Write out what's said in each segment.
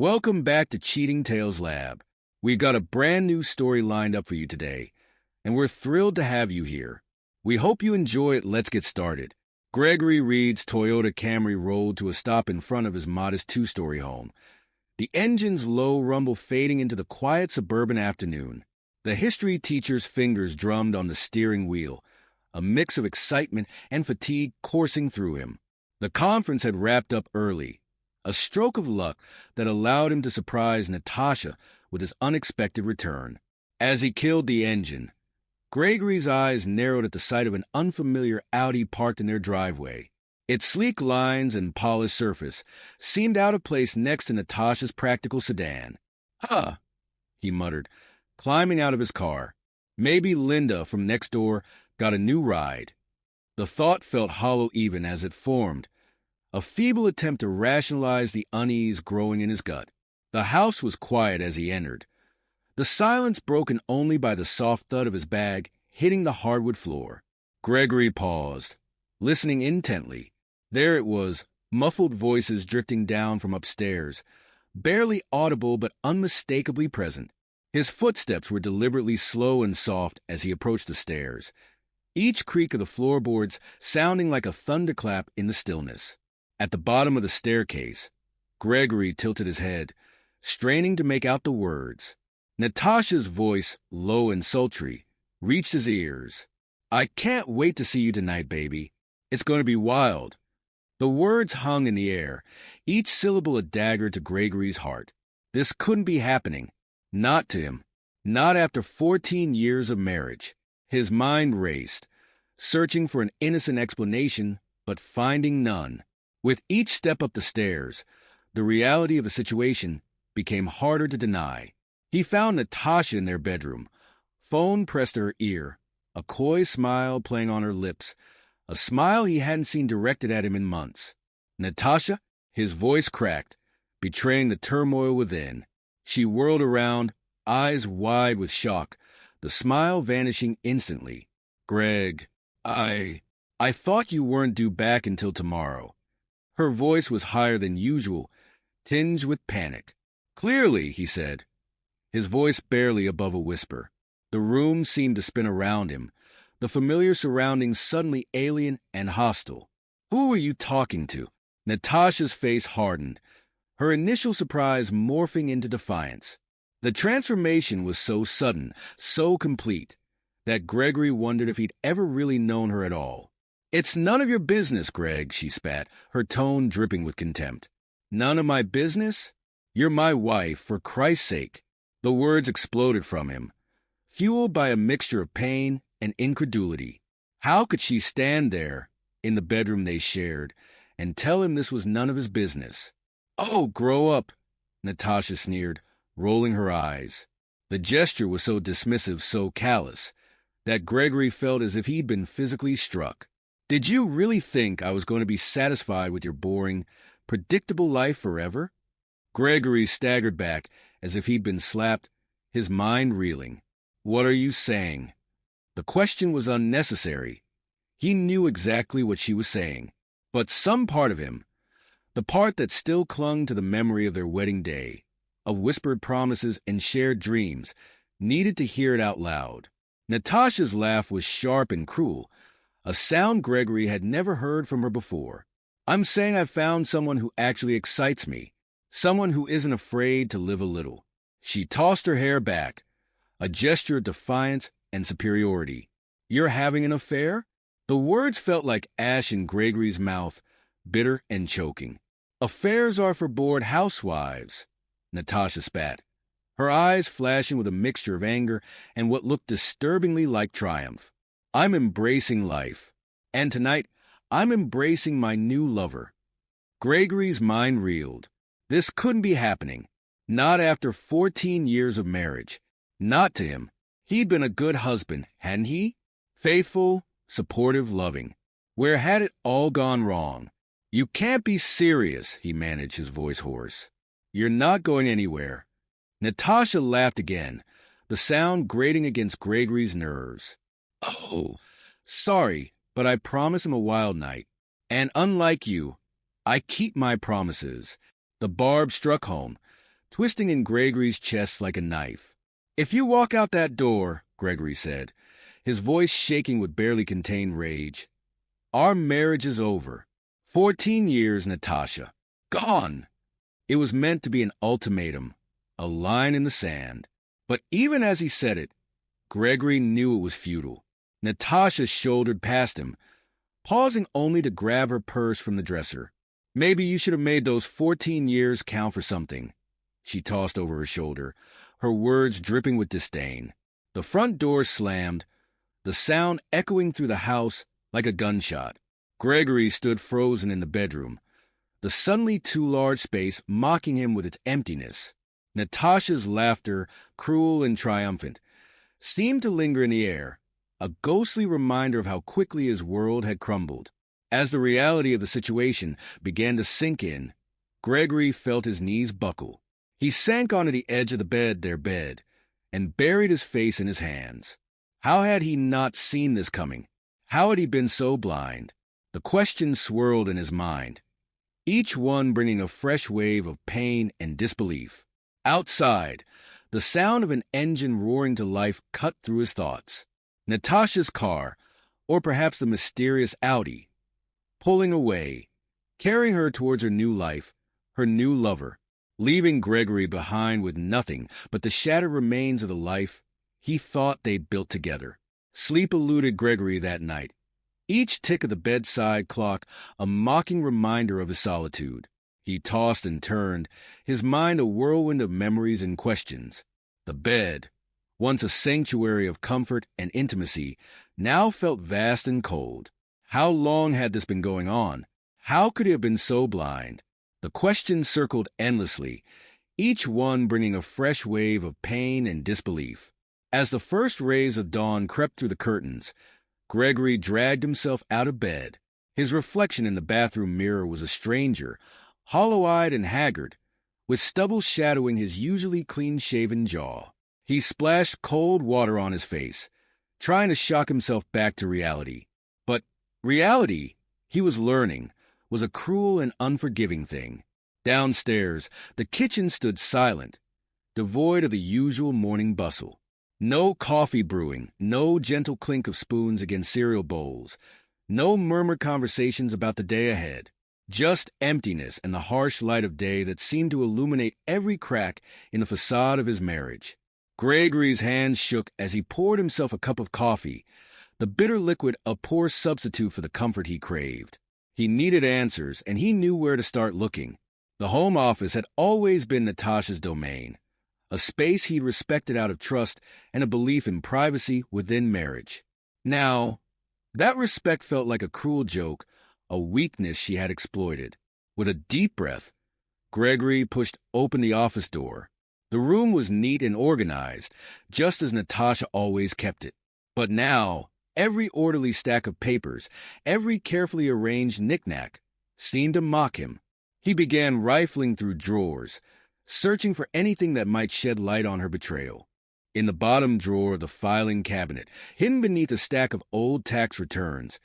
Welcome back to Cheating Tales Lab. We got a brand new story lined up for you today, and we're thrilled to have you here. We hope you enjoy it. Let's get started. Gregory Reed's Toyota Camry rolled to a stop in front of his modest two-story home, the engine's low rumble fading into the quiet suburban afternoon. The history teacher's fingers drummed on the steering wheel, a mix of excitement and fatigue coursing through him. The conference had wrapped up early, a stroke of luck that allowed him to surprise Natasha with his unexpected return. As he killed the engine, Gregory's eyes narrowed at the sight of an unfamiliar Audi parked in their driveway. Its sleek lines and polished surface seemed out of place next to Natasha's practical sedan. "Huh," he muttered, climbing out of his car. Maybe Linda from next door got a new ride. The thought felt hollow even as it formed, a feeble attempt to rationalize the unease growing in his gut. The house was quiet as he entered, the silence broken only by the soft thud of his bag hitting the hardwood floor. Gregory paused, listening intently. There it was, muffled voices drifting down from upstairs, barely audible but unmistakably present. His footsteps were deliberately slow and soft as he approached the stairs, each creak of the floorboards sounding like a thunderclap in the stillness. At the bottom of the staircase, Gregory tilted his head, straining to make out the words. Natasha's voice, low and sultry, reached his ears. "I can't wait to see you tonight, baby. It's going to be wild." The words hung in the air, each syllable a dagger to Gregory's heart. This couldn't be happening. Not to him. Not after 14 years of marriage. His mind raced, searching for an innocent explanation, but finding none. With each step up the stairs, the reality of the situation became harder to deny. He found Natasha in their bedroom, phone pressed to her ear, a coy smile playing on her lips, a smile he hadn't seen directed at him in months. "Natasha?" His voice cracked, betraying the turmoil within. She whirled around, eyes wide with shock, the smile vanishing instantly. "Greg, I thought you weren't due back until tomorrow." Her voice was higher than usual, tinged with panic. "Clearly," he said, his voice barely above a whisper. The room seemed to spin around him, the familiar surroundings suddenly alien and hostile. "Who were you talking to?" Natasha's face hardened, her initial surprise morphing into defiance. The transformation was so sudden, so complete, that Gregory wondered if he'd ever really known her at all. "It's none of your business, Greg," she spat, her tone dripping with contempt. "None of my business? You're my wife, for Christ's sake." The words exploded from him, fueled by a mixture of pain and incredulity. How could she stand there, in the bedroom they shared, and tell him this was none of his business? "Oh, grow up," Natasha sneered, rolling her eyes. The gesture was so dismissive, so callous, that Gregory felt as if he'd been physically struck. "Did you really think I was going to be satisfied with your boring, predictable life forever?" Gregory staggered back as if he'd been slapped, his mind reeling. "What are you saying?" The question was unnecessary. He knew exactly what she was saying. But some part of him, the part that still clung to the memory of their wedding day, of whispered promises and shared dreams, needed to hear it out loud. Natasha's laugh was sharp and cruel, a sound Gregory had never heard from her before. "I'm saying I've found someone who actually excites me, someone who isn't afraid to live a little." She tossed her hair back, a gesture of defiance and superiority. "You're having an affair?" The words felt like ash in Gregory's mouth, bitter and choking. "Affairs are for bored housewives," Natasha spat, her eyes flashing with a mixture of anger and what looked disturbingly like triumph. "I'm embracing life. And tonight, I'm embracing my new lover." Gregory's mind reeled. This couldn't be happening. Not after 14 years of marriage. Not to him. He'd been a good husband, hadn't he? Faithful, supportive, loving. Where had it all gone wrong? "You can't be serious," he managed, his voice hoarse. "You're not going anywhere." Natasha laughed again, the sound grating against Gregory's nerves. "Oh, sorry, but I promised him a wild night. And unlike you, I keep my promises." The barb struck home, twisting in Gregory's chest like a knife. "If you walk out that door," Gregory said, his voice shaking with barely contained rage, "our marriage is over. 14 years, Natasha. Gone." It was meant to be an ultimatum, a line in the sand. But even as he said it, Gregory knew it was futile. Natasha shouldered past him, pausing only to grab her purse from the dresser. "Maybe you should have made those 14 years count for something," she tossed over her shoulder, her words dripping with disdain. The front door slammed, the sound echoing through the house like a gunshot. Gregory stood frozen in the bedroom, the suddenly too large space mocking him with its emptiness. Natasha's laughter, cruel and triumphant, seemed to linger in the air, a ghostly reminder of how quickly his world had crumbled. As the reality of the situation began to sink in, Gregory felt his knees buckle. He sank onto the edge of their bed, and buried his face in his hands. How had he not seen this coming? How had he been so blind? The questions swirled in his mind, each one bringing a fresh wave of pain and disbelief. Outside, the sound of an engine roaring to life cut through his thoughts. Natasha's car, or perhaps the mysterious Audi, pulling away, carrying her towards her new life, her new lover, leaving Gregory behind with nothing but the shattered remains of the life he thought they'd built together. Sleep eluded Gregory that night, each tick of the bedside clock a mocking reminder of his solitude. He tossed and turned, his mind a whirlwind of memories and questions. The bed, once a sanctuary of comfort and intimacy, now felt vast and cold. How long had this been going on? How could he have been so blind? The questions circled endlessly, each one bringing a fresh wave of pain and disbelief. As the first rays of dawn crept through the curtains, Gregory dragged himself out of bed. His reflection in the bathroom mirror was a stranger, hollow-eyed and haggard, with stubble shadowing his usually clean-shaven jaw. He splashed cold water on his face, trying to shock himself back to reality. But reality, he was learning, was a cruel and unforgiving thing. Downstairs, the kitchen stood silent, devoid of the usual morning bustle. No coffee brewing, no gentle clink of spoons against cereal bowls, no murmured conversations about the day ahead. Just emptiness and the harsh light of day that seemed to illuminate every crack in the facade of his marriage. Gregory's hands shook as he poured himself a cup of coffee, the bitter liquid a poor substitute for the comfort he craved. He needed answers, and he knew where to start looking. The home office had always been Natasha's domain, a space he'd respected out of trust and a belief in privacy within marriage. Now, that respect felt like a cruel joke, a weakness she had exploited. With a deep breath, Gregory pushed open the office door. The room was neat and organized, just as Natasha always kept it. But now, every orderly stack of papers, every carefully arranged knick-knack, seemed to mock him. He began rifling through drawers, searching for anything that might shed light on her betrayal. In the bottom drawer of the filing cabinet, hidden beneath a stack of old tax returns,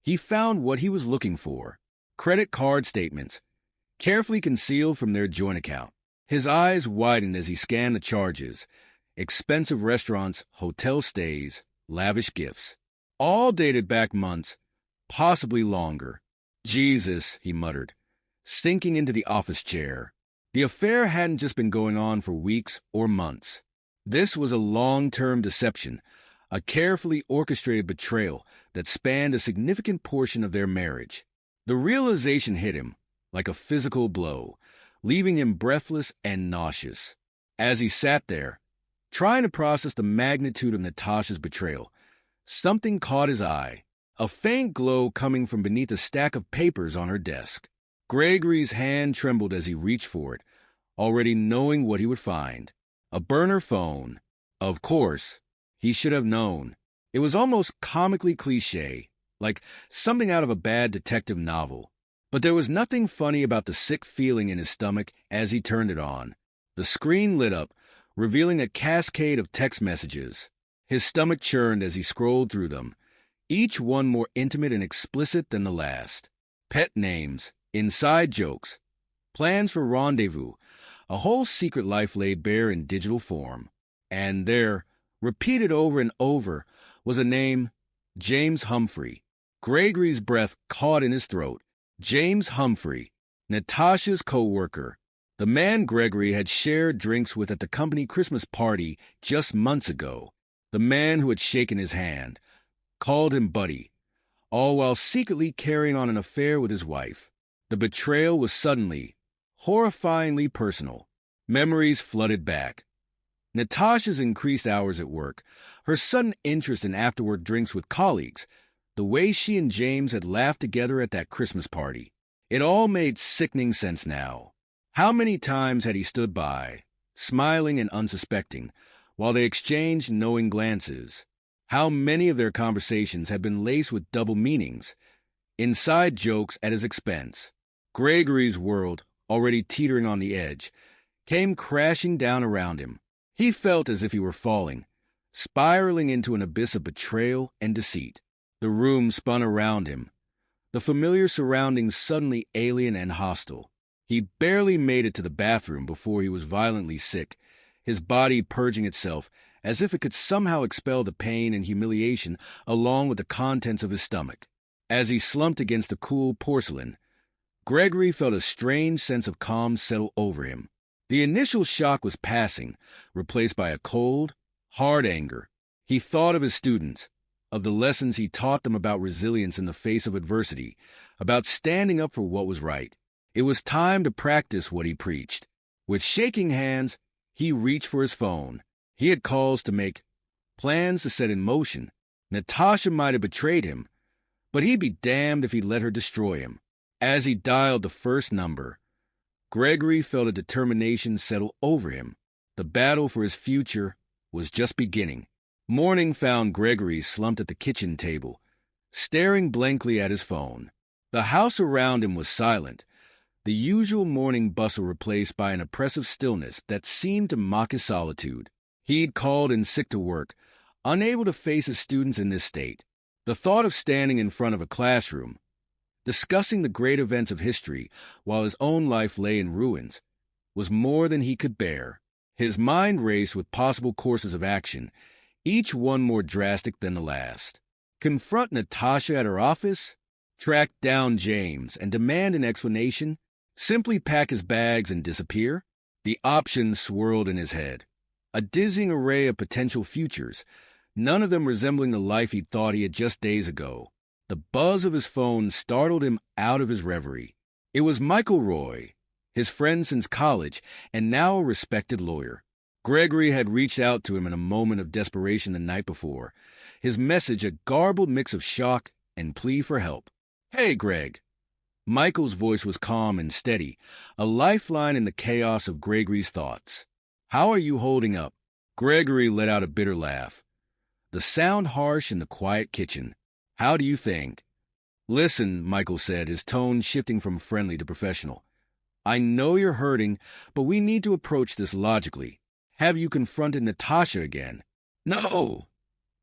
he found what he was looking for: credit card statements, carefully concealed from their joint account. His eyes widened as he scanned the charges: expensive restaurants, hotel stays, lavish gifts. All dated back months, possibly longer. "Jesus," he muttered, sinking into the office chair. The affair hadn't just been going on for weeks or months. This was a long-term deception, a carefully orchestrated betrayal that spanned a significant portion of their marriage. The realization hit him like a physical blow, leaving him breathless and nauseous. As he sat there, trying to process the magnitude of Natasha's betrayal, something caught his eye, a faint glow coming from beneath a stack of papers on her desk. Gregory's hand trembled as he reached for it, already knowing what he would find. A burner phone. Of course, he should have known. It was almost comically cliché, like something out of a bad detective novel. But there was nothing funny about the sick feeling in his stomach as he turned it on. The screen lit up, revealing a cascade of text messages. His stomach churned as he scrolled through them, each one more intimate and explicit than the last. Pet names, inside jokes, plans for rendezvous, A whole secret life laid bare in digital form. And there, repeated over and over, was a name, James Humphrey. Gregory's breath caught in his throat. James Humphrey, Natasha's co-worker. The man Gregory had shared drinks with at the company Christmas party just months ago. The man who had shaken his hand, called him buddy, all while secretly carrying on an affair with his wife. The betrayal was suddenly, horrifyingly personal. Memories flooded back. Natasha's increased hours at work, her sudden interest in after-work drinks with colleagues, the way she and James had laughed together at that Christmas party. It all made sickening sense now. How many times had he stood by, smiling and unsuspecting, while they exchanged knowing glances? How many of their conversations had been laced with double meanings, inside jokes at his expense? Gregory's world, already teetering on the edge, came crashing down around him. He felt as if he were falling, spiraling into an abyss of betrayal and deceit. The room spun around him, the familiar surroundings suddenly alien and hostile. He barely made it to the bathroom before he was violently sick, his body purging itself as if it could somehow expel the pain and humiliation along with the contents of his stomach. As he slumped against the cool porcelain, Gregory felt a strange sense of calm settle over him. The initial shock was passing, replaced by a cold, hard anger. He thought of his students, of the lessons he taught them about resilience in the face of adversity, about standing up for what was right. It was time to practice what he preached. With shaking hands, he reached for his phone. He had calls to make, plans to set in motion. Natasha might have betrayed him, but he'd be damned if he let her destroy him. As he dialed the first number, Gregory felt a determination settle over him. The battle for his future was just beginning. Morning found Gregory slumped at the kitchen table, staring blankly at his phone. The house around him was silent, the usual morning bustle replaced by an oppressive stillness that seemed to mock his solitude. He'd called in sick to work, unable to face his students in this state. The thought of standing in front of a classroom, discussing the great events of history while his own life lay in ruins, was more than he could bear. His mind raced with possible courses of action, each one more drastic than the last. Confront Natasha at her office? Track down James and demand an explanation? Simply pack his bags and disappear? The options swirled in his head. A dizzying array of potential futures, none of them resembling the life he'd thought he had just days ago. The buzz of his phone startled him out of his reverie. It was Michael Roy, his friend since college, and now a respected lawyer. Gregory had reached out to him in a moment of desperation the night before, his message a garbled mix of shock and plea for help. "Hey, Greg." Michael's voice was calm and steady, a lifeline in the chaos of Gregory's thoughts. "How are you holding up?" Gregory let out a bitter laugh, the sound harsh in the quiet kitchen. "How do you think?" "Listen," Michael said, his tone shifting from friendly to professional. "I know you're hurting, but we need to approach this logically. Have you confronted Natasha again?" "No,"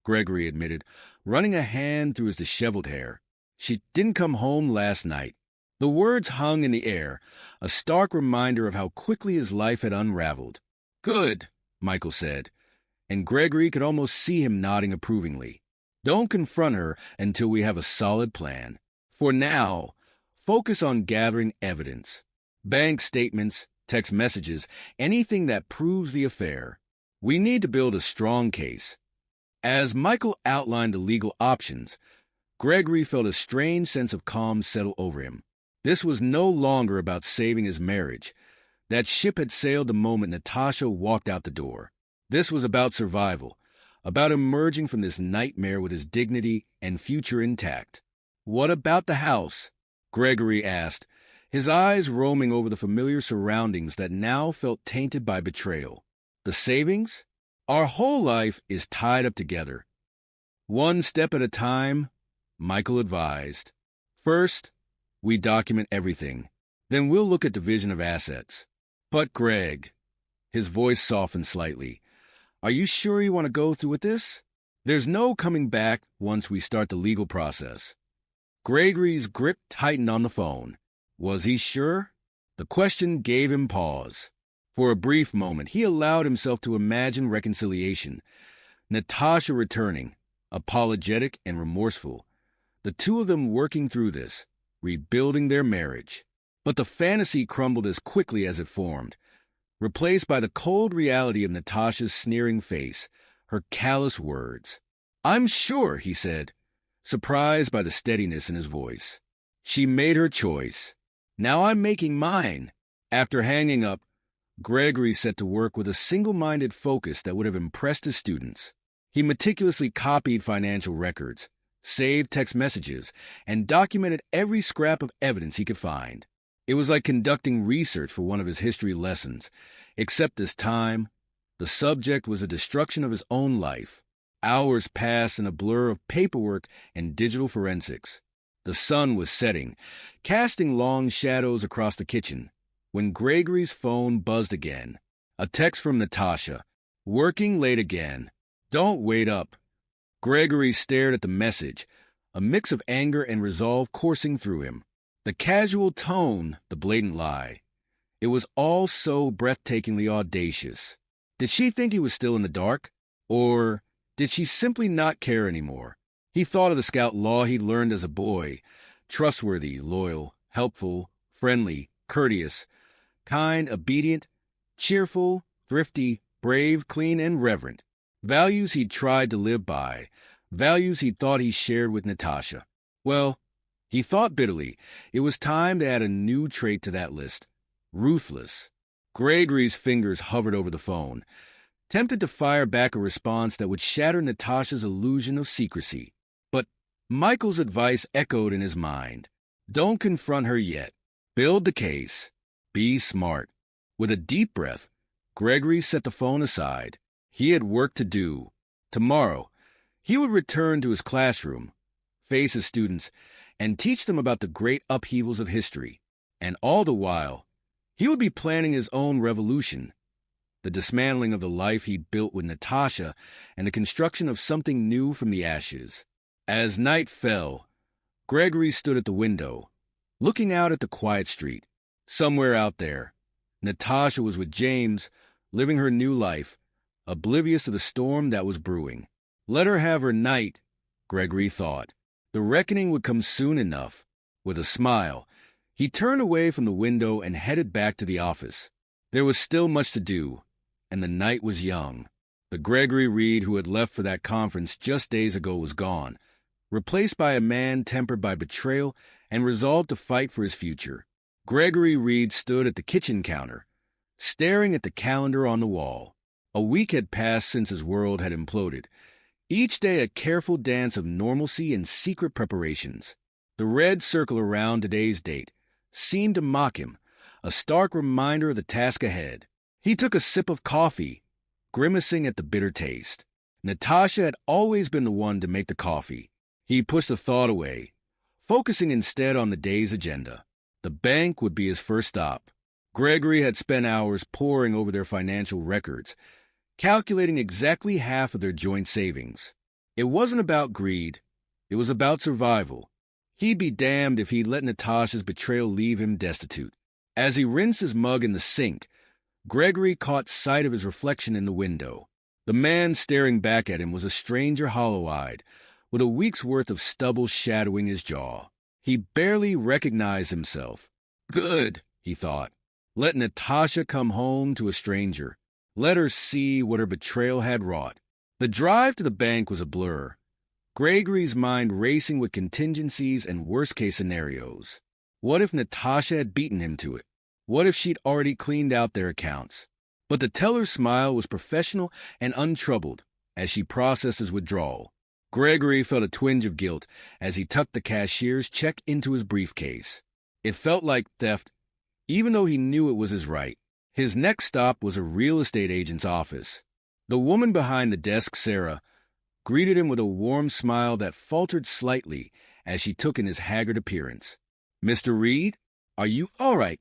Gregory admitted, running a hand through his disheveled hair. "She didn't come home last night." The words hung in the air, a stark reminder of how quickly his life had unraveled. "Good," Michael said, and Gregory could almost see him nodding approvingly. "Don't confront her until we have a solid plan. For now, focus on gathering evidence. Bank statements, text messages, anything that proves the affair. We need to build a strong case." As Michael outlined the legal options, Gregory felt a strange sense of calm settle over him. This was no longer about saving his marriage. That ship had sailed the moment Natasha walked out the door. This was about survival, about emerging from this nightmare with his dignity and future intact. "What about the house?" Gregory asked, his eyes roaming over the familiar surroundings that now felt tainted by betrayal. "The savings? Our whole life is tied up together. One step at a time," Michael advised. "First, we document everything. Then we'll look at division of assets." "But Greg," his voice softened slightly, "are you sure you want to go through with this? There's no coming back once we start the legal process." Gregory's grip tightened on the phone. Was he sure? The question gave him pause. For a brief moment, he allowed himself to imagine reconciliation. Natasha returning, apologetic and remorseful. The two of them working through this, rebuilding their marriage. But the fantasy crumbled as quickly as it formed, replaced by the cold reality of Natasha's sneering face, her callous words. "I'm sure," he said, surprised by the steadiness in his voice. She made her choice. Now I'm making mine. After hanging up, Gregory set to work with a single-minded focus that would have impressed his students. He meticulously copied financial records, saved text messages, and documented every scrap of evidence he could find. It was like conducting research for one of his history lessons, except this time, the subject was the destruction of his own life. Hours passed in a blur of paperwork and digital forensics. The sun was setting, casting long shadows across the kitchen, when Gregory's phone buzzed again. A text from Natasha. "Working late again. Don't wait up." Gregory stared at the message, a mix of anger and resolve coursing through him. The casual tone, the blatant lie. It was all so breathtakingly audacious. Did she think he was still in the dark? Or did she simply not care anymore? He thought of the scout law he'd learned as a boy. Trustworthy, loyal, helpful, friendly, courteous, kind, obedient, cheerful, thrifty, brave, clean, and reverent. Values he'd tried to live by. Values he thought he shared with Natasha. Well, he thought bitterly, it was time to add a new trait to that list. Ruthless. Gregory's fingers hovered over the phone, tempted to fire back a response that would shatter Natasha's illusion of secrecy. But Michael's advice echoed in his mind. Don't confront her yet. Build the case. Be smart. With a deep breath, Gregory set the phone aside. He had work to do. Tomorrow, he would return to his classroom, face his students, and teach them about the great upheavals of history. And all the while, he would be planning his own revolution, the dismantling of the life he'd built with Natasha and the construction of something new from the ashes. As night fell, Gregory stood at the window, looking out at the quiet street. Somewhere out there, Natasha was with James, living her new life, oblivious to the storm that was brewing. Let her have her night, Gregory thought. The reckoning would come soon enough. With a smile, he turned away from the window and headed back to the office. There was still much to do, and the night was young. The Gregory Reed who had left for that conference just days ago was gone, replaced by a man tempered by betrayal and resolved to fight for his future. Gregory Reed stood at the kitchen counter, staring at the calendar on the wall. A week had passed since his world had imploded, each day a careful dance of normalcy and secret preparations. The red circle around today's date seemed to mock him, a stark reminder of the task ahead. He took a sip of coffee, grimacing at the bitter taste. Natasha had always been the one to make the coffee. He pushed the thought away, focusing instead on the day's agenda. The bank would be his first stop. Gregory had spent hours poring over their financial records, calculating exactly half of their joint savings. It wasn't about greed. It was about survival. He'd be damned if he'd let Natasha's betrayal leave him destitute. As he rinsed his mug in the sink, Gregory caught sight of his reflection in the window. The man staring back at him was a stranger hollow-eyed, with a week's worth of stubble shadowing his jaw. He barely recognized himself. Good, he thought. Let Natasha come home to a stranger. Let her see what her betrayal had wrought. The drive to the bank was a blur, Gregory's mind racing with contingencies and worst-case scenarios. What if Natasha had beaten him to it? What if she'd already cleaned out their accounts? But the teller's smile was professional and untroubled as she processed his withdrawal. Gregory felt a twinge of guilt as he tucked the cashier's check into his briefcase. It felt like theft, even though he knew it was his right. His next stop was a real estate agent's office. The woman behind the desk, Sarah, greeted him with a warm smile that faltered slightly as she took in his haggard appearance. "Mr. Reed, are you all right?"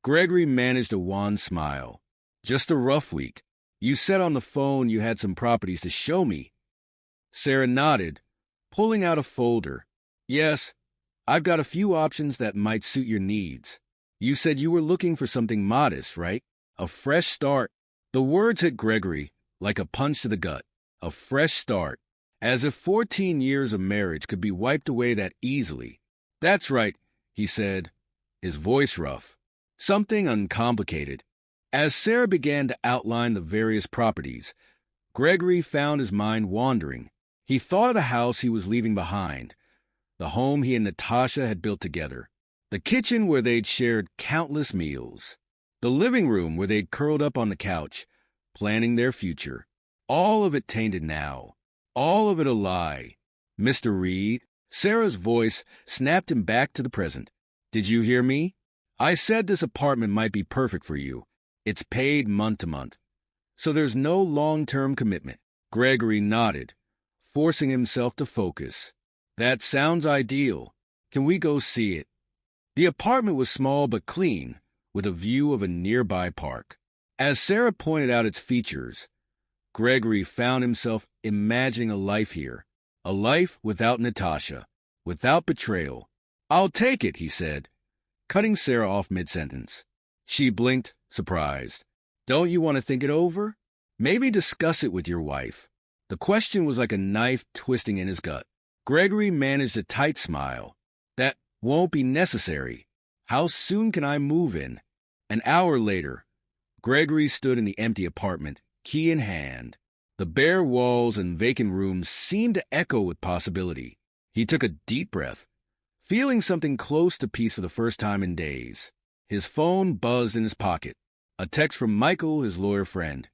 Gregory managed a wan smile. "Just a rough week. You said on the phone you had some properties to show me." Sarah nodded, pulling out a folder. "Yes, I've got a few options that might suit your needs. You said you were looking for something modest, right? A fresh start. The words hit Gregory like a punch to the gut. A fresh start. As if 14 years of marriage could be wiped away that easily. That's right, he said, his voice rough. Something uncomplicated. As Sarah began to outline the various properties, Gregory found his mind wandering. He thought of the house he was leaving behind, the home he and Natasha had built together, the kitchen where they'd shared countless meals, the living room where they'd curled up on the couch, planning their future. All of it tainted now. All of it a lie. Mr. Reed, Sarah's voice snapped him back to the present. Did you hear me? I said this apartment might be perfect for you. It's paid month to month. So there's no long-term commitment. Gregory nodded, forcing himself to focus. That sounds ideal. Can we go see it? The apartment was small but clean, with a view of a nearby park. As Sarah pointed out its features, Gregory found himself imagining a life here, a life without Natasha, without betrayal. I'll take it, he said, cutting Sarah off mid-sentence. She blinked, surprised. Don't you want to think it over? Maybe discuss it with your wife. The question was like a knife twisting in his gut. Gregory managed a tight smile. That won't be necessary. How soon can I move in? An hour later, Gregory stood in the empty apartment, key in hand. The bare walls and vacant rooms seemed to echo with possibility. He took a deep breath, feeling something close to peace for the first time in days. His phone buzzed in his pocket. A text from Michael, his lawyer friend.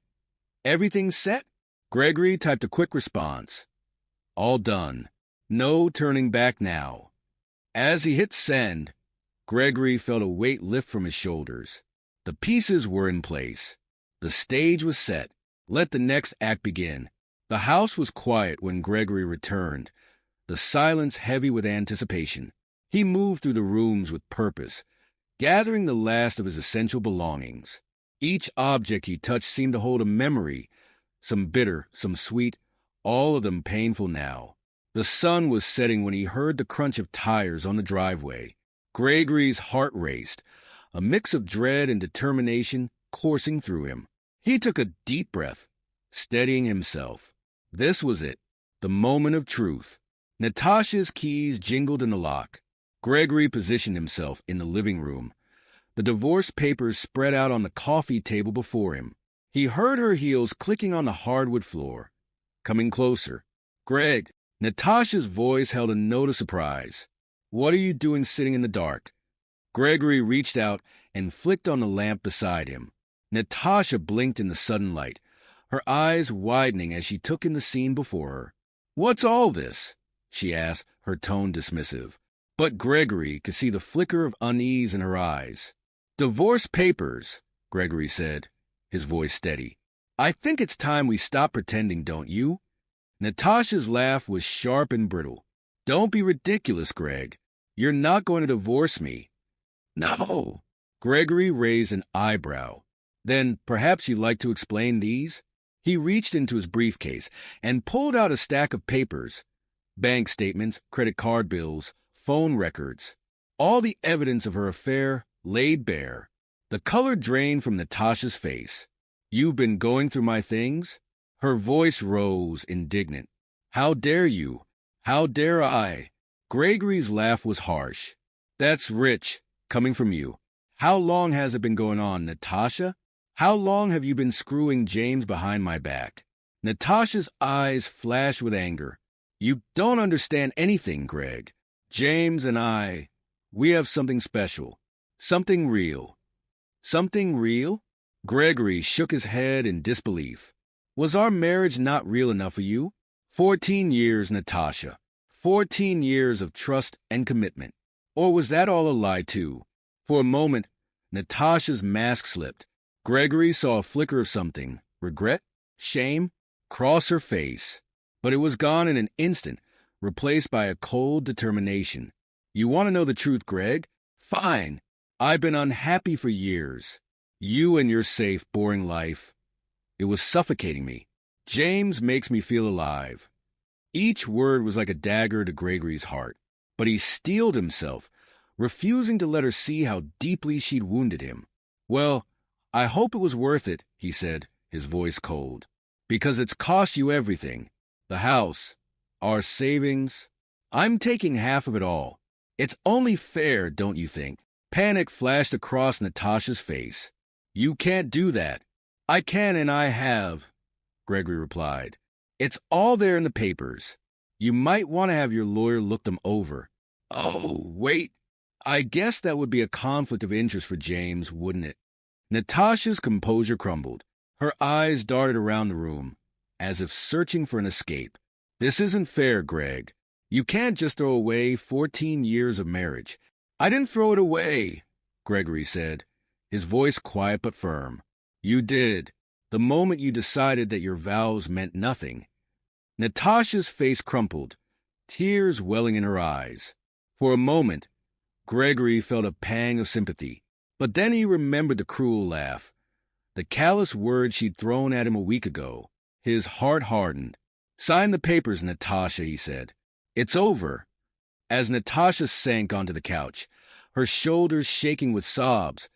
Everything set? Gregory typed a quick response. All done. No turning back now. As he hit send, Gregory felt a weight lift from his shoulders. The pieces were in place. The stage was set. Let the next act begin. The house was quiet when Gregory returned, the silence heavy with anticipation. He moved through the rooms with purpose, gathering the last of his essential belongings. Each object he touched seemed to hold a memory, some bitter, some sweet, all of them painful now. The sun was setting when he heard the crunch of tires on the driveway. Gregory's heart raced, a mix of dread and determination coursing through him. He took a deep breath, steadying himself. This was it, the moment of truth. Natasha's keys jingled in the lock. Gregory positioned himself in the living room, the divorce papers spread out on the coffee table before him. He heard her heels clicking on the hardwood floor. Coming closer. Greg, Natasha's voice held a note of surprise. What are you doing sitting in the dark? Gregory reached out and flicked on the lamp beside him. Natasha blinked in the sudden light, her eyes widening as she took in the scene before her. What's all this? She asked, her tone dismissive. But Gregory could see the flicker of unease in her eyes. Divorce papers, Gregory said, his voice steady. I think it's time we stop pretending, don't you? Natasha's laugh was sharp and brittle. Don't be ridiculous, Greg. You're not going to divorce me. No. Gregory raised an eyebrow. Then perhaps you'd like to explain these? He reached into his briefcase and pulled out a stack of papers. Bank statements, credit card bills, phone records. All the evidence of her affair laid bare. The color drained from Natasha's face. You've been going through my things? Her voice rose, indignant. How dare you? How dare I? Gregory's laugh was harsh. That's rich, coming from you. How long has it been going on, Natasha? How long have you been screwing James behind my back? Natasha's eyes flashed with anger. You don't understand anything, Greg. James and I, we have something special. Something real. Something real? Gregory shook his head in disbelief. Was our marriage not real enough for you? 14 years, Natasha. 14 years of trust and commitment. Or was that all a lie, too? For a moment, Natasha's mask slipped. Gregory saw a flicker of something, regret, shame, cross her face. But it was gone in an instant, replaced by a cold determination. You want to know the truth, Greg? Fine. I've been unhappy for years. You and your safe, boring life. It was suffocating me. James makes me feel alive. Each word was like a dagger to Gregory's heart, but he steeled himself, refusing to let her see how deeply she'd wounded him. Well, I hope it was worth it, he said, his voice cold. Because it's cost you everything. The house, our savings. I'm taking half of it all. It's only fair, don't you think? Panic flashed across Natasha's face. You can't do that. I can and I have, Gregory replied. It's all there in the papers. You might want to have your lawyer look them over. Oh, wait. I guess that would be a conflict of interest for James, wouldn't it? Natasha's composure crumbled. Her eyes darted around the room, as if searching for an escape. This isn't fair, Greg. You can't just throw away 14 years of marriage. I didn't throw it away, Gregory said, his voice quiet but firm. You did, the moment you decided that your vows meant nothing. Natasha's face crumpled, tears welling in her eyes. For a moment, Gregory felt a pang of sympathy, but then he remembered the cruel laugh, the callous words she'd thrown at him a week ago. His heart hardened. Sign the papers, Natasha, he said. It's over. As Natasha sank onto the couch, her shoulders shaking with sobs,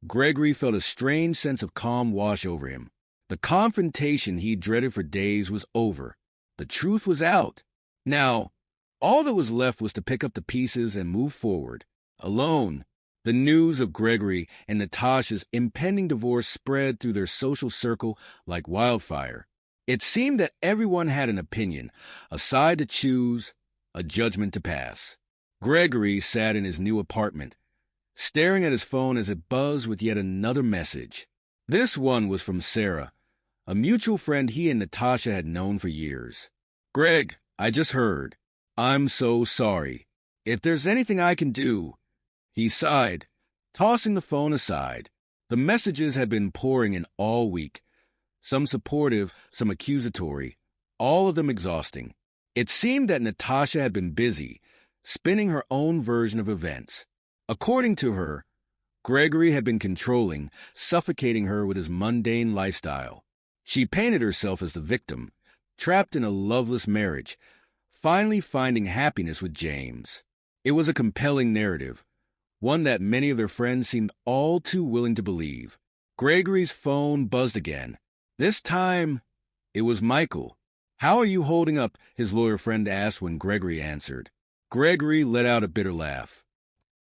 Gregory felt a strange sense of calm wash over him. The confrontation he dreaded for days was over. The truth was out. Now, all that was left was to pick up the pieces and move forward. Alone, the news of Gregory and Natasha's impending divorce spread through their social circle like wildfire. It seemed that everyone had an opinion, a side to choose, a judgment to pass. Gregory sat in his new apartment, staring at his phone as it buzzed with yet another message. This one was from Sarah, a mutual friend he and Natasha had known for years. Greg, I just heard. I'm so sorry. If there's anything I can do... He sighed, tossing the phone aside. The messages had been pouring in all week. Some supportive, some accusatory, all of them exhausting. It seemed that Natasha had been busy, spinning her own version of events. According to her, Gregory had been controlling, suffocating her with his mundane lifestyle. She painted herself as the victim, trapped in a loveless marriage, finally finding happiness with James. It was a compelling narrative, one that many of their friends seemed all too willing to believe. Gregory's phone buzzed again. This time, it was Michael. How are you holding up? His lawyer friend asked when Gregory answered. Gregory let out a bitter laugh.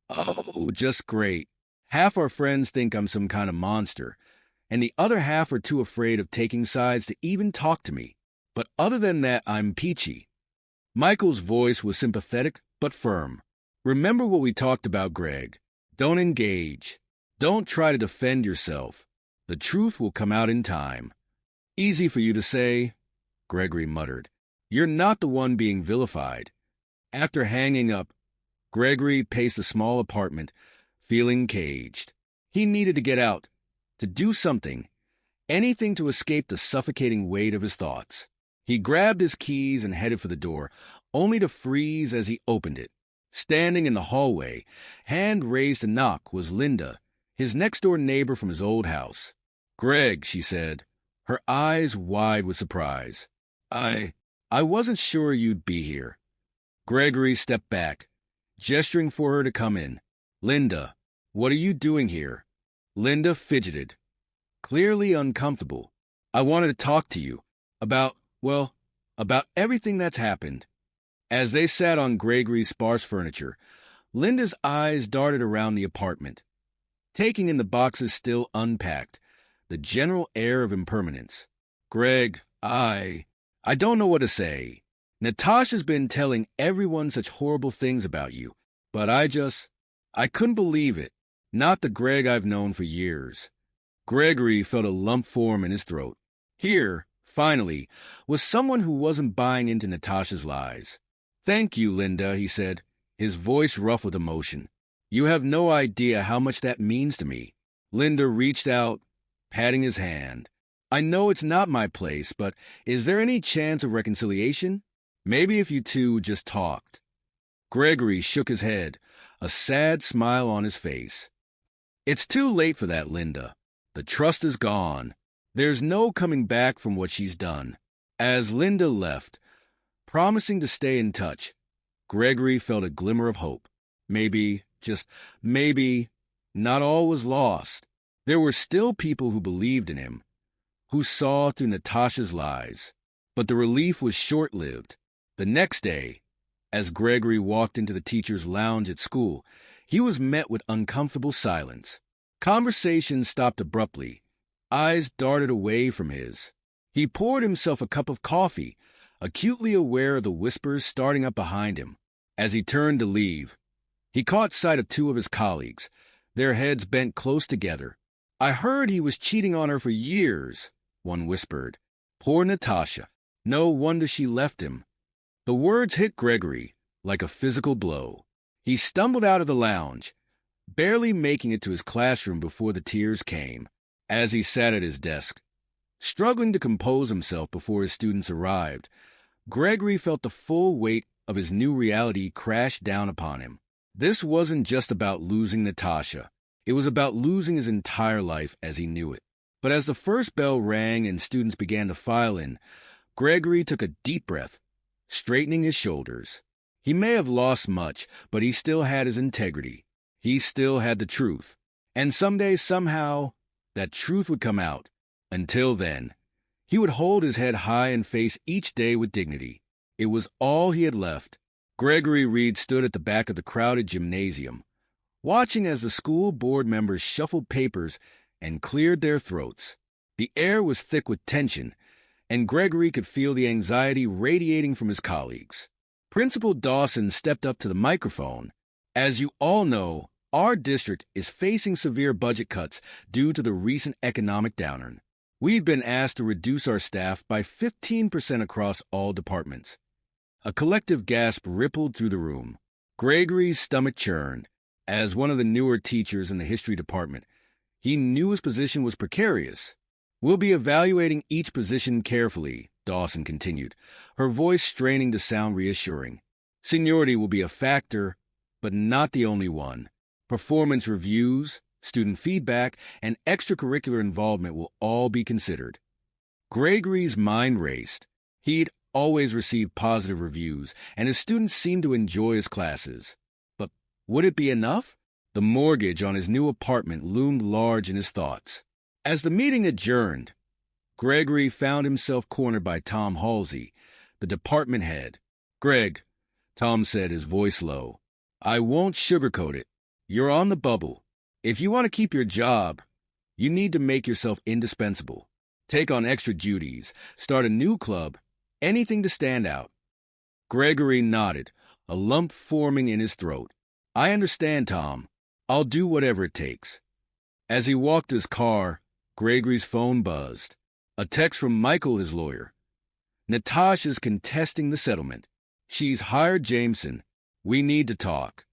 Oh, just great. Half our friends think I'm some kind of monster, and the other half are too afraid of taking sides to even talk to me. But other than that, I'm peachy. Michael's voice was sympathetic but firm. Remember what we talked about, Greg. Don't engage. Don't try to defend yourself. The truth will come out in time. Easy for you to say, Gregory muttered. You're not the one being vilified. After hanging up, Gregory paced the small apartment, feeling caged. He needed to get out, to do something, anything to escape the suffocating weight of his thoughts. He grabbed his keys and headed for the door, only to freeze as he opened it. Standing in the hallway, hand raised to knock, was Linda, his next-door neighbor from his old house. Greg, she said, her eyes wide with surprise. I wasn't sure you'd be here. Gregory stepped back, gesturing for her to come in. Linda, what are you doing here? Linda fidgeted, clearly uncomfortable. I wanted to talk to you about everything that's happened. As they sat on Gregory's sparse furniture, Linda's eyes darted around the apartment, taking in the boxes still unpacked, the general air of impermanence. Greg, I don't know what to say. Natasha's been telling everyone such horrible things about you, but I couldn't believe it. Not the Greg I've known for years. Gregory felt a lump form in his throat. Here, finally, was someone who wasn't buying into Natasha's lies. Thank you, Linda, he said, his voice rough with emotion. You have no idea how much that means to me. Linda reached out, patting his hand. I know it's not my place, but is there any chance of reconciliation? Maybe if you two just talked. Gregory shook his head, a sad smile on his face. It's too late for that, Linda. The trust is gone. There's no coming back from what she's done. As Linda left, promising to stay in touch, Gregory felt a glimmer of hope. Maybe, just maybe, not all was lost. There were still people who believed in him, who saw through Natasha's lies. But the relief was short-lived. The next day, as Gregory walked into the teacher's lounge at school, he was met with uncomfortable silence. Conversation stopped abruptly. Eyes darted away from his. He poured himself a cup of coffee, acutely aware of the whispers starting up behind him. As he turned to leave, he caught sight of two of his colleagues, their heads bent close together. "I heard he was cheating on her for years," one whispered. "Poor Natasha. No wonder she left him." The words hit Gregory like a physical blow. He stumbled out of the lounge, barely making it to his classroom before the tears came. As he sat at his desk, struggling to compose himself before his students arrived, Gregory felt the full weight of his new reality crash down upon him. This wasn't just about losing Natasha. It was about losing his entire life as he knew it. But as the first bell rang and students began to file in, Gregory took a deep breath, straightening his shoulders. He may have lost much, but he still had his integrity. He still had the truth. And someday, somehow, that truth would come out. Until then, he would hold his head high and face each day with dignity. It was all he had left. Gregory Reed stood at the back of the crowded gymnasium, watching as the school board members shuffled papers and cleared their throats. The air was thick with tension, and Gregory could feel the anxiety radiating from his colleagues. Principal Dawson stepped up to the microphone. "As you all know, our district is facing severe budget cuts due to the recent economic downturn. We've been asked to reduce our staff by 15% across all departments." A collective gasp rippled through the room. Gregory's stomach churned. As one of the newer teachers in the history department, he knew his position was precarious. "We'll be evaluating each position carefully," Dawson continued, her voice straining to sound reassuring. "Seniority will be a factor, but not the only one. Performance reviews, student feedback, and extracurricular involvement will all be considered." Gregory's mind raced. He'd always received positive reviews, and his students seemed to enjoy his classes. But would it be enough? The mortgage on his new apartment loomed large in his thoughts. As the meeting adjourned, Gregory found himself cornered by Tom Halsey, the department head. "Greg," Tom said, his voice low, "I won't sugarcoat it. You're on the bubble. If you want to keep your job, you need to make yourself indispensable. Take on extra duties, start a new club, anything to stand out." Gregory nodded, a lump forming in his throat. "I understand, Tom. I'll do whatever it takes." As he walked his car, Gregory's phone buzzed. A text from Michael, his lawyer. "Natasha's contesting the settlement. She's hired Jameson. We need to talk."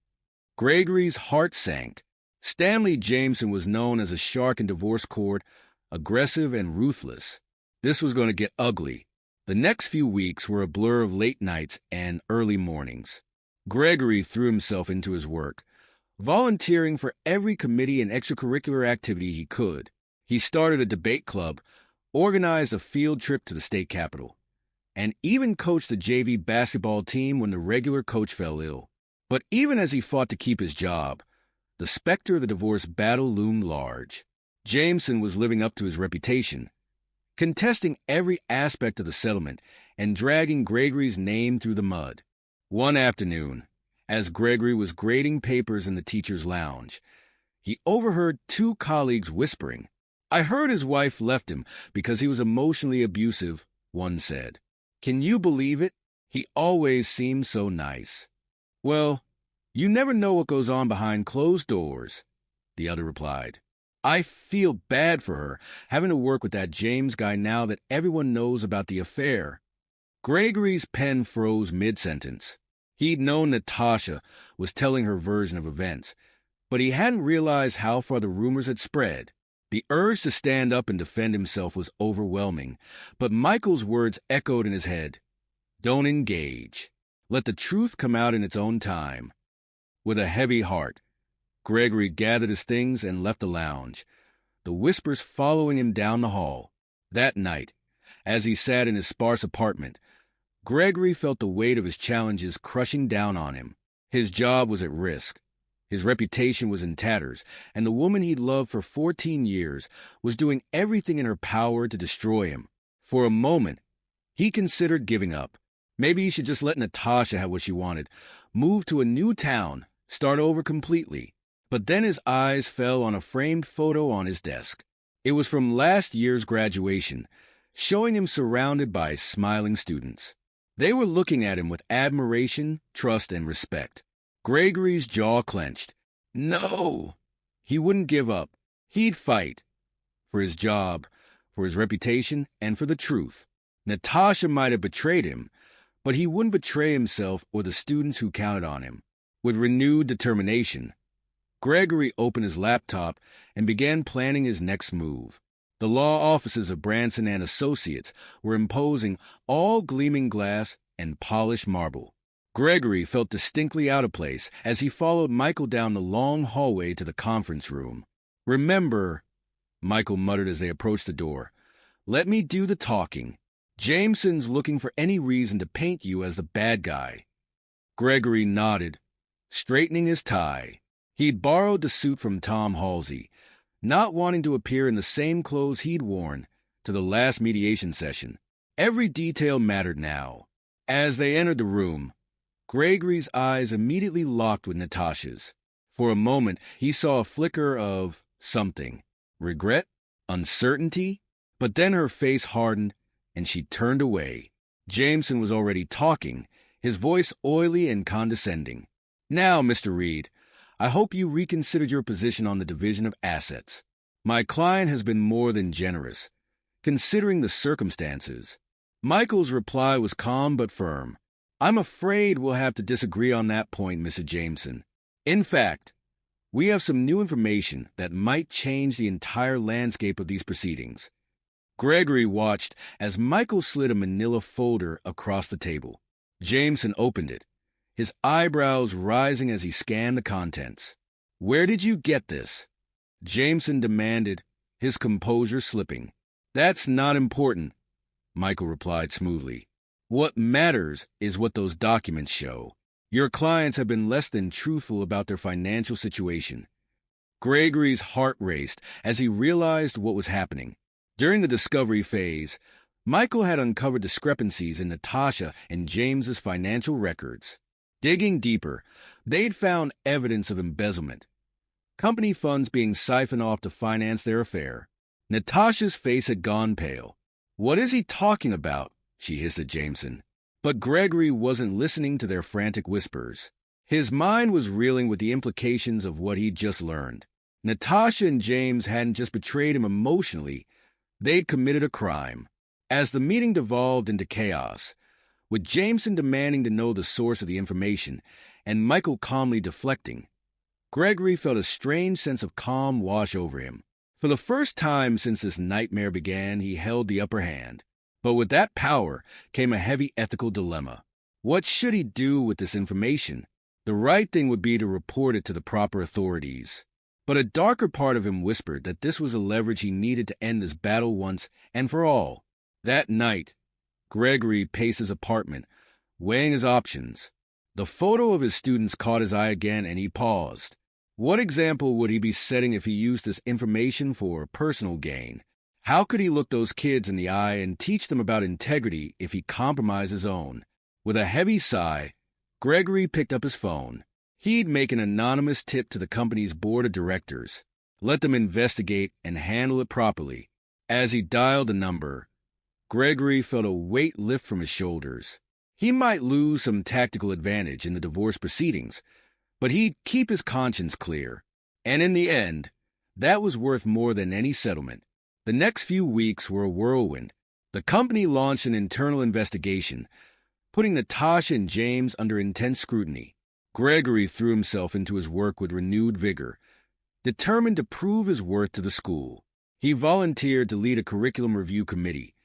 Gregory's heart sank. Stanley Jameson was known as a shark in divorce court, aggressive and ruthless. This was going to get ugly. The next few weeks were a blur of late nights and early mornings. Gregory threw himself into his work, volunteering for every committee and extracurricular activity he could. He started a debate club, organized a field trip to the state capitol, and even coached the JV basketball team when the regular coach fell ill. But even as he fought to keep his job, the specter of the divorce battle loomed large. Jameson was living up to his reputation, contesting every aspect of the settlement and dragging Gregory's name through the mud. One afternoon, as Gregory was grading papers in the teacher's lounge, he overheard two colleagues whispering. "I heard his wife left him because he was emotionally abusive," one said. "Can you believe it? He always seemed so nice." "Well, you never know what goes on behind closed doors," the other replied. "I feel bad for her, having to work with that James guy now that everyone knows about the affair." Gregory's pen froze mid-sentence. He'd known Natasha was telling her version of events, but he hadn't realized how far the rumors had spread. The urge to stand up and defend himself was overwhelming, but Michael's words echoed in his head. "Don't engage. Let the truth come out in its own time." With a heavy heart, Gregory gathered his things and left the lounge, the whispers following him down the hall. That night, as he sat in his sparse apartment, Gregory felt the weight of his challenges crushing down on him. His job was at risk. His reputation was in tatters, and the woman he'd loved for 14 years was doing everything in her power to destroy him. For a moment, he considered giving up. Maybe he should just let Natasha have what she wanted, move to a new town, start over completely. But then his eyes fell on a framed photo on his desk. It was from last year's graduation, showing him surrounded by smiling students. They were looking at him with admiration, trust, and respect. Gregory's jaw clenched. No! He wouldn't give up. He'd fight. For his job, for his reputation, and for the truth. Natasha might have betrayed him, but he wouldn't betray himself or the students who counted on him. With renewed determination, Gregory opened his laptop and began planning his next move. The law offices of Branson and Associates were imposing all gleaming glass and polished marble. Gregory felt distinctly out of place as he followed Michael down the long hallway to the conference room. "Remember," Michael muttered as they approached the door, "let me do the talking. Jameson's looking for any reason to paint you as the bad guy." Gregory nodded, straightening his tie. He'd borrowed the suit from Tom Halsey, not wanting to appear in the same clothes he'd worn to the last mediation session. Every detail mattered now. As they entered the room, Gregory's eyes immediately locked with Natasha's. For a moment, he saw a flicker of something. Regret? Uncertainty? But then her face hardened, and she turned away. Jameson was already talking, his voice oily and condescending. "Now, Mr. Reed, I hope you reconsidered your position on the division of assets. My client has been more than generous, considering the circumstances." Michael's reply was calm but firm. "I'm afraid we'll have to disagree on that point, Mr. Jameson. In fact, we have some new information that might change the entire landscape of these proceedings." Gregory watched as Michael slid a manila folder across the table. Jameson opened it, his eyebrows rising as he scanned the contents. "Where did you get this?" Jameson demanded, his composure slipping. "That's not important," Michael replied smoothly. "What matters is what those documents show. Your clients have been less than truthful about their financial situation." Gregory's heart raced as he realized what was happening. During the discovery phase, Michael had uncovered discrepancies in Natasha and James's financial records. Digging deeper, they'd found evidence of embezzlement, company funds being siphoned off to finance their affair. Natasha's face had gone pale. "What is he talking about?" she hissed at Jameson. But Gregory wasn't listening to their frantic whispers. His mind was reeling with the implications of what he'd just learned. Natasha and James hadn't just betrayed him emotionally, they'd committed a crime. As the meeting devolved into chaos, with Jameson demanding to know the source of the information and Michael calmly deflecting, Gregory felt a strange sense of calm wash over him. For the first time since this nightmare began, he held the upper hand. But with that power came a heavy ethical dilemma. What should he do with this information? The right thing would be to report it to the proper authorities. But a darker part of him whispered that this was a leverage he needed to end this battle once and for all. That night, Gregory paced his apartment, weighing his options. The photo of his students caught his eye again, and he paused. What example would he be setting if he used this information for personal gain? How could he look those kids in the eye and teach them about integrity if he compromised his own? With a heavy sigh, Gregory picked up his phone. He'd make an anonymous tip to the company's board of directors, let them investigate and handle it properly. As he dialed the number, Gregory felt a weight lift from his shoulders. He might lose some tactical advantage in the divorce proceedings, but he'd keep his conscience clear. And in the end, that was worth more than any settlement. The next few weeks were a whirlwind. The company launched an internal investigation, putting Natasha and James under intense scrutiny. Gregory threw himself into his work with renewed vigor, determined to prove his worth to the school. He volunteered to lead a curriculum review committee,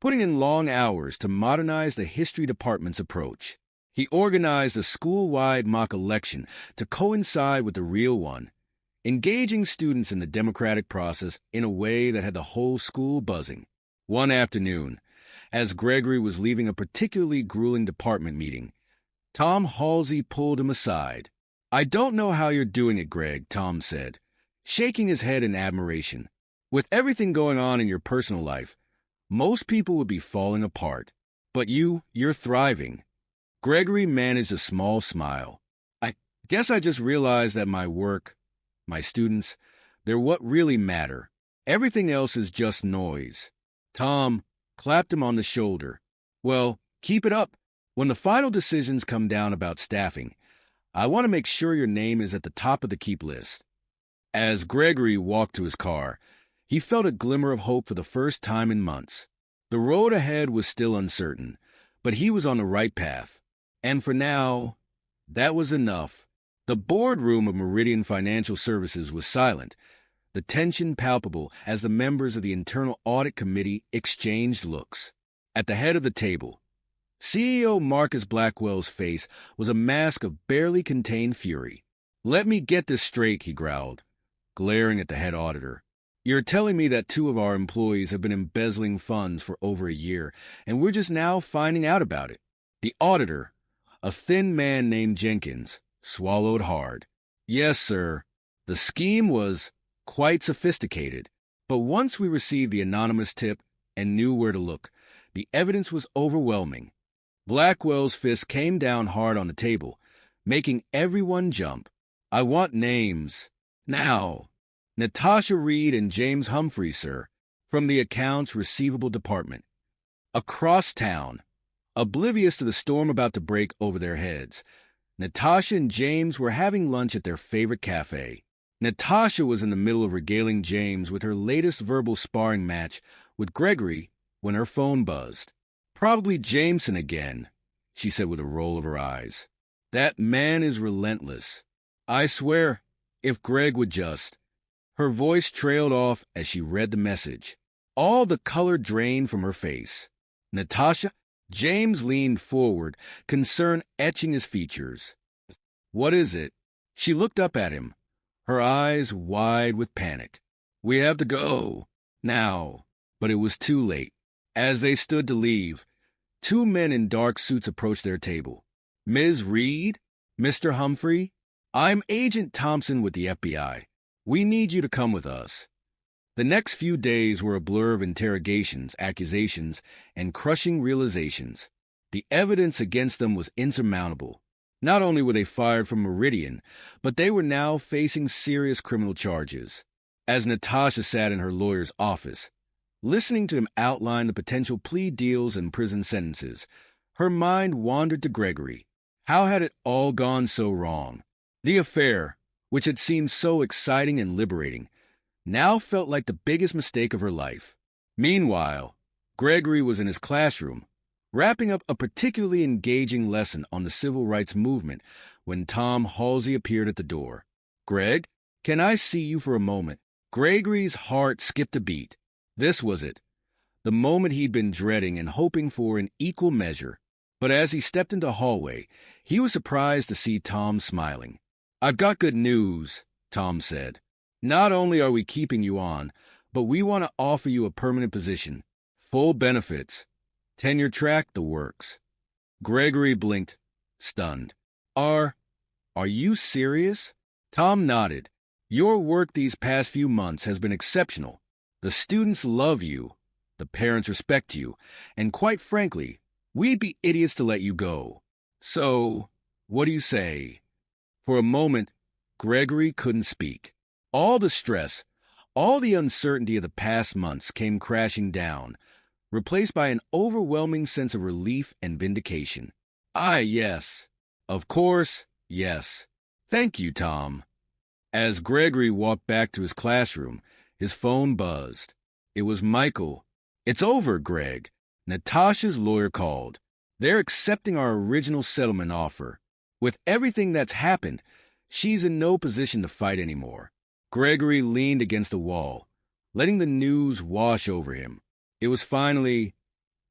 putting in long hours to modernize the history department's approach. He organized a school-wide mock election to coincide with the real one, engaging students in the democratic process in a way that had the whole school buzzing. One afternoon, as Gregory was leaving a particularly grueling department meeting, Tom Halsey pulled him aside. I don't know how you're doing it, Greg, Tom said, shaking his head in admiration. With everything going on in your personal life, most people would be falling apart. But you're thriving. Gregory managed a small smile. I guess I just realized that my work, my students, they're what really matter. Everything else is just noise. Tom clapped him on the shoulder. Well, keep it up. When the final decisions come down about staffing, I want to make sure your name is at the top of the keep list. As Gregory walked to his car, he felt a glimmer of hope for the first time in months. The road ahead was still uncertain, but he was on the right path. And for now, that was enough. The boardroom of Meridian Financial Services was silent, the tension palpable as the members of the Internal Audit Committee exchanged looks. At the head of the table, CEO Marcus Blackwell's face was a mask of barely contained fury. "Let me get this straight," he growled, glaring at the head auditor. "You're telling me that 2 of our employees have been embezzling funds for over a year, and we're just now finding out about it?" The auditor, a thin man named Jenkins, swallowed hard. "Yes, sir. The scheme was quite sophisticated, but once we received the anonymous tip and knew where to look, the evidence was overwhelming." Blackwell's fist came down hard on the table, making everyone jump. "I want names. Now." "Natasha Reed and James Humphrey, sir, from the Accounts Receivable Department." Across town, oblivious to the storm about to break over their heads, Natasha and James were having lunch at their favorite cafe. Natasha was in the middle of regaling James with her latest verbal sparring match with Gregory when her phone buzzed. "Probably Jameson again," she said with a roll of her eyes. "That man is relentless. I swear, if Greg would just—" Her voice trailed off as she read the message. All the color drained from her face. "Natasha?" James leaned forward, concern etching his features. "What is it?" She looked up at him, her eyes wide with panic. "We have to go. Now." But it was too late. As they stood to leave, 2 men in dark suits approached their table. "Ms. Reed? Mr. Humphrey? I'm Agent Thompson with the FBI. We need you to come with us." The next few days were a blur of interrogations, accusations, and crushing realizations. The evidence against them was insurmountable. Not only were they fired from Meridian, but they were now facing serious criminal charges. As Natasha sat in her lawyer's office, listening to him outline the potential plea deals and prison sentences, her mind wandered to Gregory. How had it all gone so wrong? The affair, which had seemed so exciting and liberating, now felt like the biggest mistake of her life. Meanwhile, Gregory was in his classroom, wrapping up a particularly engaging lesson on the civil rights movement when Tom Halsey appeared at the door. "Greg, can I see you for a moment?" Gregory's heart skipped a beat. This was it, the moment he'd been dreading and hoping for in equal measure. But as he stepped into the hallway, he was surprised to see Tom smiling. "I've got good news," Tom said. "Not only are we keeping you on, but we want to offer you a permanent position, full benefits, tenure track, the works." Gregory blinked, stunned. Are you serious?" Tom nodded. "Your work these past few months has been exceptional. The students love you, the parents respect you, and quite frankly, we'd be idiots to let you go. So, what do you say?" For a moment, Gregory couldn't speak. All the stress, all the uncertainty of the past months came crashing down, replaced by an overwhelming sense of relief and vindication. Yes. Of course, yes. Thank you, Tom." As Gregory walked back to his classroom, his phone buzzed. It was Michael. "It's over, Greg. Natasha's lawyer called. They're accepting our original settlement offer. With everything that's happened, she's in no position to fight anymore." Gregory leaned against the wall, letting the news wash over him. It was finally,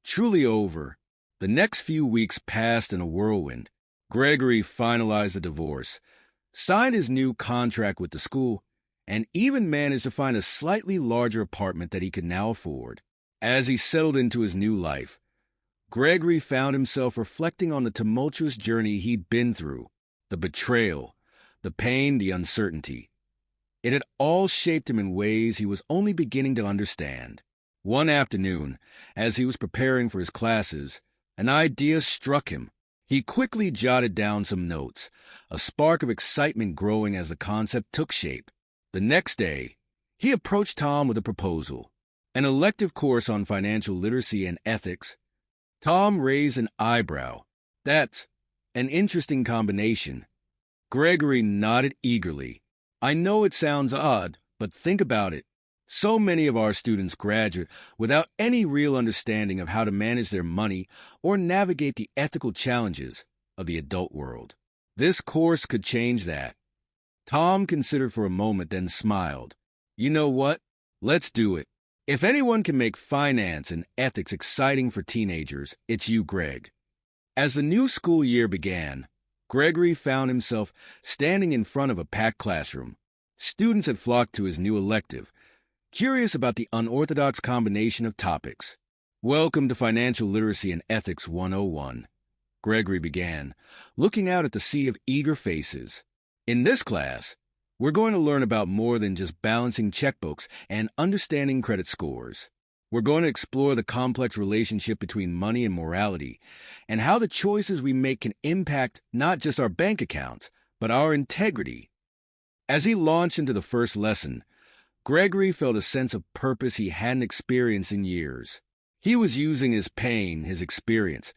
truly over. The next few weeks passed in a whirlwind. Gregory finalized the divorce, signed his new contract with the school, and even managed to find a slightly larger apartment that he could now afford. As he settled into his new life, Gregory found himself reflecting on the tumultuous journey he'd been through, the betrayal, the pain, the uncertainty. It had all shaped him in ways he was only beginning to understand. One afternoon, as he was preparing for his classes, an idea struck him. He quickly jotted down some notes, a spark of excitement growing as the concept took shape. The next day, he approached Tom with a proposal, an elective course on financial literacy and ethics. Tom raised an eyebrow. That's an interesting combination. Gregory nodded eagerly. I know it sounds odd, but think about it. So many of our students graduate without any real understanding of how to manage their money or navigate the ethical challenges of the adult world. This course could change that. Tom considered for a moment, then smiled. You know what? Let's do it. If anyone can make finance and ethics exciting for teenagers, it's you, Greg. As the new school year began, Gregory found himself standing in front of a packed classroom. Students had flocked to his new elective, curious about the unorthodox combination of topics. Welcome to Financial Literacy and Ethics 101, Gregory began, looking out at the sea of eager faces. In this class, we're going to learn about more than just balancing checkbooks and understanding credit scores. We're going to explore the complex relationship between money and morality, and how the choices we make can impact not just our bank accounts, but our integrity. As he launched into the first lesson, Gregory felt a sense of purpose he hadn't experienced in years. He was using his pain, his experience,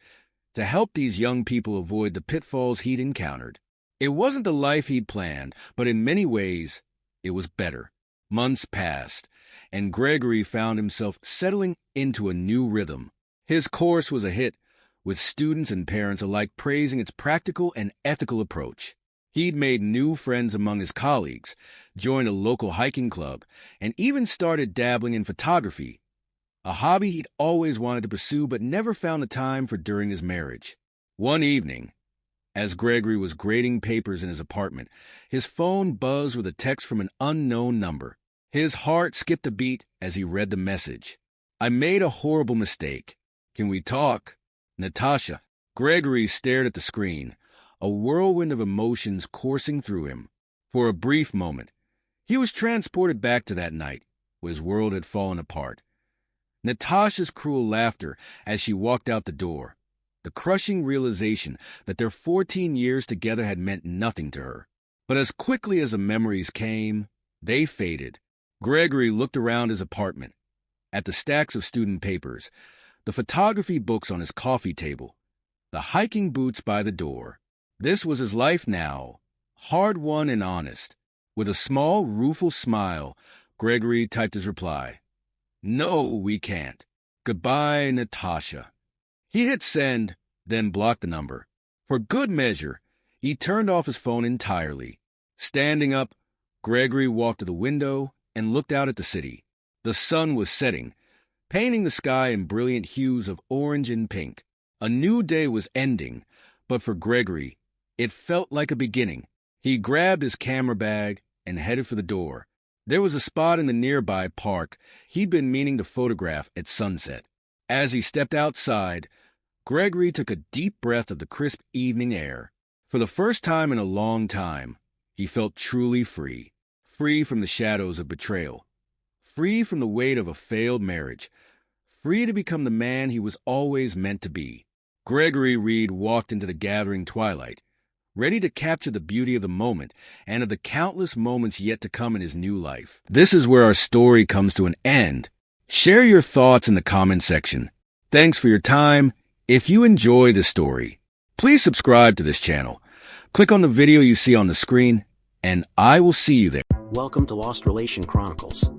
to help these young people avoid the pitfalls he'd encountered. It wasn't the life he'd planned, but in many ways, it was better. Months passed, and Gregory found himself settling into a new rhythm. His course was a hit, with students and parents alike praising its practical and ethical approach. He'd made new friends among his colleagues, joined a local hiking club, and even started dabbling in photography, a hobby he'd always wanted to pursue but never found the time for during his marriage. One evening, as Gregory was grading papers in his apartment, his phone buzzed with a text from an unknown number. His heart skipped a beat as he read the message. I made a horrible mistake. Can we talk? Natasha. Gregory stared at the screen, a whirlwind of emotions coursing through him. For a brief moment, he was transported back to that night, where his world had fallen apart. Natasha's cruel laughter as she walked out the door, the crushing realization that their 14 years together had meant nothing to her. But as quickly as the memories came, they faded. Gregory looked around his apartment, at the stacks of student papers, the photography books on his coffee table, the hiking boots by the door. This was his life now, hard-won and honest. With a small, rueful smile, Gregory typed his reply. No, we can't. Goodbye, Natasha. He hit send, then blocked the number. For good measure, he turned off his phone entirely. Standing up, Gregory walked to the window and looked out at the city. The sun was setting, painting the sky in brilliant hues of orange and pink. A new day was ending, but for Gregory, it felt like a beginning. He grabbed his camera bag and headed for the door. There was a spot in the nearby park he'd been meaning to photograph at sunset. As he stepped outside, Gregory took a deep breath of the crisp evening air. For the first time in a long time, he felt truly free. Free from the shadows of betrayal. Free from the weight of a failed marriage. Free to become the man he was always meant to be. Gregory Reed walked into the gathering twilight, ready to capture the beauty of the moment and of the countless moments yet to come in his new life. This is where our story comes to an end. Share your thoughts in the comment section. Thanks for your time. If you enjoy this story, please subscribe to this channel. Click on the video you see on the screen, and I will see you there. Welcome to Lost Relation Chronicles.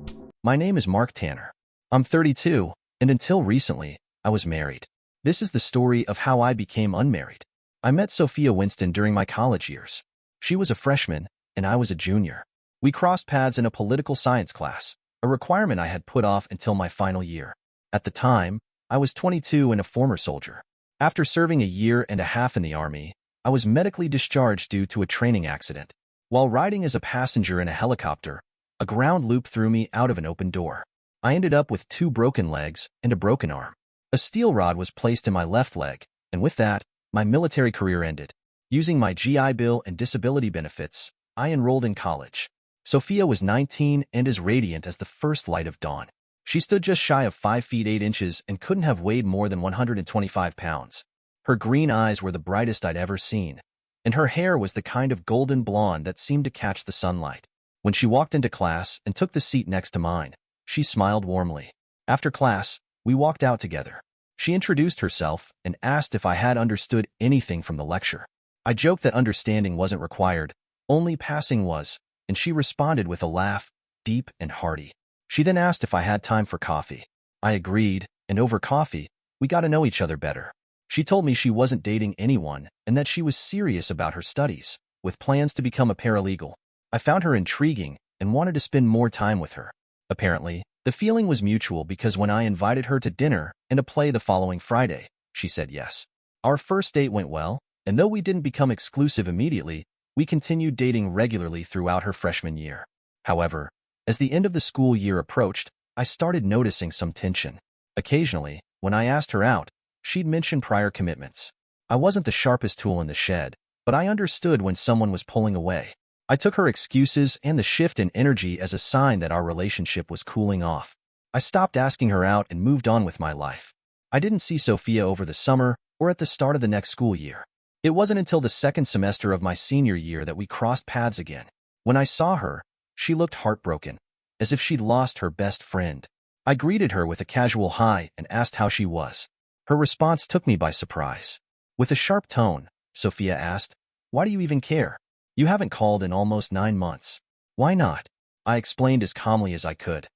My name is Mark Tanner. I'm 32, and until recently, I was married. This is the story of how I became unmarried. I met Sophia Winston during my college years. She was a freshman, and I was a junior. We crossed paths in a political science class, a requirement I had put off until my final year. At the time, I was 22 and a former soldier. After serving a year and a half in the Army, I was medically discharged due to a training accident. While riding as a passenger in a helicopter, a ground loop threw me out of an open door. I ended up with 2 broken legs and a broken arm. A steel rod was placed in my left leg, and with that, my military career ended. Using my GI Bill and disability benefits, I enrolled in college. Sophia was 19 and as radiant as the first light of dawn. She stood just shy of 5 feet 8 inches and couldn't have weighed more than 125 pounds. Her green eyes were the brightest I'd ever seen, and her hair was the kind of golden blonde that seemed to catch the sunlight. When she walked into class and took the seat next to mine, she smiled warmly. After class, we walked out together. She introduced herself and asked if I had understood anything from the lecture. I joked that understanding wasn't required, only passing was, and she responded with a laugh, deep and hearty. She then asked if I had time for coffee. I agreed, and over coffee, we got to know each other better. She told me she wasn't dating anyone and that she was serious about her studies, with plans to become a paralegal. I found her intriguing and wanted to spend more time with her. Apparently, the feeling was mutual because when I invited her to dinner and a play the following Friday, she said yes. Our first date went well, and though we didn't become exclusive immediately, we continued dating regularly throughout her freshman year. However, as the end of the school year approached, I started noticing some tension. Occasionally, when I asked her out, she'd mention prior commitments. I wasn't the sharpest tool in the shed, but I understood when someone was pulling away. I took her excuses and the shift in energy as a sign that our relationship was cooling off. I stopped asking her out and moved on with my life. I didn't see Sophia over the summer or at the start of the next school year. It wasn't until the second semester of my senior year that we crossed paths again. When I saw her, she looked heartbroken, as if she'd lost her best friend. I greeted her with a casual hi and asked how she was. Her response took me by surprise. With a sharp tone, Sophia asked, "Why do you even care? You haven't called in almost 9 months. Why not?" I explained as calmly as I could.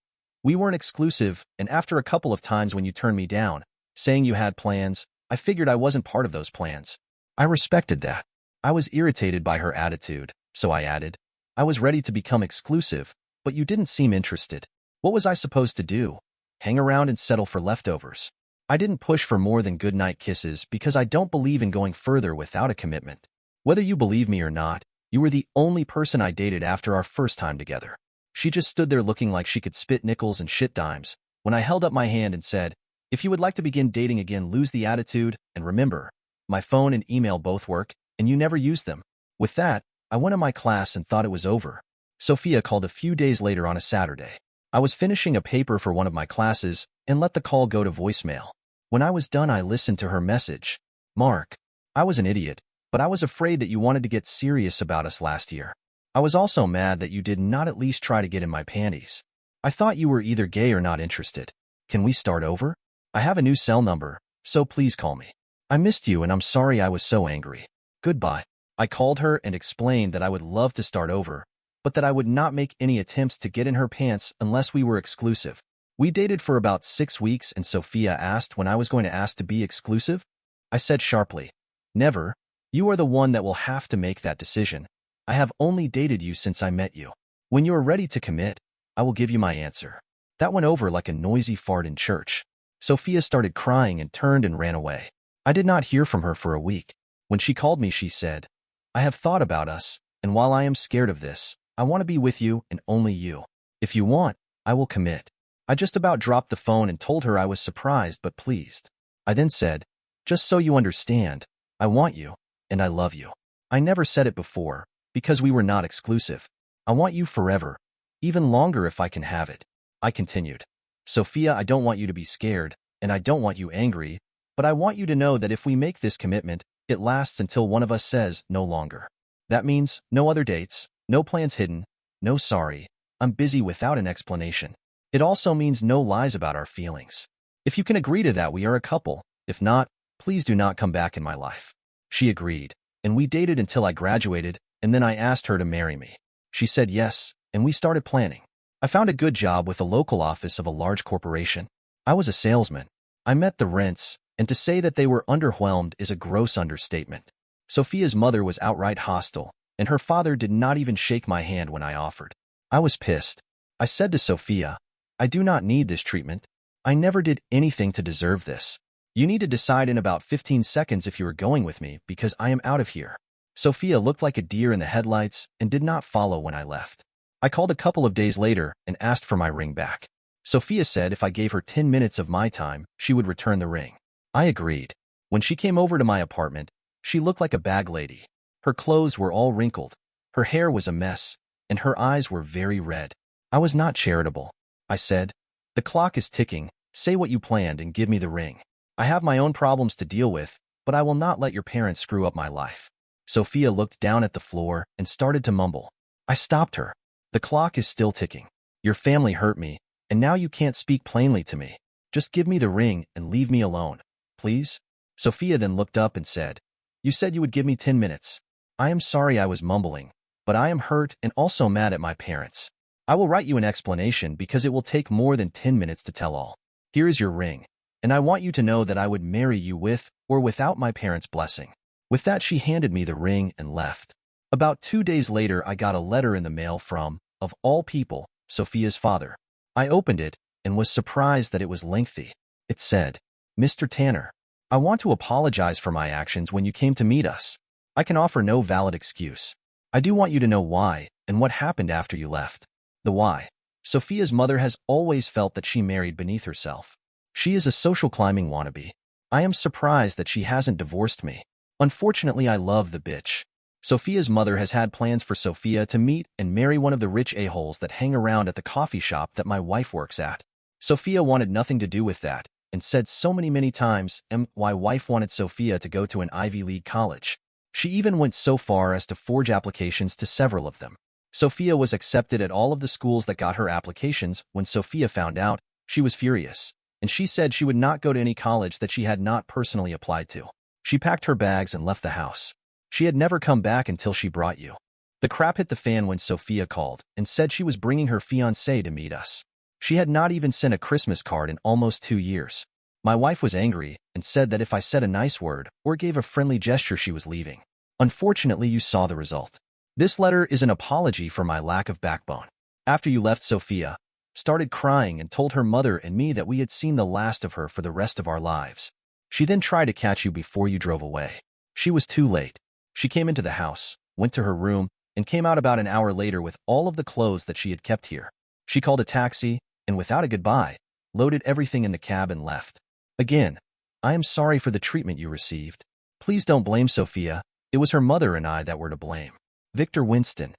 We weren't exclusive, and after a couple of times when you turned me down, saying you had plans, I figured I wasn't part of those plans. I respected that. I was irritated by her attitude, so I added, "I was ready to become exclusive, but you didn't seem interested. What was I supposed to do? Hang around and settle for leftovers?" I didn't push for more than goodnight kisses because I don't believe in going further without a commitment. Whether you believe me or not, you were the only person I dated after our first time together. She just stood there looking like she could spit nickels and shit dimes when I held up my hand and said, "If you would like to begin dating again, lose the attitude, and remember, my phone and email both work, and you never use them." With that, I went to my class and thought it was over. Sophia called a few days later on a Saturday. I was finishing a paper for one of my classes and let the call go to voicemail. When I was done, I listened to her message. "Mark, I was an idiot, but I was afraid that you wanted to get serious about us last year. I was also mad that you did not at least try to get in my panties. I thought you were either gay or not interested. Can we start over? I have a new cell number, so please call me. I missed you and I'm sorry I was so angry. Goodbye." I called her and explained that I would love to start over, but that I would not make any attempts to get in her pants unless we were exclusive. We dated for about 6 weeks and Sophia asked when I was going to ask to be exclusive. I said sharply, "Never. You are the one that will have to make that decision. I have only dated you since I met you. When you are ready to commit, I will give you my answer." That went over like a noisy fart in church. Sophia started crying and turned and ran away. I did not hear from her for a week. When she called me, she said, "I have thought about us, and while I am scared of this, I want to be with you and only you. If you want, I will commit." I just about dropped the phone and told her I was surprised but pleased. I then said, "Just so you understand, I want you, and I love you. I never said it before, because we were not exclusive. I want you forever, even longer if I can have it." I continued, "Sophia, I don't want you to be scared, and I don't want you angry, but I want you to know that if we make this commitment, it lasts until one of us says no longer. That means no other dates, no plans hidden, no sorry, I'm busy without an explanation. It also means no lies about our feelings. If you can agree to that, we are a couple. If not, please do not come back in my life." She agreed, and we dated until I graduated, and then I asked her to marry me. She said yes, and we started planning. I found a good job with a local office of a large corporation. I was a salesman. I met the rents, and to say that they were underwhelmed is a gross understatement. Sophia's mother was outright hostile, and her father did not even shake my hand when I offered. I was pissed. I said to Sophia, "I do not need this treatment. I never did anything to deserve this. You need to decide in about 15 seconds if you are going with me because I am out of here." Sophia looked like a deer in the headlights and did not follow when I left. I called a couple of days later and asked for my ring back. Sophia said if I gave her 10 minutes of my time, she would return the ring. I agreed. When she came over to my apartment, she looked like a bag lady. Her clothes were all wrinkled. Her hair was a mess, and her eyes were very red. I was not charitable. I said, "The clock is ticking. Say what you planned and give me the ring. I have my own problems to deal with, but I will not let your parents screw up my life." Sophia looked down at the floor and started to mumble. I stopped her. "The clock is still ticking. Your family hurt me, and now you can't speak plainly to me. Just give me the ring and leave me alone, please." Sophia then looked up and said, "You said you would give me 10 minutes. I am sorry I was mumbling, but I am hurt and also mad at my parents. I will write you an explanation because it will take more than 10 minutes to tell all. Here is your ring, and I want you to know that I would marry you with or without my parents' blessing." With that, she handed me the ring and left. About 2 days later, I got a letter in the mail from, of all people, Sophia's father. I opened it and was surprised that it was lengthy. It said, "Mr. Tanner, I want to apologize for my actions when you came to meet us. I can offer no valid excuse. I do want you to know why and what happened after you left." The why. Sophia's mother has always felt that she married beneath herself. She is a social climbing wannabe. I am surprised that she hasn't divorced me. Unfortunately, I love the bitch. Sophia's mother has had plans for Sophia to meet and marry one of the rich a-holes that hang around at the coffee shop that my wife works at. Sophia wanted nothing to do with that and said so many times my wife wanted Sophia to go to an Ivy League college. She even went so far as to forge applications to several of them. Sophia was accepted at all of the schools that got her applications. When Sophia found out, she was furious, and she said she would not go to any college that she had not personally applied to. She packed her bags and left the house. She had never come back until she brought you. The crap hit the fan when Sophia called and said she was bringing her fiancé to meet us. She had not even sent a Christmas card in almost 2 years. My wife was angry and said that if I said a nice word or gave a friendly gesture, she was leaving. Unfortunately, you saw the result. This letter is an apology for my lack of backbone. After you left, Sophia started crying and told her mother and me that we had seen the last of her for the rest of our lives. She then tried to catch you before you drove away. She was too late. She came into the house, went to her room, and came out about an hour later with all of the clothes that she had kept here. She called a taxi, and without a goodbye, loaded everything in the cab and left. Again, I am sorry for the treatment you received. Please don't blame Sophia. It was her mother and I that were to blame. Victor Winston.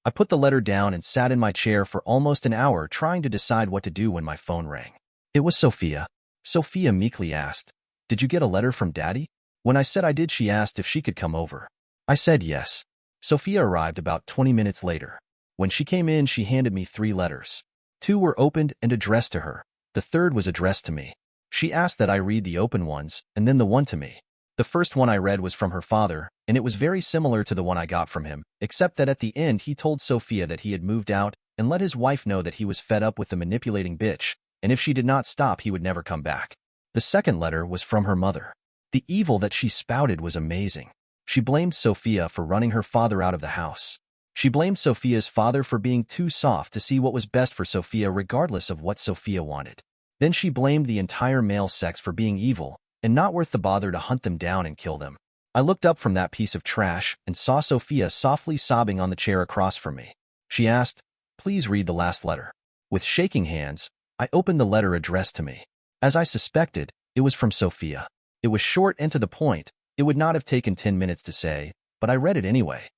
I put the letter down and sat in my chair for almost an hour trying to decide what to do when my phone rang. It was Sophia. Sophia meekly asked, "Did you get a letter from Daddy?" When I said I did, she asked if she could come over. I said yes. Sophia arrived about 20 minutes later. When she came in, she handed me 3 letters. 2 were opened and addressed to her. The third was addressed to me. She asked that I read the open ones and then the one to me. The first one I read was from her father, and it was very similar to the one I got from him, except that at the end he told Sophia that he had moved out and let his wife know that he was fed up with the manipulating bitch, and if she did not stop, he would never come back. The second letter was from her mother. The evil that she spouted was amazing. She blamed Sophia for running her father out of the house. She blamed Sophia's father for being too soft to see what was best for Sophia regardless of what Sophia wanted. Then she blamed the entire male sex for being evil and not worth the bother to hunt them down and kill them. I looked up from that piece of trash and saw Sophia softly sobbing on the chair across from me. She asked, "Please read the last letter." With shaking hands, I opened the letter addressed to me. As I suspected, it was from Sophia. It was short and to the point. It would not have taken 10 minutes to say, but I read it anyway.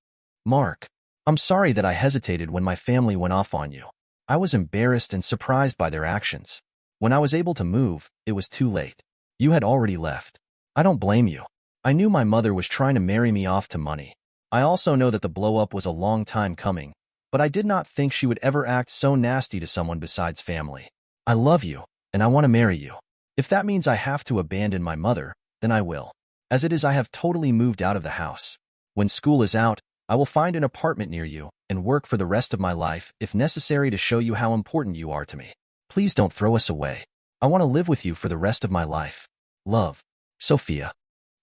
"Mark, I'm sorry that I hesitated when my family went off on you. I was embarrassed and surprised by their actions. When I was able to move, it was too late. You had already left. I don't blame you. I knew my mother was trying to marry me off to money. I also know that the blow-up was a long time coming, but I did not think she would ever act so nasty to someone besides family. I love you, and I want to marry you. If that means I have to abandon my mother, then I will. As it is, I have totally moved out of the house. When school is out, I will find an apartment near you and work for the rest of my life if necessary to show you how important you are to me. Please don't throw us away. I want to live with you for the rest of my life. Love, Sophia."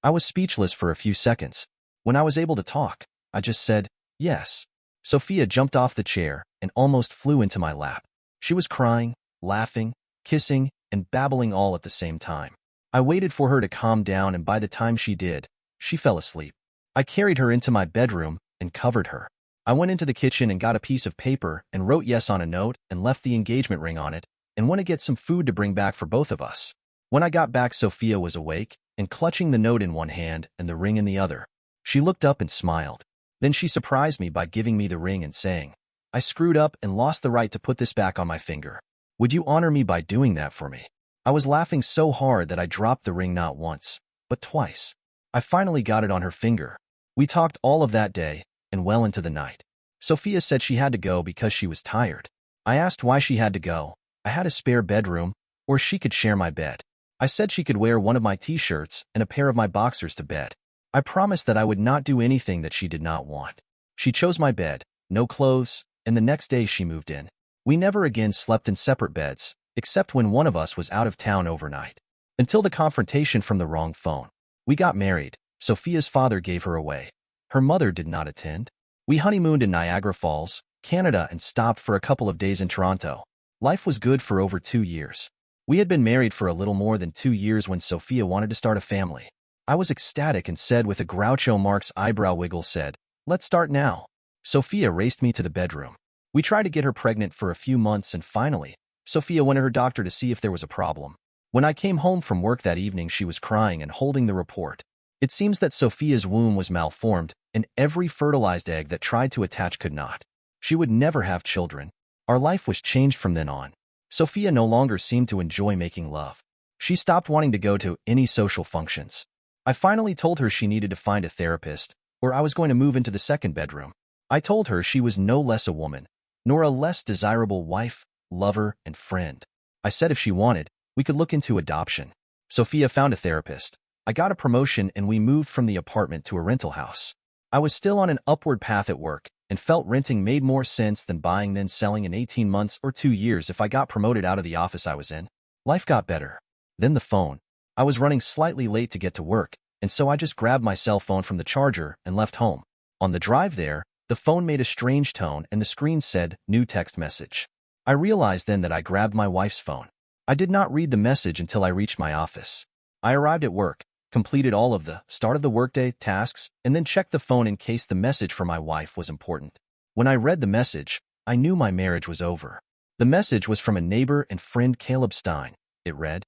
I was speechless for a few seconds. When I was able to talk, I just said, "Yes." Sophia jumped off the chair and almost flew into my lap. She was crying, laughing, kissing, and babbling all at the same time. I waited for her to calm down, and by the time she did, she fell asleep. I carried her into my bedroom and covered her. I went into the kitchen and got a piece of paper and wrote yes on a note and left the engagement ring on it and went to get some food to bring back for both of us. When I got back, Sophia was awake and clutching the note in one hand and the ring in the other. She looked up and smiled. Then she surprised me by giving me the ring and saying, "I screwed up and lost the right to put this back on my finger. Would you honor me by doing that for me?" I was laughing so hard that I dropped the ring not once, but twice. I finally got it on her finger. We talked all of that day and well into the night. Sophia said she had to go because she was tired. I asked why she had to go. I had a spare bedroom, or she could share my bed. I said she could wear one of my t-shirts and a pair of my boxers to bed. I promised that I would not do anything that she did not want. She chose my bed, no clothes, and the next day she moved in. We never again slept in separate beds, except when one of us was out of town overnight. Until the confrontation from the wrong phone. We got married. Sophia's father gave her away. Her mother did not attend. We honeymooned in Niagara Falls, Canada, and stopped for a couple of days in Toronto. Life was good for over 2 years. We had been married for a little more than 2 years when Sophia wanted to start a family. I was ecstatic and said with a Groucho Marx eyebrow wiggle said, "Let's start now." Sophia raced me to the bedroom. We tried to get her pregnant for a few months and finally, Sophia went to her doctor to see if there was a problem. When I came home from work that evening, she was crying and holding the report. It seems that Sophia's womb was malformed and every fertilized egg that tried to attach could not. She would never have children. Our life was changed from then on. Sophia no longer seemed to enjoy making love. She stopped wanting to go to any social functions. I finally told her she needed to find a therapist, or I was going to move into the second bedroom. I told her she was no less a woman, nor a less desirable wife, lover, and friend. I said if she wanted, we could look into adoption. Sophia found a therapist. I got a promotion and we moved from the apartment to a rental house. I was still on an upward path at work and felt renting made more sense than buying then selling in 18 months or 2 years if I got promoted out of the office I was in. Life got better. Then the phone. I was running slightly late to get to work, and so I just grabbed my cell phone from the charger and left home. On the drive there, the phone made a strange tone and the screen said, "New text message." I realized then that I grabbed my wife's phone. I did not read the message until I reached my office. I arrived at work, completed all of the start of the workday tasks, and then checked the phone in case the message from my wife was important. When I read the message, I knew my marriage was over. The message was from a neighbor and friend, Caleb Stein. It read,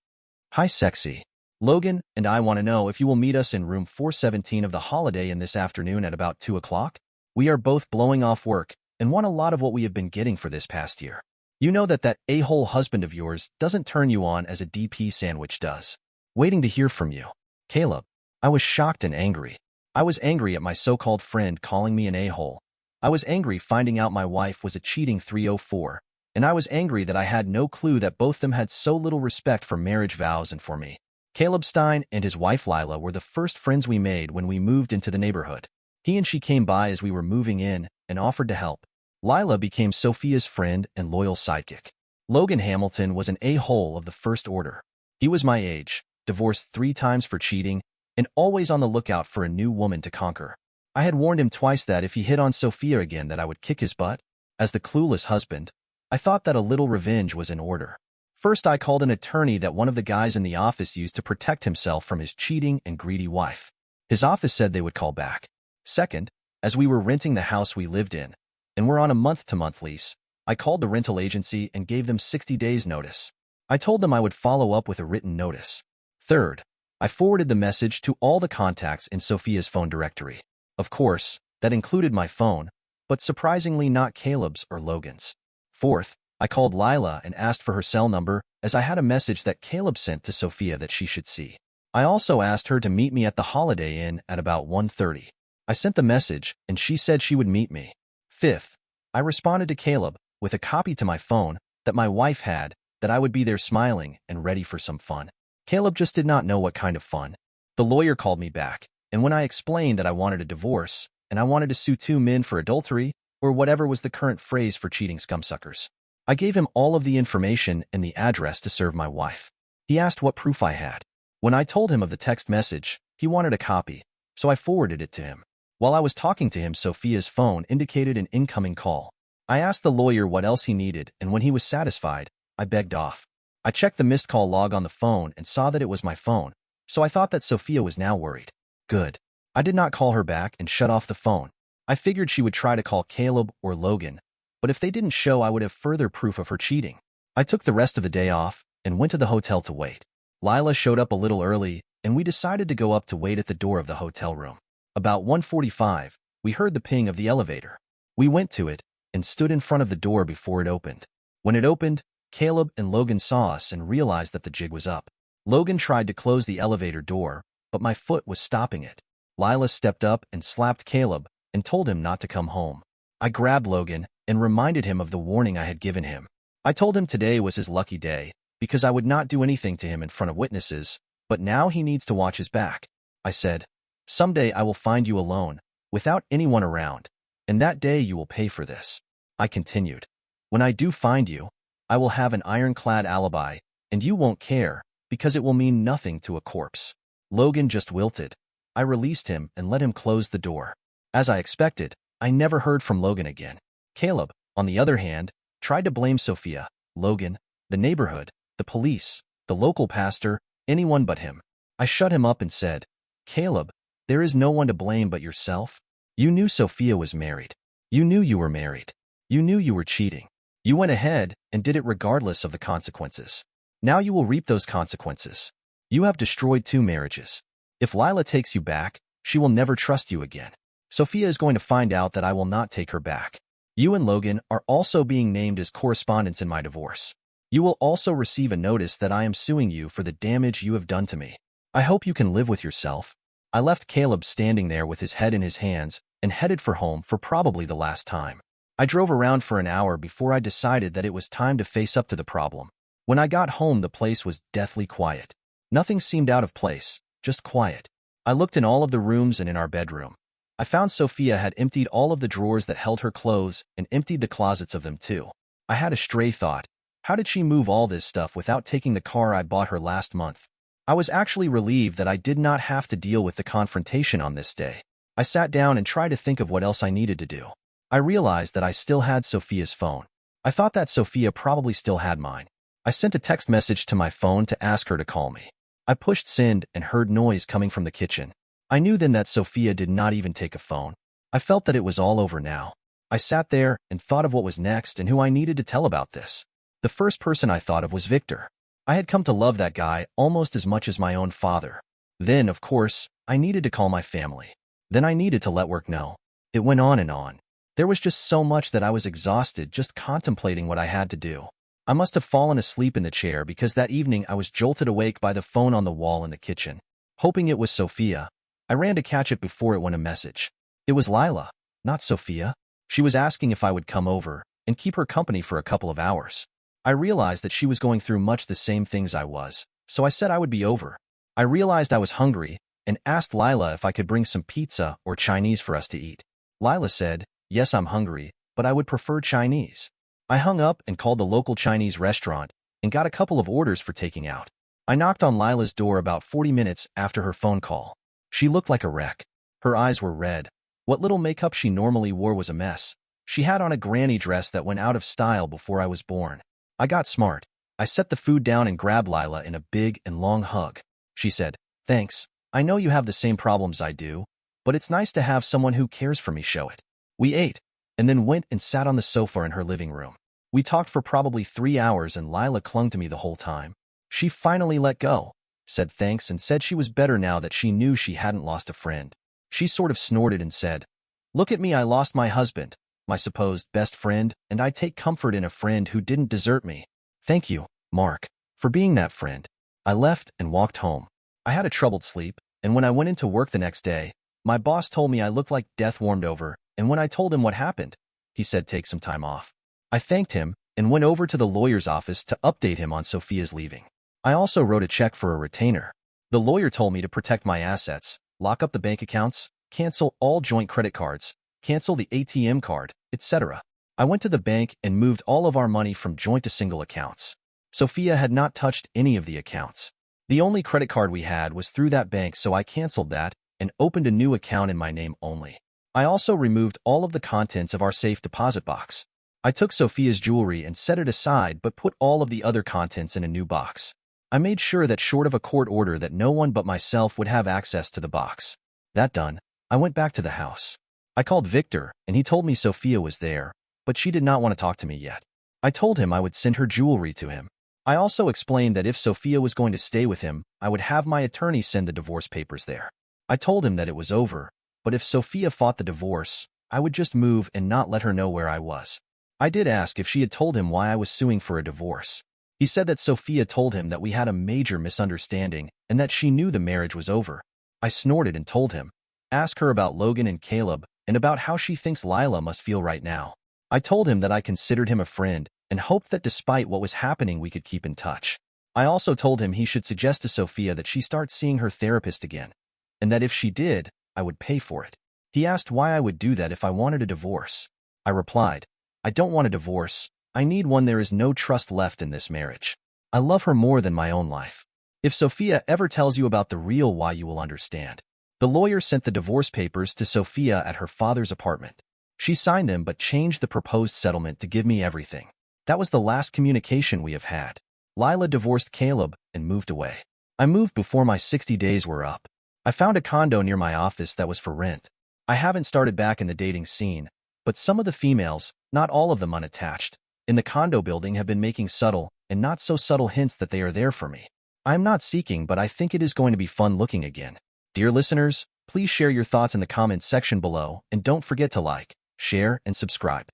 "Hi sexy. Logan and I want to know if you will meet us in room 417 of the Holiday Inn this afternoon at about 2 o'clock. We are both blowing off work and want a lot of what we have been getting for this past year. You know that a-hole husband of yours doesn't turn you on as a DP sandwich does. Waiting to hear from you. Caleb." I was shocked and angry. I was angry at my so-called friend calling me an a-hole. I was angry finding out my wife was a cheating 304, and I was angry that I had no clue that both them had so little respect for marriage vows and for me. Caleb Stein and his wife Lila were the first friends we made when we moved into the neighborhood. He and she came by as we were moving in and offered to help. Lila became Sophia's friend and loyal sidekick. Logan Hamilton was an a-hole of the first order. He was my age, divorced 3 times for cheating, and always on the lookout for a new woman to conquer. I had warned him twice that if he hit on Sophia again that I would kick his butt. As the clueless husband, I thought that a little revenge was in order. First, I called an attorney that one of the guys in the office used to protect himself from his cheating and greedy wife. His office said they would call back. Second, as we were renting the house we lived in, and we're on a month-to-month lease, I called the rental agency and gave them 60 days notice. I told them I would follow up with a written notice. Third, I forwarded the message to all the contacts in Sophia's phone directory. Of course, that included my phone, but surprisingly not Caleb's or Logan's. Fourth, I called Lila and asked for her cell number as I had a message that Caleb sent to Sophia that she should see. I also asked her to meet me at the Holiday Inn at about 1:30. I sent the message and she said she would meet me. Fifth, I responded to Caleb with a copy to my phone that my wife had that I would be there smiling and ready for some fun. Caleb just did not know what kind of fun. The lawyer called me back, and when I explained that I wanted a divorce and I wanted to sue 2 men for adultery or whatever was the current phrase for cheating scumsuckers, I gave him all of the information and the address to serve my wife. He asked what proof I had. When I told him of the text message, he wanted a copy, so I forwarded it to him. While I was talking to him, Sophia's phone indicated an incoming call. I asked the lawyer what else he needed, and when he was satisfied, I begged off. I checked the missed call log on the phone and saw that it was my phone, so I thought that Sophia was now worried. Good. I did not call her back and shut off the phone. I figured she would try to call Caleb or Logan, but if they didn't show, I would have further proof of her cheating. I took the rest of the day off and went to the hotel to wait. Lila showed up a little early, and we decided to go up to wait at the door of the hotel room. About 1:45, we heard the ping of the elevator. We went to it and stood in front of the door before it opened. When it opened, Caleb and Logan saw us and realized that the jig was up. Logan tried to close the elevator door, but my foot was stopping it. Lila stepped up and slapped Caleb and told him not to come home. I grabbed Logan and reminded him of the warning I had given him. I told him today was his lucky day because I would not do anything to him in front of witnesses, but now he needs to watch his back. I said, "Someday I will find you alone, without anyone around, and that day you will pay for this." I continued, "When I do find you, I will have an ironclad alibi, and you won't care, because it will mean nothing to a corpse." Logan just wilted. I released him and let him close the door. As I expected, I never heard from Logan again. Caleb, on the other hand, tried to blame Sophia, Logan, the neighborhood, the police, the local pastor, anyone but him. I shut him up and said, "Caleb, there is no one to blame but yourself. You knew Sophia was married. You knew you were married. You knew you were cheating. You went ahead and did it regardless of the consequences. Now you will reap those consequences. You have destroyed 2 marriages. If Lila takes you back, she will never trust you again. Sophia is going to find out that I will not take her back. You and Logan are also being named as correspondents in my divorce. You will also receive a notice that I am suing you for the damage you have done to me. I hope you can live with yourself." I left Caleb standing there with his head in his hands and headed for home for probably the last time. I drove around for an hour before I decided that it was time to face up to the problem. When I got home, the place was deathly quiet. Nothing seemed out of place, just quiet. I looked in all of the rooms and in our bedroom. I found Sophia had emptied all of the drawers that held her clothes and emptied the closets of them too. I had a stray thought. How did she move all this stuff without taking the car I bought her last month? I was actually relieved that I did not have to deal with the confrontation on this day. I sat down and tried to think of what else I needed to do. I realized that I still had Sophia's phone. I thought that Sophia probably still had mine. I sent a text message to my phone to ask her to call me. I pushed send and heard noise coming from the kitchen. I knew then that Sophia did not even take a phone. I felt that it was all over now. I sat there and thought of what was next and who I needed to tell about this. The first person I thought of was Victor. I had come to love that guy almost as much as my own father. Then, of course, I needed to call my family. Then I needed to let work know. It went on and on. There was just so much that I was exhausted just contemplating what I had to do. I must have fallen asleep in the chair because that evening I was jolted awake by the phone on the wall in the kitchen. Hoping it was Sophia, I ran to catch it before it went a message. It was Lila, not Sophia. She was asking if I would come over and keep her company for a couple of hours. I realized that she was going through much the same things I was, so I said I would be over. I realized I was hungry and asked Lila if I could bring some pizza or Chinese for us to eat. Lila said, "Yes, I'm hungry, but I would prefer Chinese." I hung up and called the local Chinese restaurant and got a couple of orders for taking out. I knocked on Lila's door about 40 minutes after her phone call. She looked like a wreck. Her eyes were red. What little makeup she normally wore was a mess. She had on a granny dress that went out of style before I was born. I got smart. I set the food down and grabbed Lila in a big and long hug. She said, "Thanks. I know you have the same problems I do, but it's nice to have someone who cares for me show it." We ate, and then went and sat on the sofa in her living room. We talked for probably 3 hours and Lila clung to me the whole time. She finally let go, said thanks and said she was better now that she knew she hadn't lost a friend. She sort of snorted and said, "Look at me, I lost my husband, my supposed best friend, and I take comfort in a friend who didn't desert me. Thank you, Mark, for being that friend." I left and walked home. I had a troubled sleep, and when I went into work the next day, my boss told me I looked like death warmed over, and when I told him what happened, he said take some time off. I thanked him and went over to the lawyer's office to update him on Sophia's leaving. I also wrote a check for a retainer. The lawyer told me to protect my assets, lock up the bank accounts, cancel all joint credit cards, cancel the ATM card, etc. I went to the bank and moved all of our money from joint to single accounts. Sophia had not touched any of the accounts. The only credit card we had was through that bank, so I canceled that and opened a new account in my name only. I also removed all of the contents of our safe deposit box. I took Sophia's jewelry and set it aside but put all of the other contents in a new box. I made sure that short of a court order that no one but myself would have access to the box. That done, I went back to the house. I called Victor and he told me Sophia was there, but she did not want to talk to me yet. I told him I would send her jewelry to him. I also explained that if Sophia was going to stay with him, I would have my attorney send the divorce papers there. I told him that it was over, but if Sophia fought the divorce, I would just move and not let her know where I was. I did ask if she had told him why I was suing for a divorce. He said that Sophia told him that we had a major misunderstanding and that she knew the marriage was over. I snorted and told him, ask her about Logan and Caleb and about how she thinks Lila must feel right now. I told him that I considered him a friend and hoped that despite what was happening we could keep in touch. I also told him he should suggest to Sophia that she start seeing her therapist again, and that if she did, I would pay for it. He asked why I would do that if I wanted a divorce. I replied, I don't want a divorce. I need one. There is no trust left in this marriage. I love her more than my own life. If Sophia ever tells you about the real why, you will understand. The lawyer sent the divorce papers to Sophia at her father's apartment. She signed them but changed the proposed settlement to give me everything. That was the last communication we have had. Lila divorced Caleb and moved away. I moved before my 60 days were up. I found a condo near my office that was for rent. I haven't started back in the dating scene, but some of the females, not all of them unattached, in the condo building have been making subtle and not so subtle hints that they are there for me. I am not seeking, but I think it is going to be fun looking again. Dear listeners, please share your thoughts in the comments section below and don't forget to like, share, and subscribe.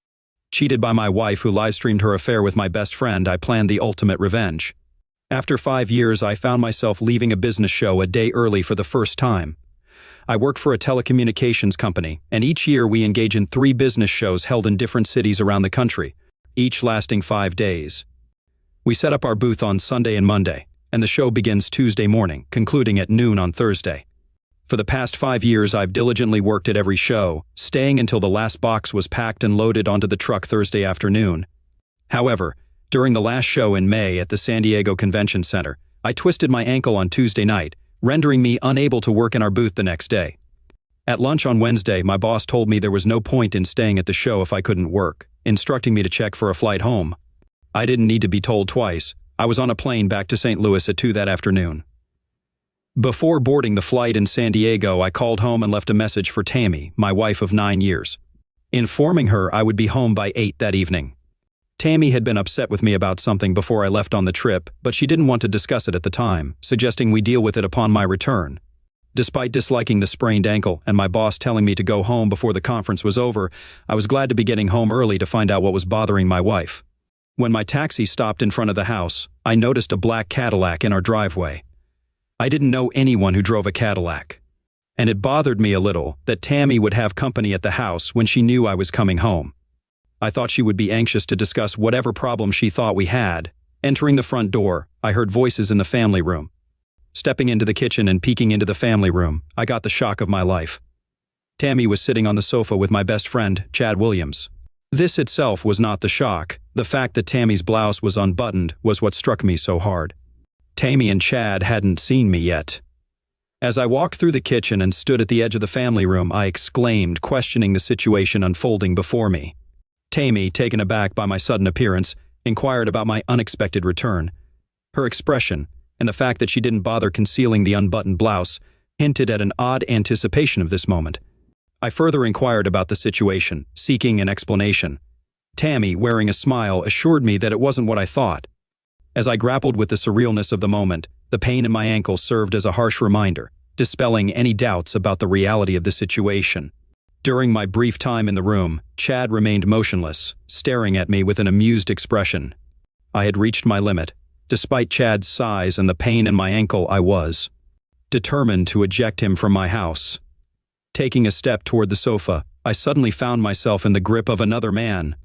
Cheated by my wife who live-streamed her affair with my best friend, I planned the ultimate revenge. After 5 years, I found myself leaving a business show a day early for the first time. I work for a telecommunications company, and each year we engage in 3 business shows held in different cities around the country, each lasting 5 days. We set up our booth on Sunday and Monday, and the show begins Tuesday morning, concluding at noon on Thursday. For the past 5 years, I've diligently worked at every show, staying until the last box was packed and loaded onto the truck Thursday afternoon. However, during the last show in May at the San Diego Convention Center, I twisted my ankle on Tuesday night, rendering me unable to work in our booth the next day. At lunch on Wednesday, my boss told me there was no point in staying at the show if I couldn't work, instructing me to check for a flight home. I didn't need to be told twice. I was on a plane back to St. Louis at 2 that afternoon. Before boarding the flight in San Diego, I called home and left a message for Tammy, my wife of 9 years, informing her I would be home by 8 that evening. Tammy had been upset with me about something before I left on the trip, but she didn't want to discuss it at the time, suggesting we deal with it upon my return. Despite disliking the sprained ankle and my boss telling me to go home before the conference was over, I was glad to be getting home early to find out what was bothering my wife. When my taxi stopped in front of the house, I noticed a black Cadillac in our driveway. I didn't know anyone who drove a Cadillac, and it bothered me a little that Tammy would have company at the house when she knew I was coming home. I thought she would be anxious to discuss whatever problem she thought we had. Entering the front door, I heard voices in the family room. Stepping into the kitchen and peeking into the family room, I got the shock of my life. Tammy was sitting on the sofa with my best friend, Chad Williams. This itself was not the shock. The fact that Tammy's blouse was unbuttoned was what struck me so hard. Tammy and Chad hadn't seen me yet. As I walked through the kitchen and stood at the edge of the family room, I exclaimed, questioning the situation unfolding before me. Tammy, taken aback by my sudden appearance, inquired about my unexpected return. Her expression, and the fact that she didn't bother concealing the unbuttoned blouse, hinted at an odd anticipation of this moment. I further inquired about the situation, seeking an explanation. Tammy, wearing a smile, assured me that it wasn't what I thought. As I grappled with the surrealness of the moment, the pain in my ankle served as a harsh reminder, dispelling any doubts about the reality of the situation. During my brief time in the room, Chad remained motionless, staring at me with an amused expression. I had reached my limit. Despite Chad's size and the pain in my ankle, I was determined to eject him from my house. Taking a step toward the sofa, I suddenly found myself in the grip of another man.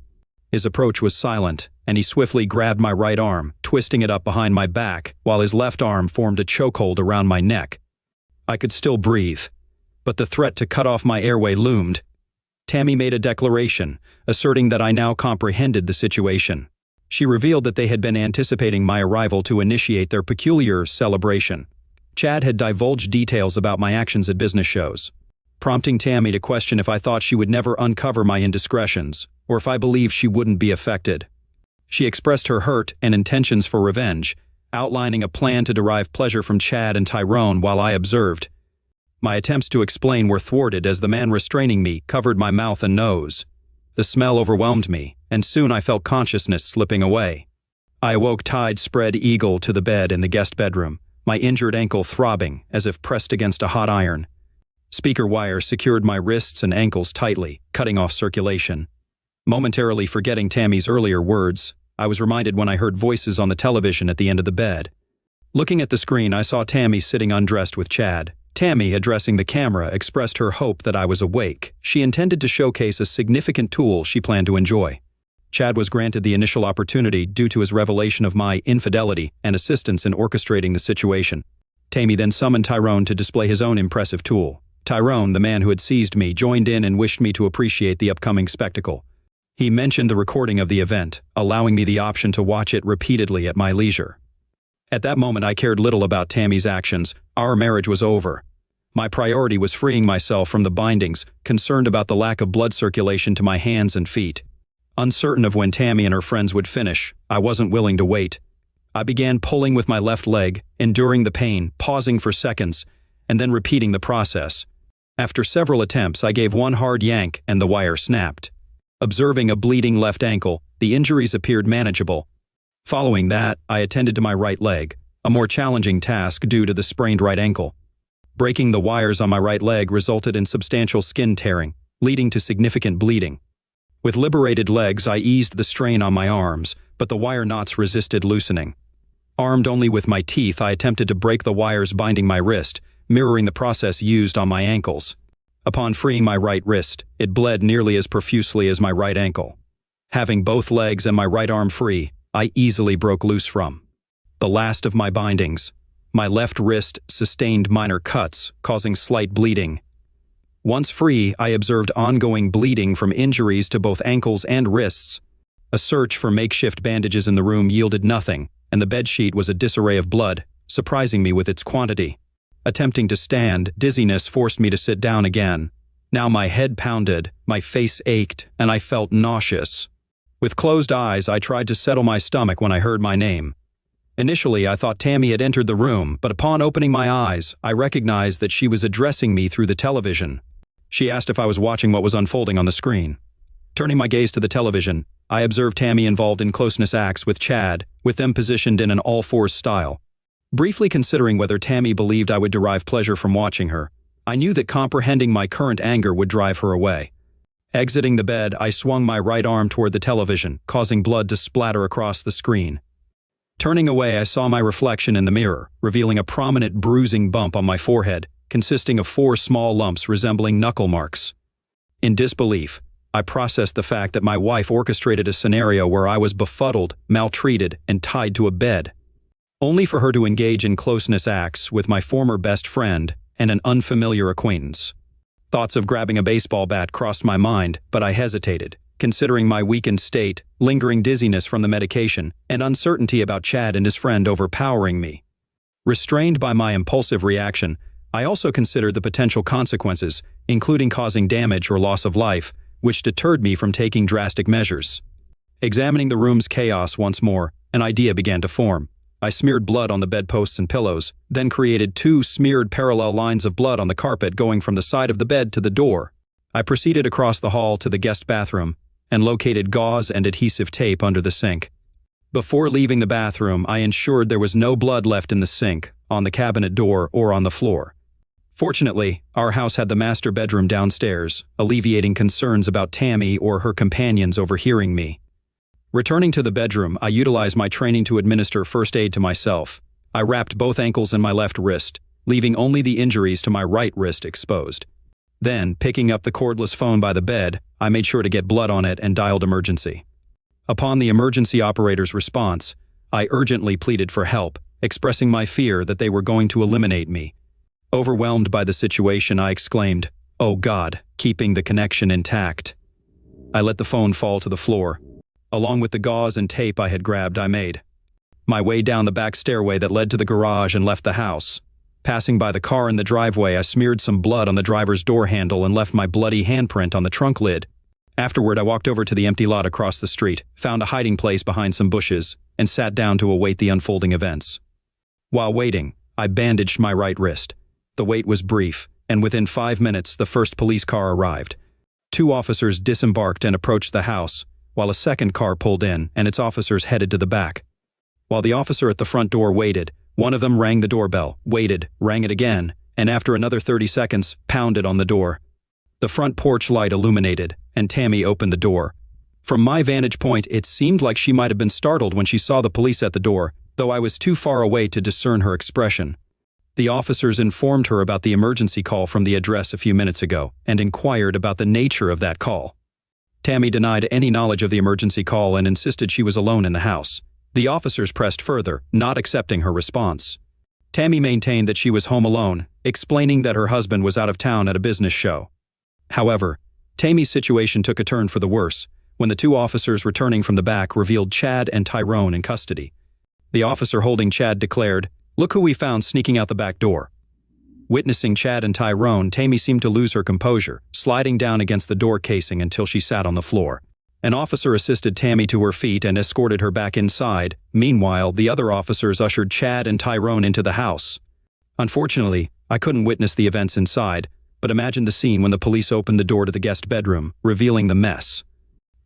His approach was silent, and he swiftly grabbed my right arm, twisting it up behind my back, while his left arm formed a chokehold around my neck. I could still breathe, but the threat to cut off my airway loomed. Tammy made a declaration, asserting that I now comprehended the situation. She revealed that they had been anticipating my arrival to initiate their peculiar celebration. Chad had divulged details about my actions at business shows, prompting Tammy to question if I thought she would never uncover my indiscretions, or if I believed she wouldn't be affected. She expressed her hurt and intentions for revenge, outlining a plan to derive pleasure from Chad and Tyrone while I observed. My attempts to explain were thwarted as the man restraining me covered my mouth and nose. The smell overwhelmed me, and soon I felt consciousness slipping away. I awoke tied spread eagle to the bed in the guest bedroom, my injured ankle throbbing as if pressed against a hot iron. Speaker wire secured my wrists and ankles tightly, cutting off circulation. Momentarily forgetting Tammy's earlier words, I was reminded when I heard voices on the television at the end of the bed. Looking at the screen, I saw Tammy sitting undressed with Chad. Tammy, addressing the camera, expressed her hope that I was awake. She intended to showcase a significant tool she planned to enjoy. Chad was granted the initial opportunity due to his revelation of my infidelity and assistance in orchestrating the situation. Tammy then summoned Tyrone to display his own impressive tool. Tyrone, the man who had seized me, joined in and wished me to appreciate the upcoming spectacle. He mentioned the recording of the event, allowing me the option to watch it repeatedly at my leisure. At that moment, I cared little about Tammy's actions. Our marriage was over. My priority was freeing myself from the bindings, concerned about the lack of blood circulation to my hands and feet. Uncertain of when Tammy and her friends would finish, I wasn't willing to wait. I began pulling with my left leg, enduring the pain, pausing for seconds, and then repeating the process. After several attempts, I gave one hard yank and the wire snapped. Observing a bleeding left ankle, the injuries appeared manageable. Following that, I attended to my right leg, a more challenging task due to the sprained right ankle. Breaking the wires on my right leg resulted in substantial skin tearing, leading to significant bleeding. With liberated legs, I eased the strain on my arms, but the wire knots resisted loosening. Armed only with my teeth, I attempted to break the wires binding my wrist, mirroring the process used on my ankles. Upon freeing my right wrist, it bled nearly as profusely as my right ankle. Having both legs and my right arm free, I easily broke loose from the last of my bindings. My left wrist sustained minor cuts, causing slight bleeding. Once free, I observed ongoing bleeding from injuries to both ankles and wrists. A search for makeshift bandages in the room yielded nothing, and the bedsheet was a disarray of blood, surprising me with its quantity. Attempting to stand, dizziness forced me to sit down again. Now my head pounded, my face ached, and I felt nauseous. With closed eyes, I tried to settle my stomach when I heard my name. Initially, I thought Tammy had entered the room, but upon opening my eyes, I recognized that she was addressing me through the television. She asked if I was watching what was unfolding on the screen. Turning my gaze to the television, I observed Tammy involved in closeness acts with Chad, with them positioned in an all-fours style. Briefly considering whether Tammy believed I would derive pleasure from watching her, I knew that comprehending my current anger would drive her away. Exiting the bed, I swung my right arm toward the television, causing blood to splatter across the screen. Turning away, I saw my reflection in the mirror, revealing a prominent bruising bump on my forehead, consisting of 4 small lumps resembling knuckle marks. In disbelief, I processed the fact that my wife orchestrated a scenario where I was befuddled, maltreated, and tied to a bed, only for her to engage in closeness acts with my former best friend and an unfamiliar acquaintance. Thoughts of grabbing a baseball bat crossed my mind, but I hesitated, considering my weakened state, lingering dizziness from the medication, and uncertainty about Chad and his friend overpowering me. Restrained by my impulsive reaction, I also considered the potential consequences, including causing damage or loss of life, which deterred me from taking drastic measures. Examining the room's chaos once more, an idea began to form. I smeared blood on the bedposts and pillows, then created 2 smeared parallel lines of blood on the carpet going from the side of the bed to the door. I proceeded across the hall to the guest bathroom and located gauze and adhesive tape under the sink. Before leaving the bathroom, I ensured there was no blood left in the sink, on the cabinet door, or on the floor. Fortunately, our house had the master bedroom downstairs, alleviating concerns about Tammy or her companions overhearing me. Returning to the bedroom, I utilized my training to administer first aid to myself. I wrapped both ankles in my left wrist, leaving only the injuries to my right wrist exposed. Then, picking up the cordless phone by the bed, I made sure to get blood on it and dialed emergency. Upon the emergency operator's response, I urgently pleaded for help, expressing my fear that they were going to eliminate me. Overwhelmed by the situation, I exclaimed, "Oh God," keeping the connection intact. I let the phone fall to the floor. Along with the gauze and tape I had grabbed, I made my way down the back stairway that led to the garage and left the house. Passing by the car in the driveway, I smeared some blood on the driver's door handle and left my bloody handprint on the trunk lid. Afterward, I walked over to the empty lot across the street, found a hiding place behind some bushes, and sat down to await the unfolding events. While waiting, I bandaged my right wrist. The wait was brief, and within 5 minutes, the first police car arrived. 2 officers disembarked and approached the house, while a second car pulled in and its officers headed to the back. While the officer at the front door waited, One of them rang the doorbell, waited, rang it again, and after another 30 seconds, pounded on the door. The front porch light illuminated, and Tammy opened the door. From my vantage point, it seemed like she might have been startled when she saw the police at the door, though I was too far away to discern her expression. The officers informed her about the emergency call from the address a few minutes ago and inquired about the nature of that call. Tammy denied any knowledge of the emergency call and insisted she was alone in the house. The officers pressed further, not accepting her response. Tammy maintained that she was home alone, explaining that her husband was out of town at a business show. However, Tammy's situation took a turn for the worse when the two officers returning from the back revealed Chad and Tyrone in custody. The officer holding Chad declared, "Look who we found sneaking out the back door." Witnessing Chad and Tyrone, Tammy seemed to lose her composure, sliding down against the door casing until she sat on the floor. An officer assisted Tammy to her feet and escorted her back inside. Meanwhile, the other officers ushered Chad and Tyrone into the house. Unfortunately, I couldn't witness the events inside, but imagine the scene when the police opened the door to the guest bedroom, revealing the mess.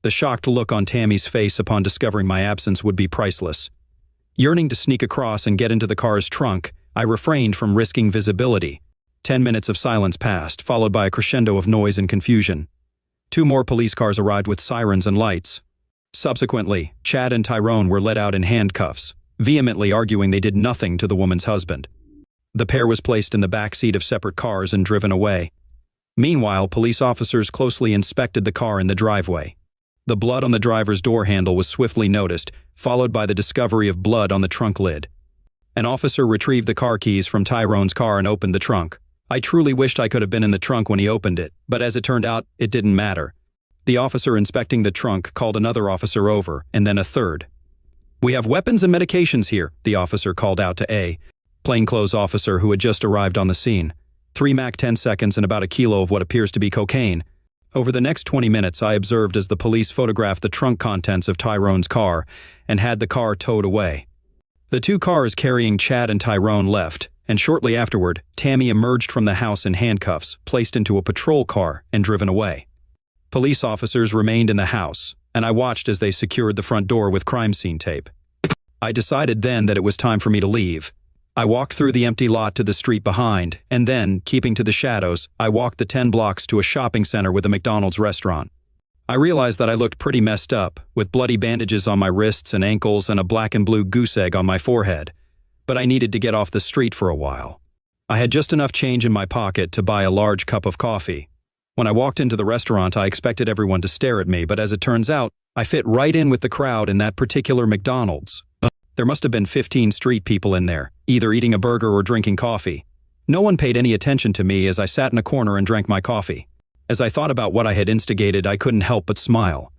The shocked look on Tammy's face upon discovering my absence would be priceless. Yearning to sneak across and get into the car's trunk, I refrained from risking visibility. 10 minutes of silence passed, followed by a crescendo of noise and confusion. 2 more police cars arrived with sirens and lights. Subsequently, Chad and Tyrone were led out in handcuffs, vehemently arguing they did nothing to the woman's husband. The pair was placed in the back seat of separate cars and driven away. Meanwhile, police officers closely inspected the car in the driveway. The blood on the driver's door handle was swiftly noticed, followed by the discovery of blood on the trunk lid. An officer retrieved the car keys from Tyrone's car and opened the trunk. I truly wished I could have been in the trunk when he opened it, but as it turned out, it didn't matter. The officer inspecting the trunk called another officer over, and then a third. "We have weapons and medications here," the officer called out to A, plainclothes officer who had just arrived on the scene. 3 MAC 10 seconds and about a kilo of what appears to be cocaine. Over the next 20 minutes, I observed as the police photographed the trunk contents of Tyrone's car and had the car towed away. The 2 cars carrying Chad and Tyrone left, and shortly afterward, Tammy emerged from the house in handcuffs, placed into a patrol car, and driven away. Police officers remained in the house, and I watched as they secured the front door with crime scene tape. I decided then that it was time for me to leave. I walked through the empty lot to the street behind, and then, keeping to the shadows, I walked the 10 blocks to a shopping center with a McDonald's restaurant. I realized that I looked pretty messed up, with bloody bandages on my wrists and ankles and a black and blue goose egg on my forehead. But I needed to get off the street for a while. I had just enough change in my pocket to buy a large cup of coffee. When I walked into the restaurant, I expected everyone to stare at me, but as it turns out, I fit right in with the crowd in that particular McDonald's. There must have been 15 street people in there, either eating a burger or drinking coffee. No one paid any attention to me as I sat in a corner and drank my coffee. As I thought about what I had instigated, I couldn't help but smile.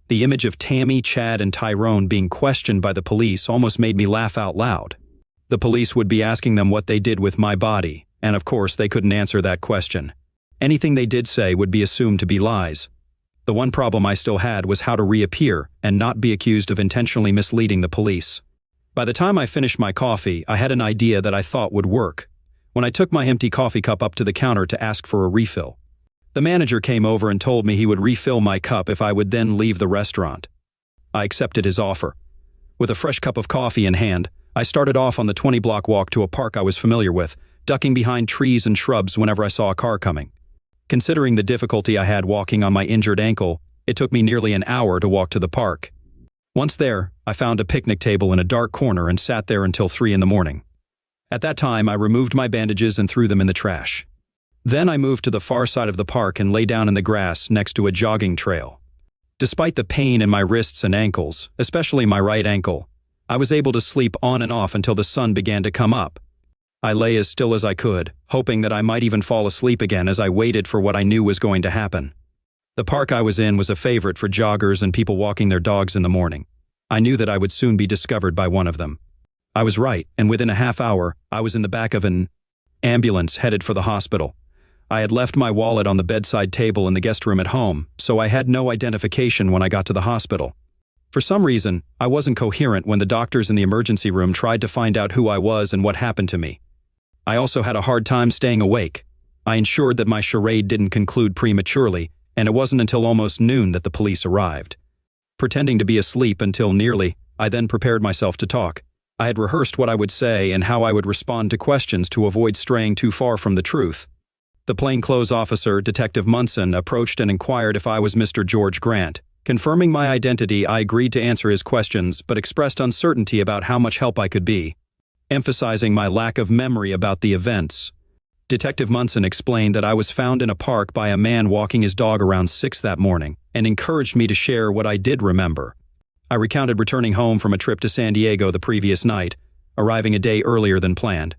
The image of Tammy, Chad, and Tyrone being questioned by the police almost made me laugh out loud. The police would be asking them what they did with my body, and of course they couldn't answer that question. Anything they did say would be assumed to be lies. The one problem I still had was how to reappear and not be accused of intentionally misleading the police. By the time I finished my coffee, I had an idea that I thought would work. When I took my empty coffee cup up to the counter to ask for a refill, the manager came over and told me he would refill my cup if I would then leave the restaurant. I accepted his offer. With a fresh cup of coffee in hand, I started off on the 20-block walk to a park I was familiar with, ducking behind trees and shrubs whenever I saw a car coming. Considering the difficulty I had walking on my injured ankle, it took me nearly an hour to walk to the park. Once there, I found a picnic table in a dark corner and sat there until 3 in the morning. At that time, I removed my bandages and threw them in the trash. Then I moved to the far side of the park and lay down in the grass next to a jogging trail. Despite the pain in my wrists and ankles, especially my right ankle, I was able to sleep on and off until the sun began to come up. I lay as still as I could, hoping that I might even fall asleep again as I waited for what I knew was going to happen. The park I was in was a favorite for joggers and people walking their dogs in the morning. I knew that I would soon be discovered by one of them. I was right, and within a half hour, I was in the back of an ambulance headed for the hospital. I had left my wallet on the bedside table in the guest room at home, so I had no identification when I got to the hospital. For some reason, I wasn't coherent when the doctors in the emergency room tried to find out who I was and what happened to me. I also had a hard time staying awake. I ensured that my charade didn't conclude prematurely, and it wasn't until almost noon that the police arrived. Pretending to be asleep until nearly, I then prepared myself to talk. I had rehearsed what I would say and how I would respond to questions to avoid straying too far from the truth. The plainclothes officer, Detective Munson, approached and inquired if I was Mr. George Grant. Confirming my identity, I agreed to answer his questions, but expressed uncertainty about how much help I could be, emphasizing my lack of memory about the events. Detective Munson explained that I was found in a park by a man walking his dog around 6 that morning, and encouraged me to share what I did remember. I recounted returning home from a trip to San Diego the previous night, arriving a day earlier than planned.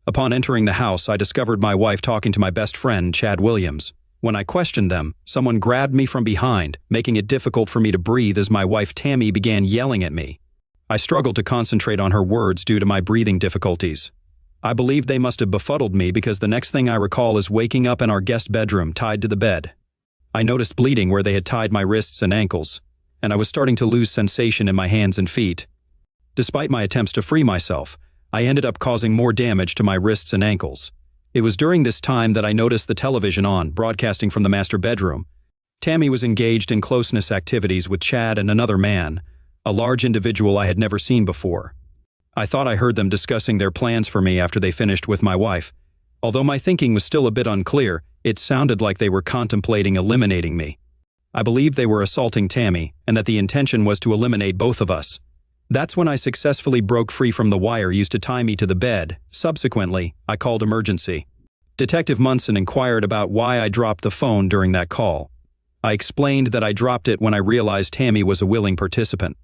Upon entering the house, I discovered my wife talking to my best friend, Chad Williams. When I questioned them, someone grabbed me from behind, making it difficult for me to breathe as my wife Tammy began yelling at me. I struggled to concentrate on her words due to my breathing difficulties. I believe they must have befuddled me because the next thing I recall is waking up in our guest bedroom tied to the bed. I noticed bleeding where they had tied my wrists and ankles, and I was starting to lose sensation in my hands and feet. Despite my attempts to free myself, I ended up causing more damage to my wrists and ankles. It was during this time that I noticed the television on, broadcasting from the master bedroom. Tammy was engaged in closeness activities with Chad and another man, a large individual I had never seen before. I thought I heard them discussing their plans for me after they finished with my wife. Although my thinking was still a bit unclear, it sounded like they were contemplating eliminating me. I believed they were assaulting Tammy, and that the intention was to eliminate both of us. That's when I successfully broke free from the wire used to tie me to the bed. Subsequently, I called emergency. Detective Munson inquired about why I dropped the phone during that call. I explained that I dropped it when I realized Tammy was a willing participant.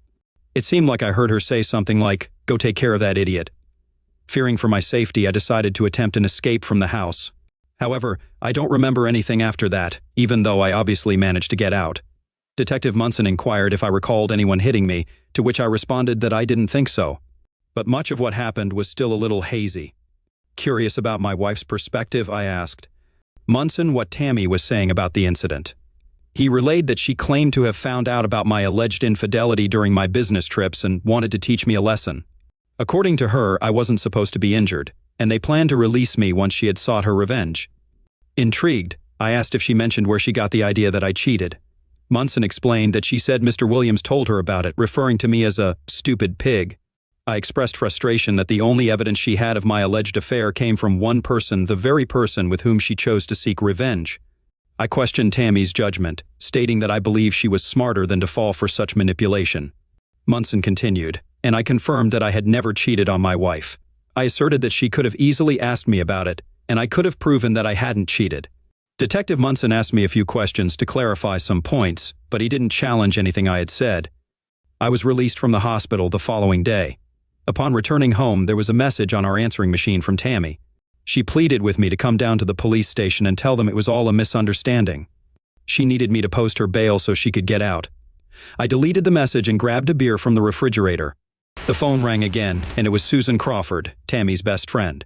It seemed like I heard her say something like, "Go take care of that idiot." Fearing for my safety, I decided to attempt an escape from the house. However, I don't remember anything after that, even though I obviously managed to get out. Detective Munson inquired if I recalled anyone hitting me, to which I responded that I didn't think so. But much of what happened was still a little hazy. Curious about my wife's perspective, I asked Munson what Tammy was saying about the incident. He relayed that she claimed to have found out about my alleged infidelity during my business trips and wanted to teach me a lesson. According to her, I wasn't supposed to be injured, and they planned to release me once she had sought her revenge. Intrigued, I asked if she mentioned where she got the idea that I cheated. Munson explained that she said Mr. Williams told her about it, referring to me as a stupid pig. I expressed frustration that the only evidence she had of my alleged affair came from one person, the very person with whom she chose to seek revenge. I questioned Tammy's judgment, stating that I believe she was smarter than to fall for such manipulation. Munson continued, and I confirmed that I had never cheated on my wife. I asserted that she could have easily asked me about it, and I could have proven that I hadn't cheated. Detective Munson asked me a few questions to clarify some points, but he didn't challenge anything I had said. I was released from the hospital the following day. Upon returning home, there was a message on our answering machine from Tammy. She pleaded with me to come down to the police station and tell them it was all a misunderstanding. She needed me to post her bail so she could get out. I deleted the message and grabbed a beer from the refrigerator. The phone rang again, and it was Susan Crawford, Tammy's best friend.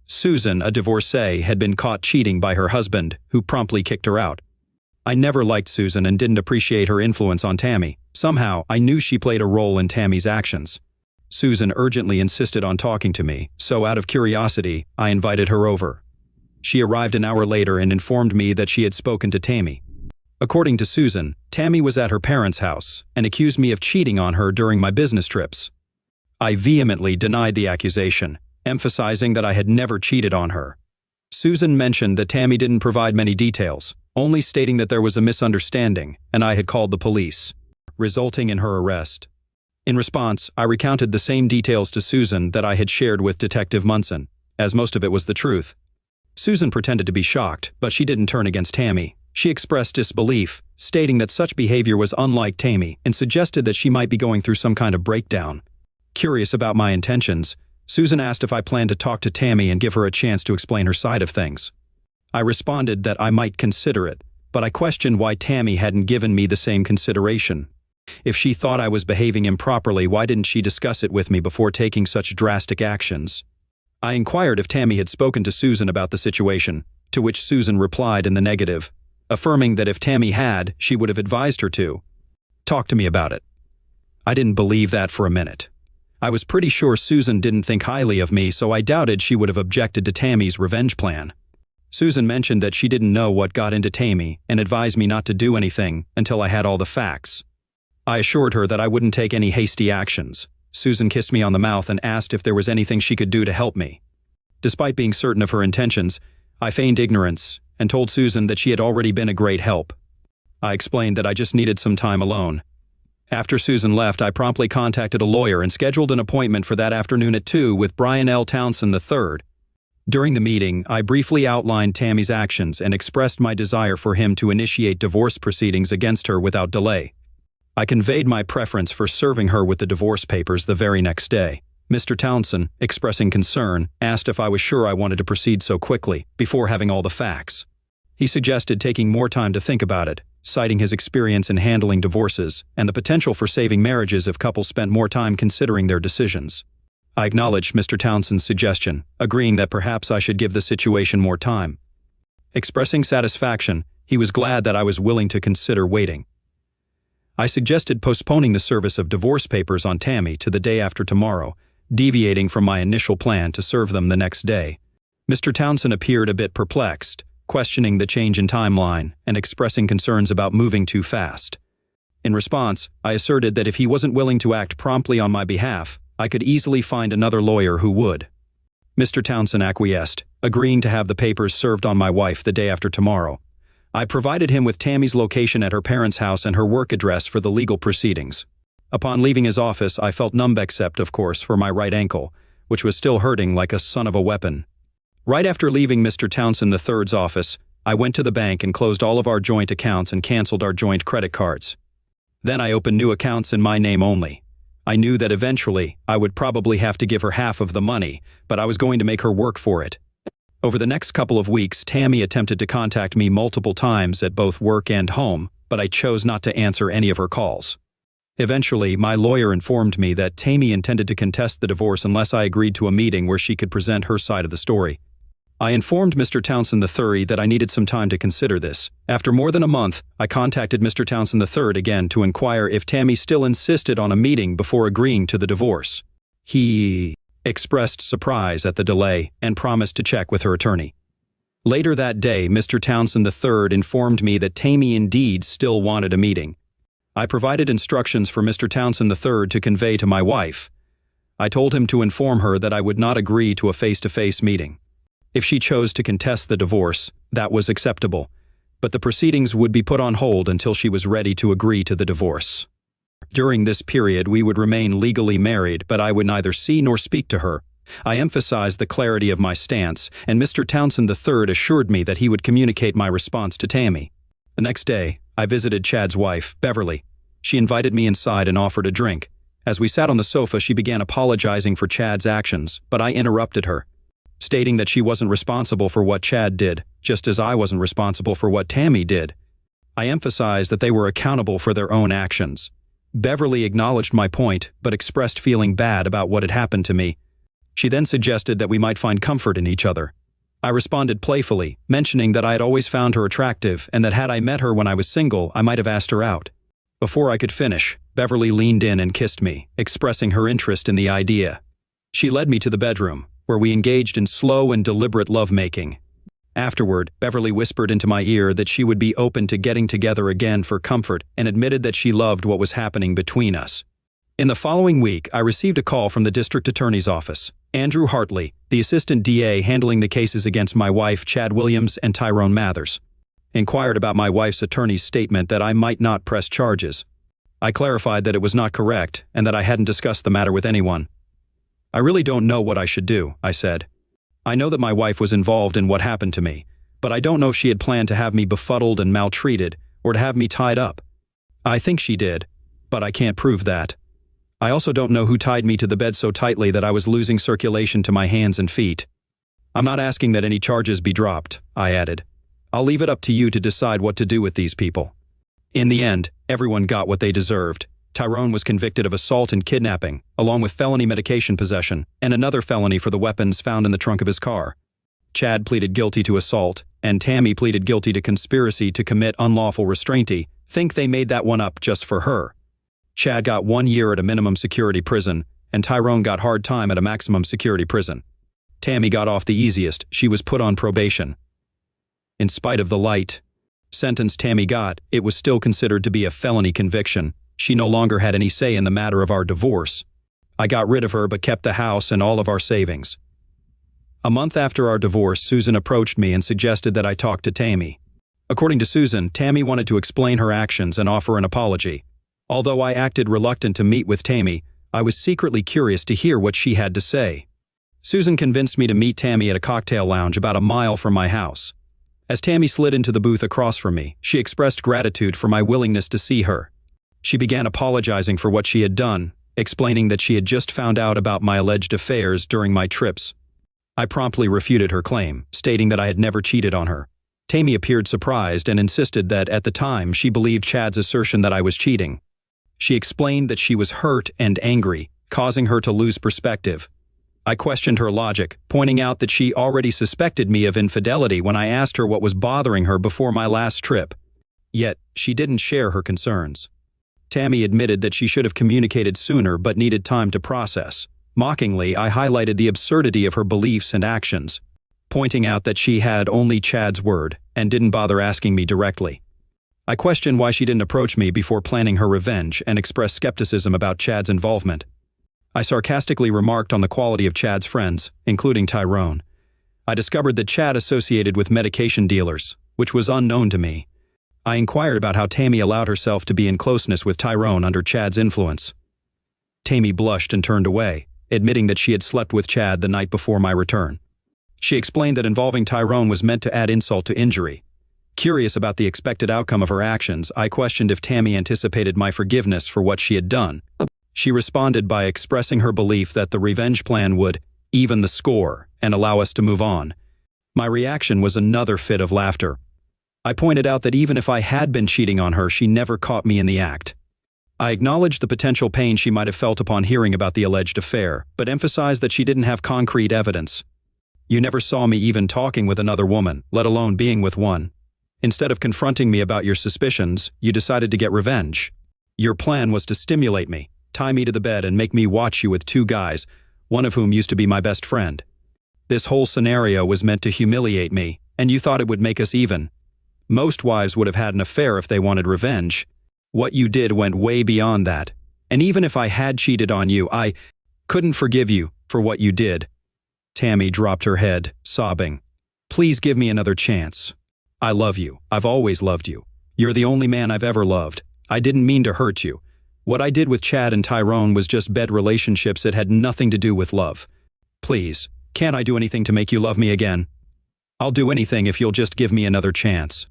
Susan, a divorcee, had been caught cheating by her husband, who promptly kicked her out. I never liked Susan and didn't appreciate her influence on Tammy. Somehow, I knew she played a role in Tammy's actions. Susan urgently insisted on talking to me, so out of curiosity, I invited her over. She arrived an hour later and informed me that she had spoken to Tammy. According to Susan, Tammy was at her parents' house and accused me of cheating on her during my business trips. I vehemently denied the accusation, emphasizing that I had never cheated on her. Susan mentioned that Tammy didn't provide many details, only stating that there was a misunderstanding and I had called the police, resulting in her arrest. In response, I recounted the same details to Susan that I had shared with Detective Munson, as most of it was the truth. Susan pretended to be shocked, but she didn't turn against Tammy. She expressed disbelief, stating that such behavior was unlike Tammy and suggested that she might be going through some kind of breakdown. Curious about my intentions, Susan asked if I planned to talk to Tammy and give her a chance to explain her side of things. I responded that I might consider it, but I questioned why Tammy hadn't given me the same consideration. If she thought I was behaving improperly, why didn't she discuss it with me before taking such drastic actions? I inquired if Tammy had spoken to Susan about the situation, to which Susan replied in the negative, affirming that if Tammy had, she would have advised her to talk to me about it. I didn't believe that for a minute. I was pretty sure Susan didn't think highly of me, so I doubted she would have objected to Tammy's revenge plan. Susan mentioned that she didn't know what got into Tammy and advised me not to do anything until I had all the facts. I assured her that I wouldn't take any hasty actions, Susan kissed me on the mouth and asked if there was anything she could do to help me. Despite being certain of her intentions, I feigned ignorance and told Susan that she had already been a great help. I explained that I just needed some time alone. After Susan left, I promptly contacted a lawyer and scheduled an appointment for that afternoon at 2 with Brian L. Townsend III. During the meeting, I briefly outlined Tammy's actions and expressed my desire for him to initiate divorce proceedings against her without delay. I conveyed my preference for serving her with the divorce papers the very next day. Mr. Townsend, expressing concern, asked if I was sure I wanted to proceed so quickly, before having all the facts. He suggested taking more time to think about it, citing his experience in handling divorces and the potential for saving marriages if couples spent more time considering their decisions. I acknowledged Mr. Townsend's suggestion, agreeing that perhaps I should give the situation more time. Expressing satisfaction, he was glad that I was willing to consider waiting. I suggested postponing the service of divorce papers on Tammy to the day after tomorrow, deviating from my initial plan to serve them the next day. Mr. Townsend appeared a bit perplexed, questioning the change in timeline and expressing concerns about moving too fast. In response, I asserted that if he wasn't willing to act promptly on my behalf, I could easily find another lawyer who would. Mr. Townsend acquiesced, agreeing to have the papers served on my wife the day after tomorrow. I provided him with Tammy's location at her parents' house and her work address for the legal proceedings. Upon leaving his office, I felt numb except, of course, for my right ankle, which was still hurting like a son of a weapon. Right after leaving Mr. Townsend III's office, I went to the bank and closed all of our joint accounts and canceled our joint credit cards. Then I opened new accounts in my name only. I knew that eventually I would probably have to give her half of the money, but I was going to make her work for it. Over the next couple of weeks, Tammy attempted to contact me multiple times at both work and home, but I chose not to answer any of her calls. Eventually, my lawyer informed me that Tammy intended to contest the divorce unless I agreed to a meeting where she could present her side of the story. I informed Mr. Townsend III that I needed some time to consider this. After more than a month, I contacted Mr. Townsend III again to inquire if Tammy still insisted on a meeting before agreeing to the divorce. He expressed surprise at the delay and promised to check with her attorney. Later that day, Mr. Townsend III informed me that Tammy indeed still wanted a meeting. I provided instructions for Mr. Townsend III to convey to my wife. I told him to inform her that I would not agree to a face-to-face meeting. If she chose to contest the divorce, that was acceptable, but the proceedings would be put on hold until she was ready to agree to the divorce. During this period, we would remain legally married, but I would neither see nor speak to her. I emphasized the clarity of my stance, and Mr. Townsend III assured me that he would communicate my response to Tammy. The next day, I visited Chad's wife, Beverly. She invited me inside and offered a drink. As we sat on the sofa, she began apologizing for Chad's actions, but I interrupted her, stating that she wasn't responsible for what Chad did, just as I wasn't responsible for what Tammy did. I emphasized that they were accountable for their own actions. Beverly acknowledged my point, but expressed feeling bad about what had happened to me. She then suggested that we might find comfort in each other. I responded playfully, mentioning that I had always found her attractive and that had I met her when I was single, I might have asked her out. Before I could finish, Beverly leaned in and kissed me, expressing her interest in the idea. She led me to the bedroom, where we engaged in slow and deliberate lovemaking. Afterward, Beverly whispered into my ear that she would be open to getting together again for comfort and admitted that she loved what was happening between us. In the following week, I received a call from the district attorney's office. Andrew Hartley, the assistant DA handling the cases against my wife, Chad Williams, and Tyrone Mathers, inquired about my wife's attorney's statement that I might not press charges. I clarified that it was not correct and that I hadn't discussed the matter with anyone. I really don't know what I should do, I said. I know that my wife was involved in what happened to me, but I don't know if she had planned to have me befuddled and maltreated or to have me tied up. I think she did, but I can't prove that. I also don't know who tied me to the bed so tightly that I was losing circulation to my hands and feet. I'm not asking that any charges be dropped, I added. I'll leave it up to you to decide what to do with these people. In the end, everyone got what they deserved. Tyrone was convicted of assault and kidnapping, along with felony medication possession, and another felony for the weapons found in the trunk of his car. Chad pleaded guilty to assault, and Tammy pleaded guilty to conspiracy to commit unlawful restraint. Think they made that one up just for her. Chad got 1 year at a minimum security prison, and Tyrone got hard time at a maximum security prison. Tammy got off the easiest. She was put on probation. In spite of the light sentence Tammy got, it was still considered to be a felony conviction. She no longer had any say in the matter of our divorce. I got rid of her but kept the house and all of our savings. A month after our divorce, Susan approached me and suggested that I talk to Tammy. According to Susan, Tammy wanted to explain her actions and offer an apology. Although I acted reluctant to meet with Tammy, I was secretly curious to hear what she had to say. Susan convinced me to meet Tammy at a cocktail lounge about a mile from my house. As Tammy slid into the booth across from me, she expressed gratitude for my willingness to see her. She began apologizing for what she had done, explaining that she had just found out about my alleged affairs during my trips. I promptly refuted her claim, stating that I had never cheated on her. Tammy appeared surprised and insisted that at the time she believed Chad's assertion that I was cheating. She explained that she was hurt and angry, causing her to lose perspective. I questioned her logic, pointing out that she already suspected me of infidelity when I asked her what was bothering her before my last trip. Yet, she didn't share her concerns. Tammy admitted that she should have communicated sooner but needed time to process. Mockingly, I highlighted the absurdity of her beliefs and actions, pointing out that she had only Chad's word and didn't bother asking me directly. I questioned why she didn't approach me before planning her revenge and expressed skepticism about Chad's involvement. I sarcastically remarked on the quality of Chad's friends, including Tyrone. I discovered that Chad associated with medication dealers, which was unknown to me. I inquired about how Tammy allowed herself to be in closeness with Tyrone under Chad's influence. Tammy blushed and turned away, admitting that she had slept with Chad the night before my return. She explained that involving Tyrone was meant to add insult to injury. Curious about the expected outcome of her actions, I questioned if Tammy anticipated my forgiveness for what she had done. She responded by expressing her belief that the revenge plan would even the score and allow us to move on. My reaction was another fit of laughter. I pointed out that even if I had been cheating on her, she never caught me in the act. I acknowledged the potential pain she might have felt upon hearing about the alleged affair, but emphasized that she didn't have concrete evidence. You never saw me even talking with another woman, let alone being with one. Instead of confronting me about your suspicions, you decided to get revenge. Your plan was to stimulate me, tie me to the bed and make me watch you with two guys, one of whom used to be my best friend. This whole scenario was meant to humiliate me, and you thought it would make us even. Most wives would have had an affair if they wanted revenge. What you did went way beyond that, and even if I had cheated on you, I couldn't forgive you for what you did. Tammy dropped her head, sobbing. Please give me another chance. I love you. I've always loved you. You're the only man I've ever loved. I didn't mean to hurt you. What I did with Chad and Tyrone was just bed relationships that had nothing to do with love. Please, can't I do anything to make you love me again? I'll do anything if you'll just give me another chance.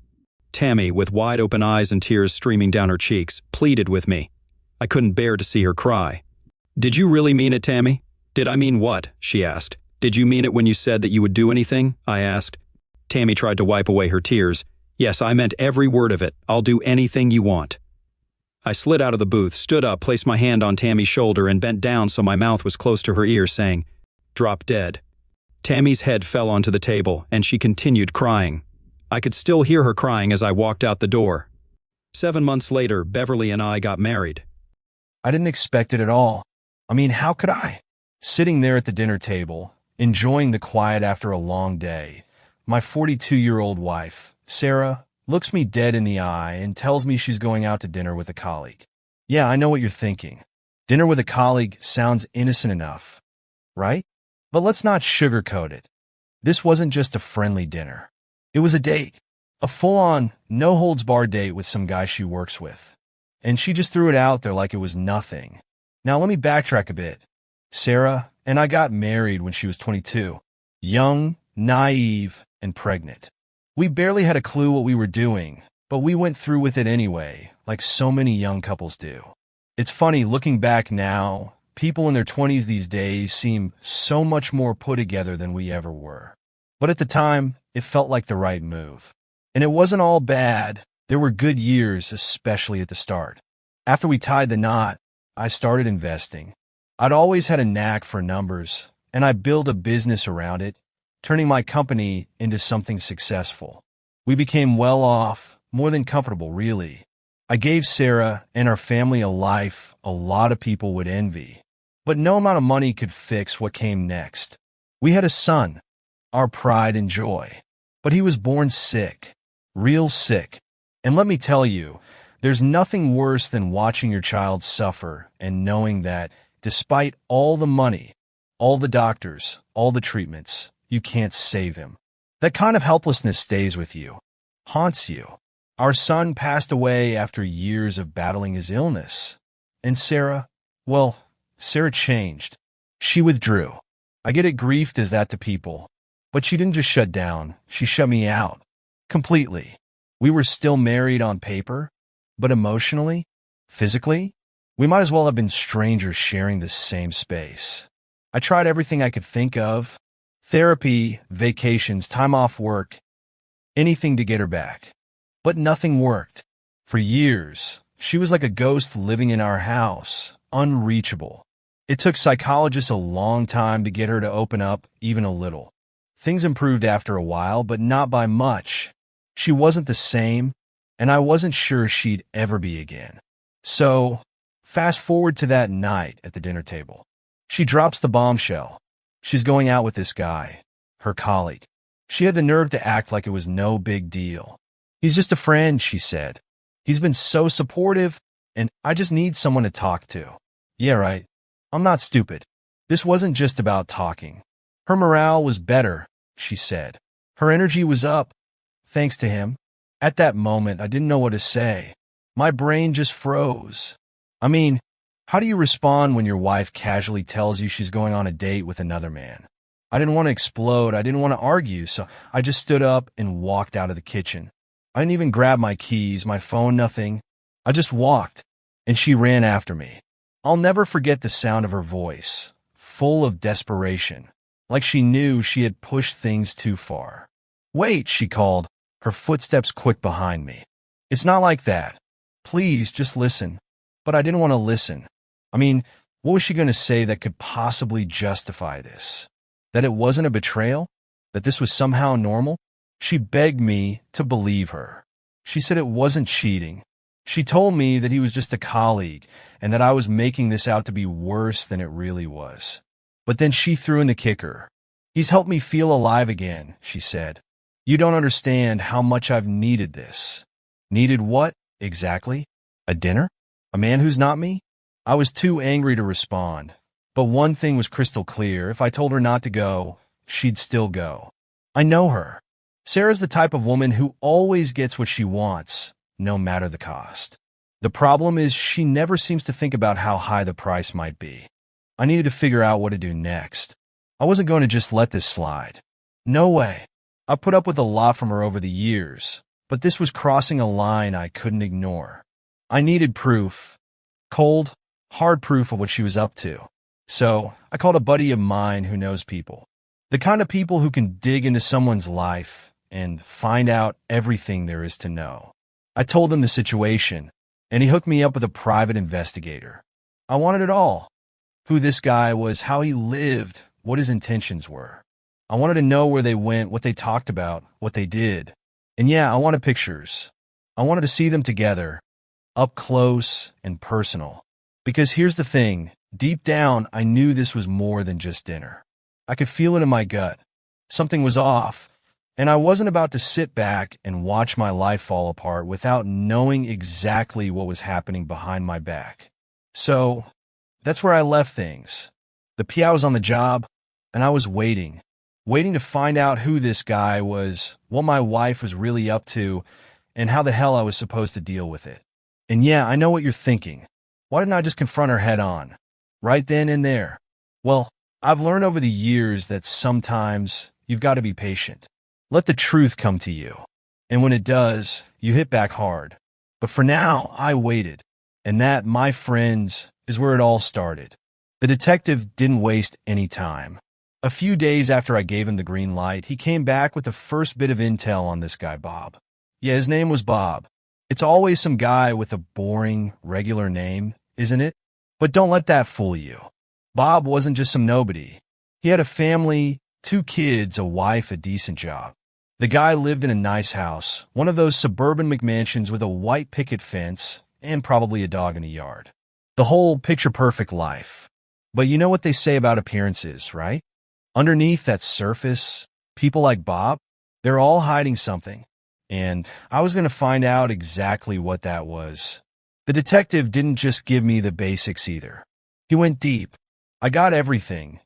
Tammy, with wide open eyes and tears streaming down her cheeks, pleaded with me. I couldn't bear to see her cry. Did you really mean it, Tammy? Did I mean what? She asked. Did you mean it when you said that you would do anything? I asked. Tammy tried to wipe away her tears. Yes, I meant every word of it. I'll do anything you want. I slid out of the booth, stood up, placed my hand on Tammy's shoulder, and bent down so my mouth was close to her ear, saying, "Drop dead." Tammy's head fell onto the table, and she continued crying. I could still hear her crying as I walked out the door. 7 months later, Beverly and I got married. I didn't expect it at all. I mean, how could I? Sitting there at the dinner table, enjoying the quiet after a long day, my 42-year-old wife, Sarah, looks me dead in the eye and tells me she's going out to dinner with a colleague. Yeah, I know what you're thinking. Dinner with a colleague sounds innocent enough, right? But let's not sugarcoat it. This wasn't just a friendly dinner. It was a date. A full-on, no-holds-barred date with some guy she works with. And she just threw it out there like it was nothing. Now let me backtrack a bit. Sarah and I got married when she was 22. Young, naive, and pregnant. We barely had a clue what we were doing, but we went through with it anyway, like so many young couples do. It's funny, looking back now, people in their 20s these days seem so much more put together than we ever were. But at the time, it felt like the right move. And it wasn't all bad. There were good years, especially at the start. After we tied the knot, I started investing. I'd always had a knack for numbers, and I built a business around it, turning my company into something successful. We became well off, more than comfortable, really. I gave Sarah and our family a life a lot of people would envy. But no amount of money could fix what came next. We had a son, our pride and joy. But he was born sick, real sick. And let me tell you, there's nothing worse than watching your child suffer and knowing that Despite all the money, all the doctors, all the treatments, you can't save him. That kind of helplessness stays with you, haunts you. Our son passed away after years of battling his illness. And Sarah, well, Sarah changed. She withdrew. I get it, grief does that to people. But she didn't just shut down, she shut me out. Completely. We were still married on paper, but emotionally, physically, we might as well have been strangers sharing the same space. I tried everything I could think of. Therapy, vacations, time off work, anything to get her back. But nothing worked. For years, she was like a ghost living in our house, unreachable. It took psychologists a long time to get her to open up even a little. Things improved after a while, but not by much. She wasn't the same, and I wasn't sure she'd ever be again. So, fast forward to that night at the dinner table. She drops the bombshell. She's going out with this guy, her colleague. She had the nerve to act like it was no big deal. He's just a friend, she said. He's been so supportive, and I just need someone to talk to. Yeah, right. I'm not stupid. This wasn't just about talking. Her morale was better, she said. Her energy was up, thanks to him. At that moment, I didn't know what to say. My brain just froze. I mean, how do you respond when your wife casually tells you she's going on a date with another man? I didn't want to explode. I didn't want to argue, so I just stood up and walked out of the kitchen. I didn't even grab my keys, my phone, nothing. I just walked, and she ran after me. I'll never forget the sound of her voice, full of desperation, like she knew she had pushed things too far. Wait, she called, her footsteps quick behind me. It's not like that. Please, just listen. But I didn't want to listen. I mean, what was she going to say that could possibly justify this? That it wasn't a betrayal? That this was somehow normal? She begged me to believe her. She said it wasn't cheating. She told me that he was just a colleague and that I was making this out to be worse than it really was. But then she threw in the kicker. He's helped me feel alive again, she said. You don't understand how much I've needed this. Needed what, exactly? A dinner? A man who's not me? I was too angry to respond. But one thing was crystal clear. If I told her not to go, she'd still go. I know her. Sarah's the type of woman who always gets what she wants, no matter the cost. The problem is she never seems to think about how high the price might be. I needed to figure out what to do next. I wasn't going to just let this slide. No way. I put up with a lot from her over the years, but this was crossing a line I couldn't ignore. I needed proof. Cold, hard proof of what she was up to. So I called a buddy of mine who knows people. The kind of people who can dig into someone's life and find out everything there is to know. I told him the situation, and he hooked me up with a private investigator. I wanted it all. Who this guy was, how he lived, what his intentions were. I wanted to know where they went, what they talked about, what they did. And yeah, I wanted pictures. I wanted to see them together, up close and personal. Because here's the thing, deep down, I knew this was more than just dinner. I could feel it in my gut. Something was off, and I wasn't about to sit back and watch my life fall apart without knowing exactly what was happening behind my back. So, that's where I left things. The PI was on the job, and I was waiting to find out who this guy was, what my wife was really up to, and how the hell I was supposed to deal with it. And yeah, I know what you're thinking. Why didn't I just confront her head on? Right then and there. Well, I've learned over the years that sometimes you've got to be patient. Let the truth come to you. And when it does, you hit back hard. But for now, I waited. And that, my friends, is where it all started. The detective didn't waste any time. A few days after I gave him the green light, he came back with the first bit of intel on this guy, Bob. Yeah, his name was Bob. It's always some guy with a boring, regular name, isn't it? But don't let that fool you. Bob wasn't just some nobody. He had a family, 2 kids, a wife, a decent job. The guy lived in a nice house, one of those suburban McMansions with a white picket fence and probably a dog in the yard. The whole picture-perfect life. But you know what they say about appearances, right? Underneath that surface, people like Bob, they're all hiding something. And I was going to find out exactly what that was. The detective didn't just give me the basics either. He went deep. I got everything.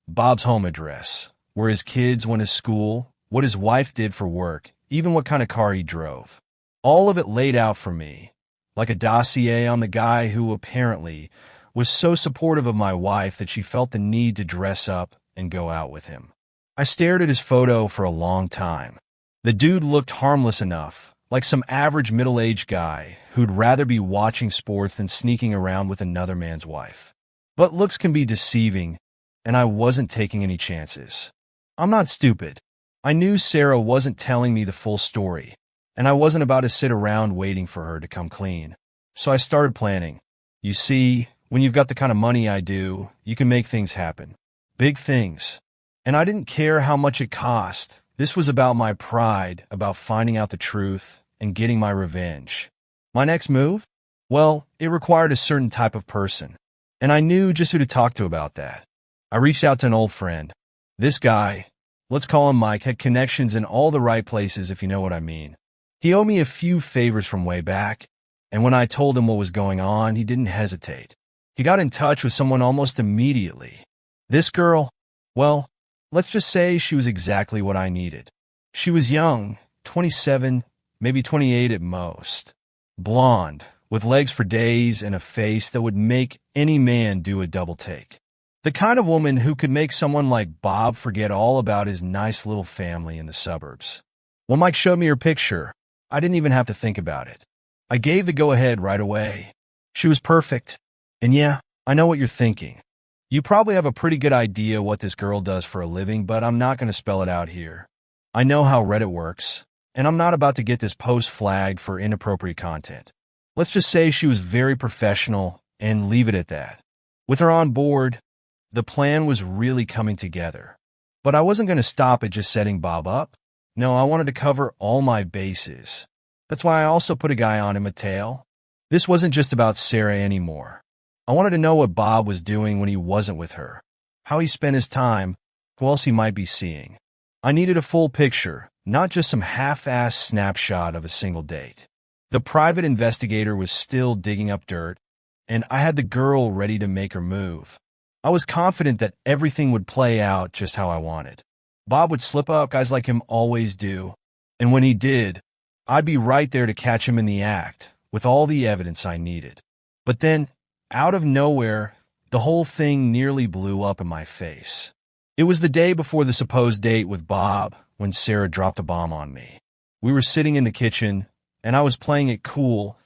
Bob's home address, where his kids went to school, what his wife did for work, even what kind of car he drove. All of it laid out for me, like a dossier on the guy who apparently was so supportive of my wife that she felt the need to dress up and go out with him. I stared at his photo for a long time. The dude looked harmless enough, like some average middle-aged guy who'd rather be watching sports than sneaking around with another man's wife. But looks can be deceiving, and I wasn't taking any chances. I'm not stupid. I knew Sarah wasn't telling me the full story, and I wasn't about to sit around waiting for her to come clean. So I started planning. You see, when you've got the kind of money I do, you can make things happen. Big things. And I didn't care how much it cost. This was about my pride, about finding out the truth and getting my revenge. My next move? Well, it required a certain type of person, and I knew just who to talk to about that. I reached out to an old friend. This guy, let's call him Mike, had connections in all the right places, if you know what I mean. He owed me a few favors from way back, and when I told him what was going on, he didn't hesitate. He got in touch with someone almost immediately. This girl, well, let's just say she was exactly what I needed. She was young, 27, maybe 28 at most. Blonde, with legs for days and a face that would make any man do a double take. The kind of woman who could make someone like Bob forget all about his nice little family in the suburbs. When Mike showed me her picture, I didn't even have to think about it. I gave the go-ahead right away. She was perfect. And yeah, I know what you're thinking. You probably have a pretty good idea what this girl does for a living, but I'm not going to spell it out here. I know how Reddit works, and I'm not about to get this post flagged for inappropriate content. Let's just say she was very professional and leave it at that. With her on board, the plan was really coming together. But I wasn't going to stop at just setting Bob up. No, I wanted to cover all my bases. That's why I also put a guy on him, Mateo. This wasn't just about Sarah anymore. I wanted to know what Bob was doing when he wasn't with her, how he spent his time, who else he might be seeing. I needed a full picture, not just some half-assed snapshot of a single date. The private investigator was still digging up dirt, and I had the girl ready to make her move. I was confident that everything would play out just how I wanted. Bob would slip up, guys like him always do, and when he did, I'd be right there to catch him in the act, with all the evidence I needed. But then, out of nowhere, the whole thing nearly blew up in my face. It was the day before the supposed date with Bob when Sarah dropped a bomb on me. We were sitting in the kitchen, and I was playing it cool,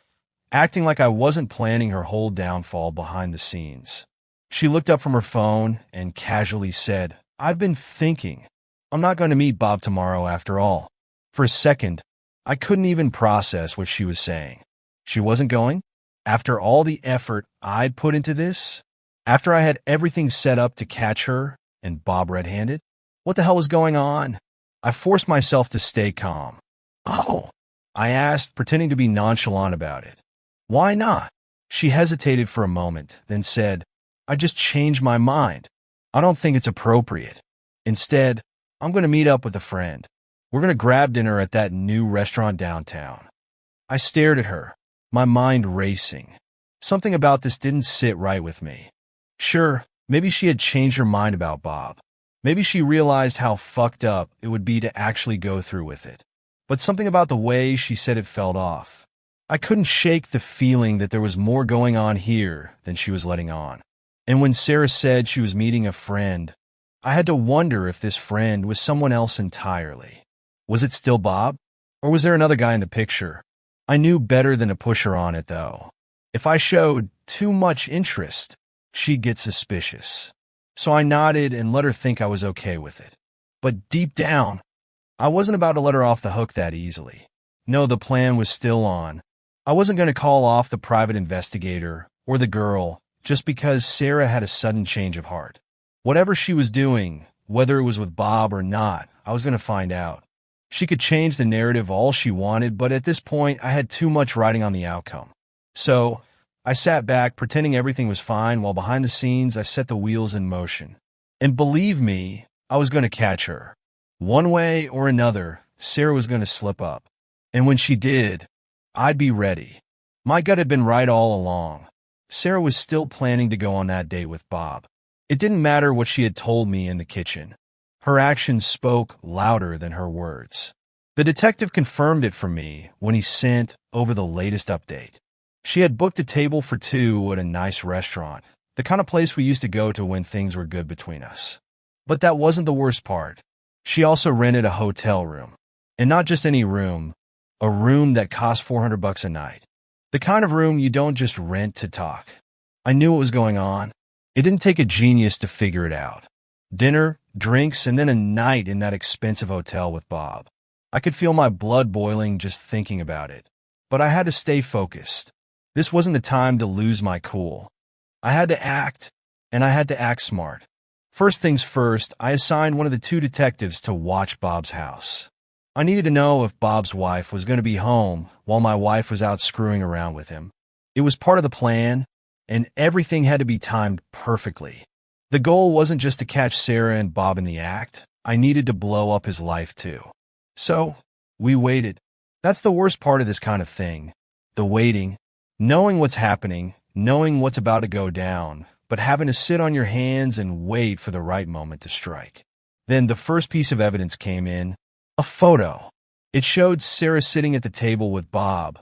acting like I wasn't planning her whole downfall behind the scenes. She looked up from her phone and casually said, "I've been thinking. I'm not going to meet Bob tomorrow after all." For a second, I couldn't even process what she was saying. She wasn't going? After all the effort I'd put into this? After I had everything set up to catch her and Bob red-handed? What the hell was going on? I forced myself to stay calm. "Oh," I asked, pretending to be nonchalant about it. "Why not?" She hesitated for a moment, then said, "I just changed my mind. I don't think it's appropriate. Instead, I'm going to meet up with a friend. We're going to grab dinner at that new restaurant downtown." I stared at her, my mind racing. Something about this didn't sit right with me. Sure, maybe she had changed her mind about Bob. Maybe she realized how fucked up it would be to actually go through with it. But something about the way she said it felt off. I couldn't shake the feeling that there was more going on here than she was letting on. And when Sarah said she was meeting a friend, I had to wonder if this friend was someone else entirely. Was it still Bob? Or was there another guy in the picture? I knew better than to push her on it, though. If I showed too much interest, she'd get suspicious. So I nodded and let her think I was okay with it. But deep down, I wasn't about to let her off the hook that easily. No, the plan was still on. I wasn't going to call off the private investigator or the girl just because Sarah had a sudden change of heart. Whatever she was doing, whether it was with Bob or not, I was going to find out. She could change the narrative all she wanted, but at this point, I had too much riding on the outcome. So, I sat back, pretending everything was fine, while behind the scenes, I set the wheels in motion. And believe me, I was going to catch her. One way or another, Sarah was going to slip up. And when she did, I'd be ready. My gut had been right all along. Sarah was still planning to go on that date with Bob. It didn't matter what she had told me in the kitchen. Her actions spoke louder than her words. The detective confirmed it for me when he sent over the latest update. She had booked a table for two at a nice restaurant, the kind of place we used to go to when things were good between us. But that wasn't the worst part. She also rented a hotel room. And not just any room, a room that cost $400 a night. The kind of room you don't just rent to talk. I knew what was going on. It didn't take a genius to figure it out. Dinner, drinks, and then a night in that expensive hotel with Bob. I could feel my blood boiling just thinking about it. But I had to stay focused. This wasn't the time to lose my cool. I had to act, and I had to act smart. First things first, I assigned one of the two detectives to watch Bob's house. I needed to know if Bob's wife was going to be home while my wife was out screwing around with him. It was part of the plan, and everything had to be timed perfectly. The goal wasn't just to catch Sarah and Bob in the act. I needed to blow up his life too. So, we waited. That's the worst part of this kind of thing. The waiting. Knowing what's happening, knowing what's about to go down, but having to sit on your hands and wait for the right moment to strike. Then the first piece of evidence came in. A photo. It showed Sarah sitting at the table with Bob,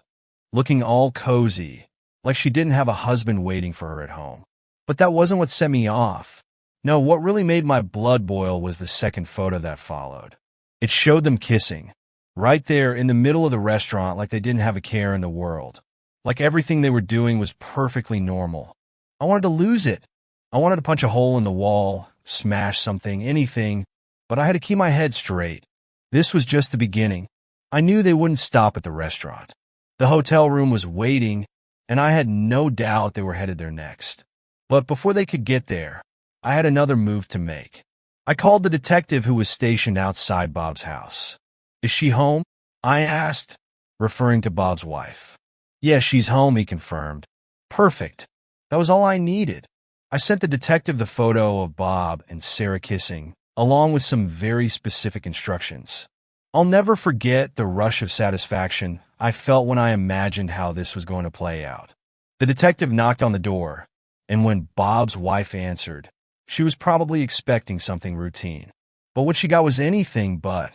looking all cozy, like she didn't have a husband waiting for her at home. But that wasn't what set me off. No, what really made my blood boil was the second photo that followed. It showed them kissing, right there in the middle of the restaurant, like they didn't have a care in the world. Like everything they were doing was perfectly normal. I wanted to lose it. I wanted to punch a hole in the wall, smash something, anything, but I had to keep my head straight. This was just the beginning. I knew they wouldn't stop at the restaurant. The hotel room was waiting, and I had no doubt they were headed there next. But before they could get there, I had another move to make. I called the detective who was stationed outside Bob's house. "Is she home?" I asked, referring to Bob's wife. "Yeah, she's home," he confirmed. Perfect. That was all I needed. I sent the detective the photo of Bob and Sarah kissing, along with some very specific instructions. I'll never forget the rush of satisfaction I felt when I imagined how this was going to play out. The detective knocked on the door, and when Bob's wife answered, she was probably expecting something routine. But what she got was anything but.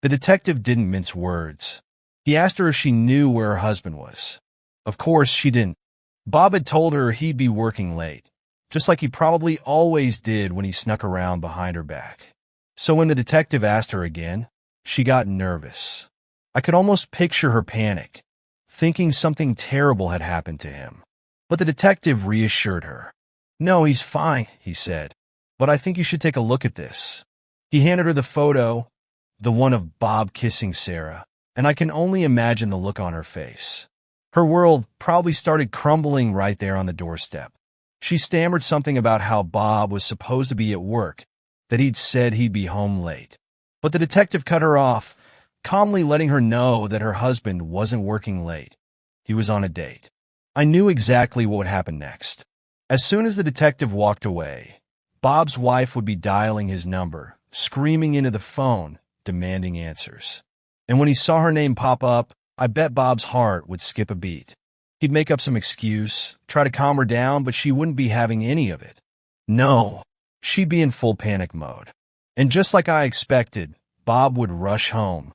The detective didn't mince words. He asked her if she knew where her husband was. Of course, she didn't. Bob had told her he'd be working late, just like he probably always did when he snuck around behind her back. So when the detective asked her again, she got nervous. I could almost picture her panic, thinking something terrible had happened to him. But the detective reassured her. "No, he's fine," he said, "but I think you should take a look at this." He handed her the photo, the one of Bob kissing Sarah, and I can only imagine the look on her face. Her world probably started crumbling right there on the doorstep. She stammered something about how Bob was supposed to be at work, that he'd said he'd be home late. But the detective cut her off, calmly letting her know that her husband wasn't working late. He was on a date. I knew exactly what would happen next. As soon as the detective walked away, Bob's wife would be dialing his number, screaming into the phone, demanding answers. And when he saw her name pop up, I bet Bob's heart would skip a beat. He'd make up some excuse, try to calm her down, but she wouldn't be having any of it. No, she'd be in full panic mode. And just like I expected, Bob would rush home,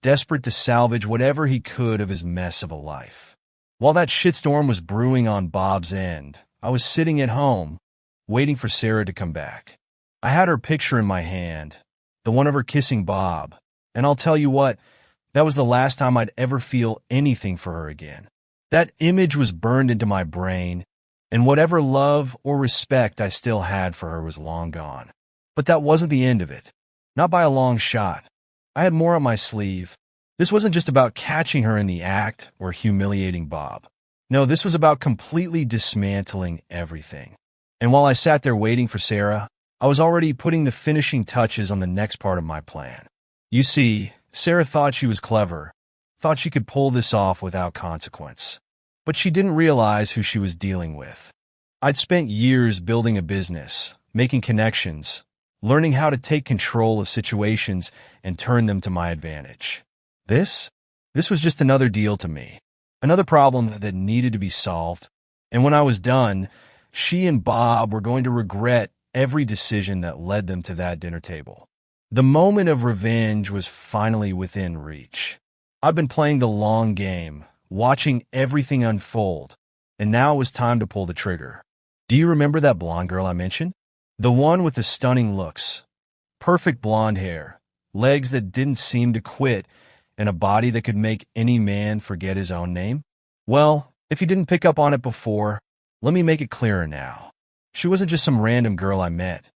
desperate to salvage whatever he could of his mess of a life. While that shitstorm was brewing on Bob's end, I was sitting at home, waiting for Sarah to come back. I had her picture in my hand, the one of her kissing Bob, and I'll tell you what, that was the last time I'd ever feel anything for her again. That image was burned into my brain, and whatever love or respect I still had for her was long gone. But that wasn't the end of it. Not by a long shot. I had more up my sleeve. This wasn't just about catching her in the act or humiliating Bob. No, this was about completely dismantling everything. And while I sat there waiting for Sarah, I was already putting the finishing touches on the next part of my plan. You see, Sarah thought she was clever, thought she could pull this off without consequence. But she didn't realize who she was dealing with. I'd spent years building a business, making connections, learning how to take control of situations and turn them to my advantage. This was just another deal to me, another problem that needed to be solved. And when I was done, she and Bob were going to regret every decision that led them to that dinner table. The moment of revenge was finally within reach. I've been playing the long game, watching everything unfold, and now it was time to pull the trigger. Do you remember that blonde girl I mentioned? The one with the stunning looks. Perfect blonde hair, legs that didn't seem to quit, and a body that could make any man forget his own name? Well, if you didn't pick up on it before, let me make it clearer now. She wasn't just some random girl I met.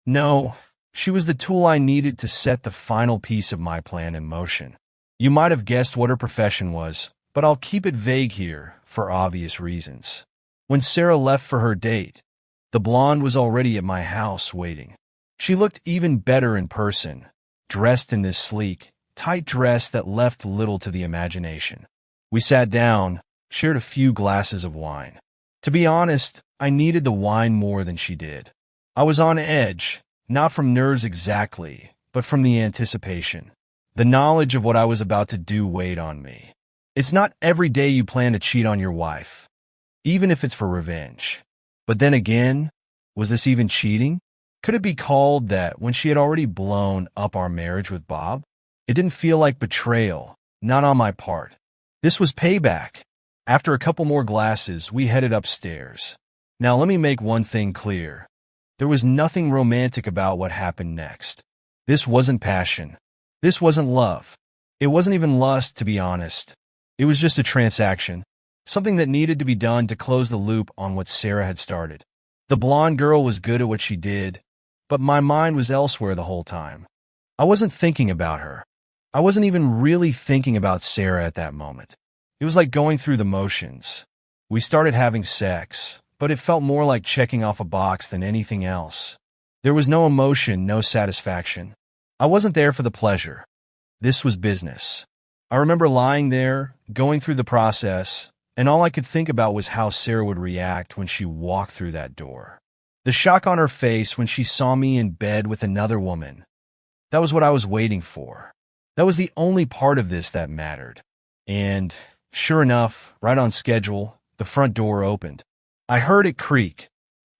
No, she was the tool I needed to set the final piece of my plan in motion. You might have guessed what her profession was, but I'll keep it vague here for obvious reasons. When Sarah left for her date, the blonde was already at my house waiting. She looked even better in person, dressed in this sleek, tight dress that left little to the imagination. We sat down, shared a few glasses of wine. To be honest, I needed the wine more than she did. I was on edge, not from nerves exactly, but from the anticipation. The knowledge of what I was about to do weighed on me. It's not every day you plan to cheat on your wife, even if it's for revenge. But then again, was this even cheating? Could it be called that when she had already blown up our marriage with Bob? It didn't feel like betrayal, not on my part. This was payback. After a couple more glasses, we headed upstairs. Now let me make one thing clear. There was nothing romantic about what happened next. This wasn't passion. This wasn't love. It wasn't even lust, to be honest. It was just a transaction, something that needed to be done to close the loop on what Sarah had started. The blonde girl was good at what she did, but my mind was elsewhere the whole time. I wasn't thinking about her. I wasn't even really thinking about Sarah at that moment. It was like going through the motions. We started having sex, but it felt more like checking off a box than anything else. There was no emotion, no satisfaction. I wasn't there for the pleasure. This was business. I remember lying there, going through the process, and all I could think about was how Sarah would react when she walked through that door. The shock on her face when she saw me in bed with another woman. That was what I was waiting for. That was the only part of this that mattered. And sure enough, right on schedule, the front door opened. I heard it creak,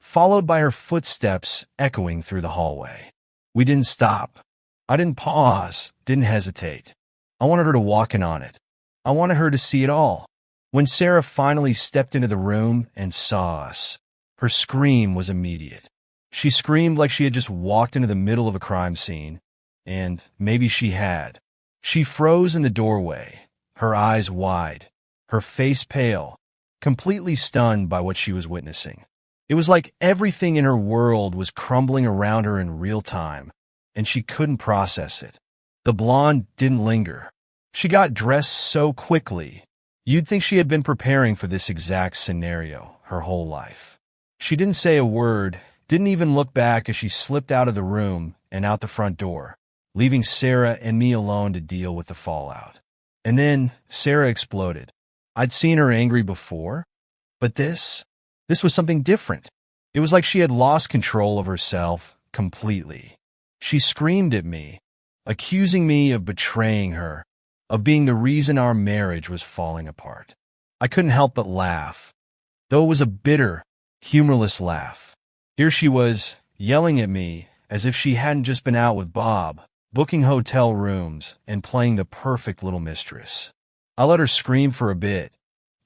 followed by her footsteps echoing through the hallway. We didn't stop. I didn't pause, didn't hesitate. I wanted her to walk in on it. I wanted her to see it all. When Sarah finally stepped into the room and saw us, her scream was immediate. She screamed like she had just walked into the middle of a crime scene, and maybe she had. She froze in the doorway, her eyes wide, her face pale, completely stunned by what she was witnessing. It was like everything in her world was crumbling around her in real time, and she couldn't process it. The blonde didn't linger. She got dressed so quickly, you'd think she had been preparing for this exact scenario her whole life. She didn't say a word, didn't even look back as she slipped out of the room and out the front door, leaving Sarah and me alone to deal with the fallout. And then Sarah exploded. I'd seen her angry before, but this was something different. It was like she had lost control of herself completely. She screamed at me, accusing me of betraying her, of being the reason our marriage was falling apart. I couldn't help but laugh, though it was a bitter, humorless laugh. Here she was, yelling at me as if she hadn't just been out with Bob, booking hotel rooms, and playing the perfect little mistress. I let her scream for a bit,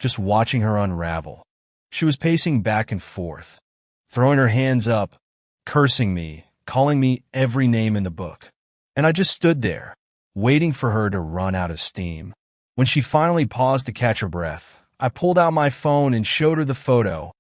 just watching her unravel. She was pacing back and forth, throwing her hands up, cursing me, calling me every name in the book. And I just stood there, waiting for her to run out of steam. When she finally paused to catch her breath, I pulled out my phone and showed her the photo,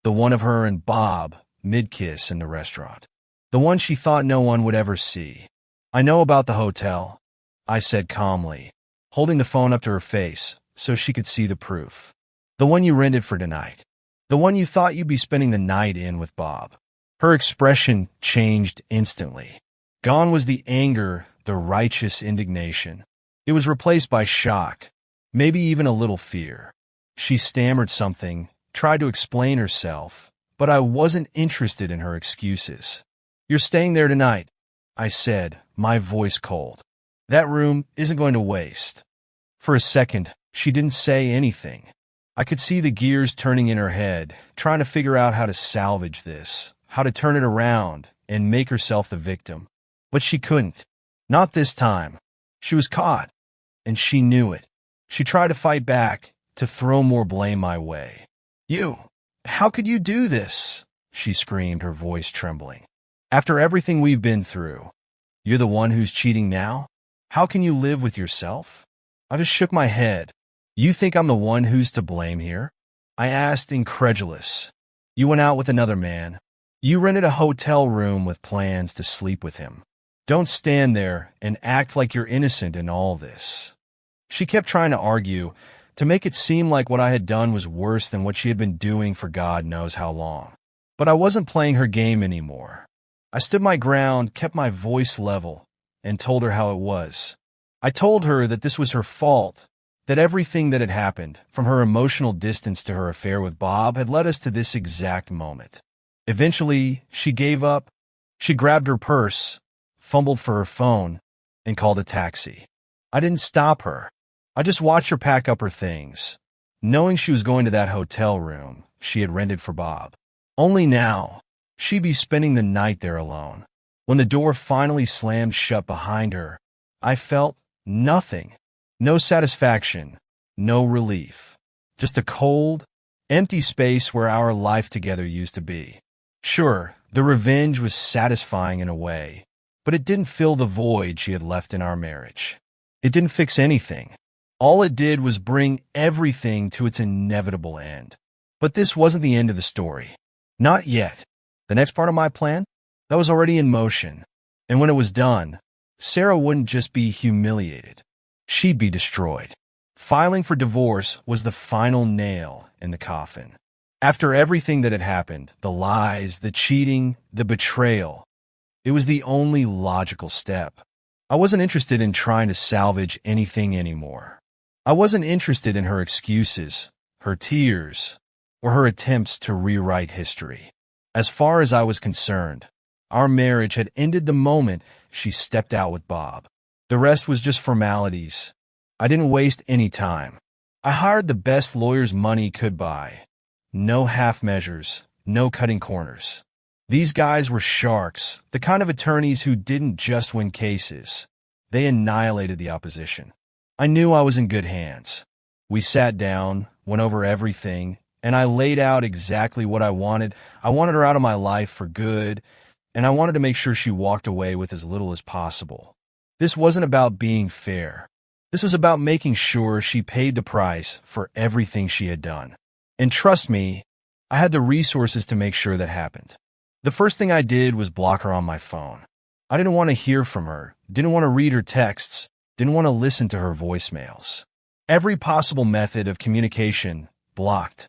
the one of her and Bob, mid-kiss in the restaurant. The one she thought no one would ever see. I know about the hotel, I said calmly, holding the phone up to her face so she could see the proof. The one you rented for tonight. The one you thought you'd be spending the night in with Bob. Her expression changed instantly. Gone was the anger, the righteous indignation. It was replaced by shock, maybe even a little fear. She stammered something, tried to explain herself, but I wasn't interested in her excuses. "You're staying there tonight," I said, my voice cold. "That room isn't going to waste." For a second, she didn't say anything. I could see the gears turning in her head, trying to figure out how to salvage this, how to turn it around and make herself the victim. But she couldn't. Not this time. She was caught, and she knew it. She tried to fight back, to throw more blame my way. How could you do this? She screamed, her voice trembling. After everything we've been through, you're the one who's cheating now? How can you live with yourself? I just shook my head. You think I'm the one who's to blame here? I asked, incredulous. You went out with another man. You rented a hotel room with plans to sleep with him. Don't stand there and act like you're innocent in all this. She kept trying to argue, to make it seem like what I had done was worse than what she had been doing for God knows how long. But I wasn't playing her game anymore. I stood my ground, kept my voice level, and told her how it was. I told her that this was her fault, that everything that had happened, from her emotional distance to her affair with Bob, had led us to this exact moment. Eventually, she gave up. She grabbed her purse, fumbled for her phone, and called a taxi. I didn't stop her. I just watched her pack up her things, knowing she was going to that hotel room she had rented for Bob. Only now, she'd be spending the night there alone. When the door finally slammed shut behind her, I felt nothing. No satisfaction, no relief. Just a cold, empty space where our life together used to be. Sure, the revenge was satisfying in a way, but it didn't fill the void she had left in our marriage. It didn't fix anything. All it did was bring everything to its inevitable end. But this wasn't the end of the story. Not yet. The next part of my plan? That was already in motion. And when it was done, Sarah wouldn't just be humiliated. She'd be destroyed. Filing for divorce was the final nail in the coffin. After everything that had happened, the lies, the cheating, the betrayal, it was the only logical step. I wasn't interested in trying to salvage anything anymore. I wasn't interested in her excuses, her tears, or her attempts to rewrite history. As far as I was concerned, our marriage had ended the moment she stepped out with Bob. The rest was just formalities. I didn't waste any time. I hired the best lawyers money could buy. No half measures, no cutting corners. These guys were sharks, the kind of attorneys who didn't just win cases. They annihilated the opposition. I knew I was in good hands. We sat down, went over everything, and I laid out exactly what I wanted. I wanted her out of my life for good, and I wanted to make sure she walked away with as little as possible. This wasn't about being fair. This was about making sure she paid the price for everything she had done. And trust me, I had the resources to make sure that happened. The first thing I did was block her on my phone. I didn't want to hear from her, didn't want to read her texts, didn't want to listen to her voicemails. Every possible method of communication blocked.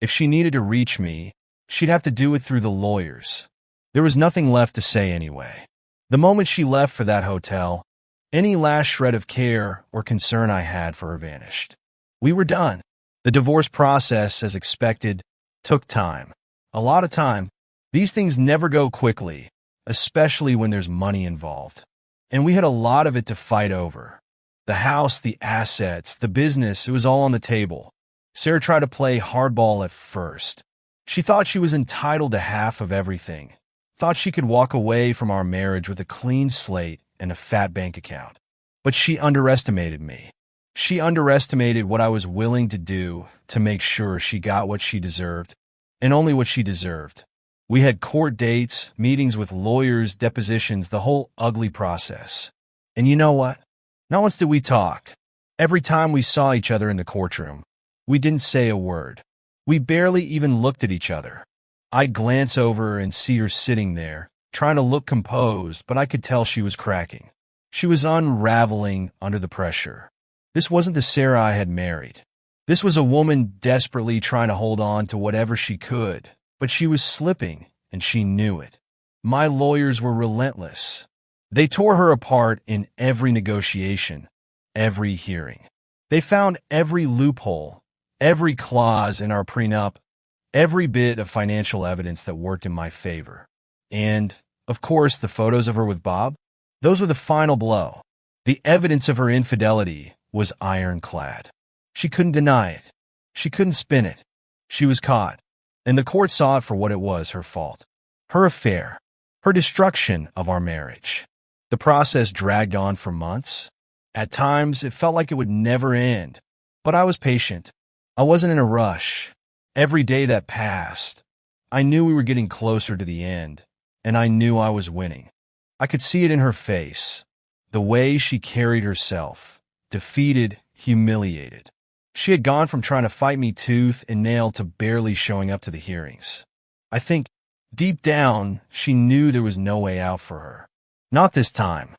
If she needed to reach me, she'd have to do it through the lawyers. There was nothing left to say anyway. The moment she left for that hotel, any last shred of care or concern I had for her vanished. We were done. The divorce process, as expected, took time. A lot of time. These things never go quickly, especially when there's money involved. And we had a lot of it to fight over. The house, the assets, the business, it was all on the table. Sarah tried to play hardball at first. She thought she was entitled to half of everything. Thought she could walk away from our marriage with a clean slate and a fat bank account. But she underestimated me. She underestimated what I was willing to do to make sure she got what she deserved, and only what she deserved. We had court dates, meetings with lawyers, depositions, the whole ugly process. And you know what? Not once did we talk. Every time we saw each other in the courtroom, we didn't say a word. We barely even looked at each other. I'd glance over and see her sitting there, trying to look composed, but I could tell she was cracking. She was unraveling under the pressure. This wasn't the Sarah I had married. This was a woman desperately trying to hold on to whatever she could, but she was slipping, and she knew it. My lawyers were relentless. They tore her apart in every negotiation, every hearing. They found every loophole, every clause in our prenup, every bit of financial evidence that worked in my favor. And, of course, the photos of her with Bob, those were the final blow. The evidence of her infidelity was ironclad. She couldn't deny it. She couldn't spin it. She was caught, and the court saw it for what it was, her fault. Her affair. Her destruction of our marriage. The process dragged on for months. At times, it felt like it would never end. But I was patient. I wasn't in a rush. Every day that passed, I knew we were getting closer to the end, and I knew I was winning. I could see it in her face, the way she carried herself, defeated, humiliated. She had gone from trying to fight me tooth and nail to barely showing up to the hearings. I think, deep down, she knew there was no way out for her. Not this time.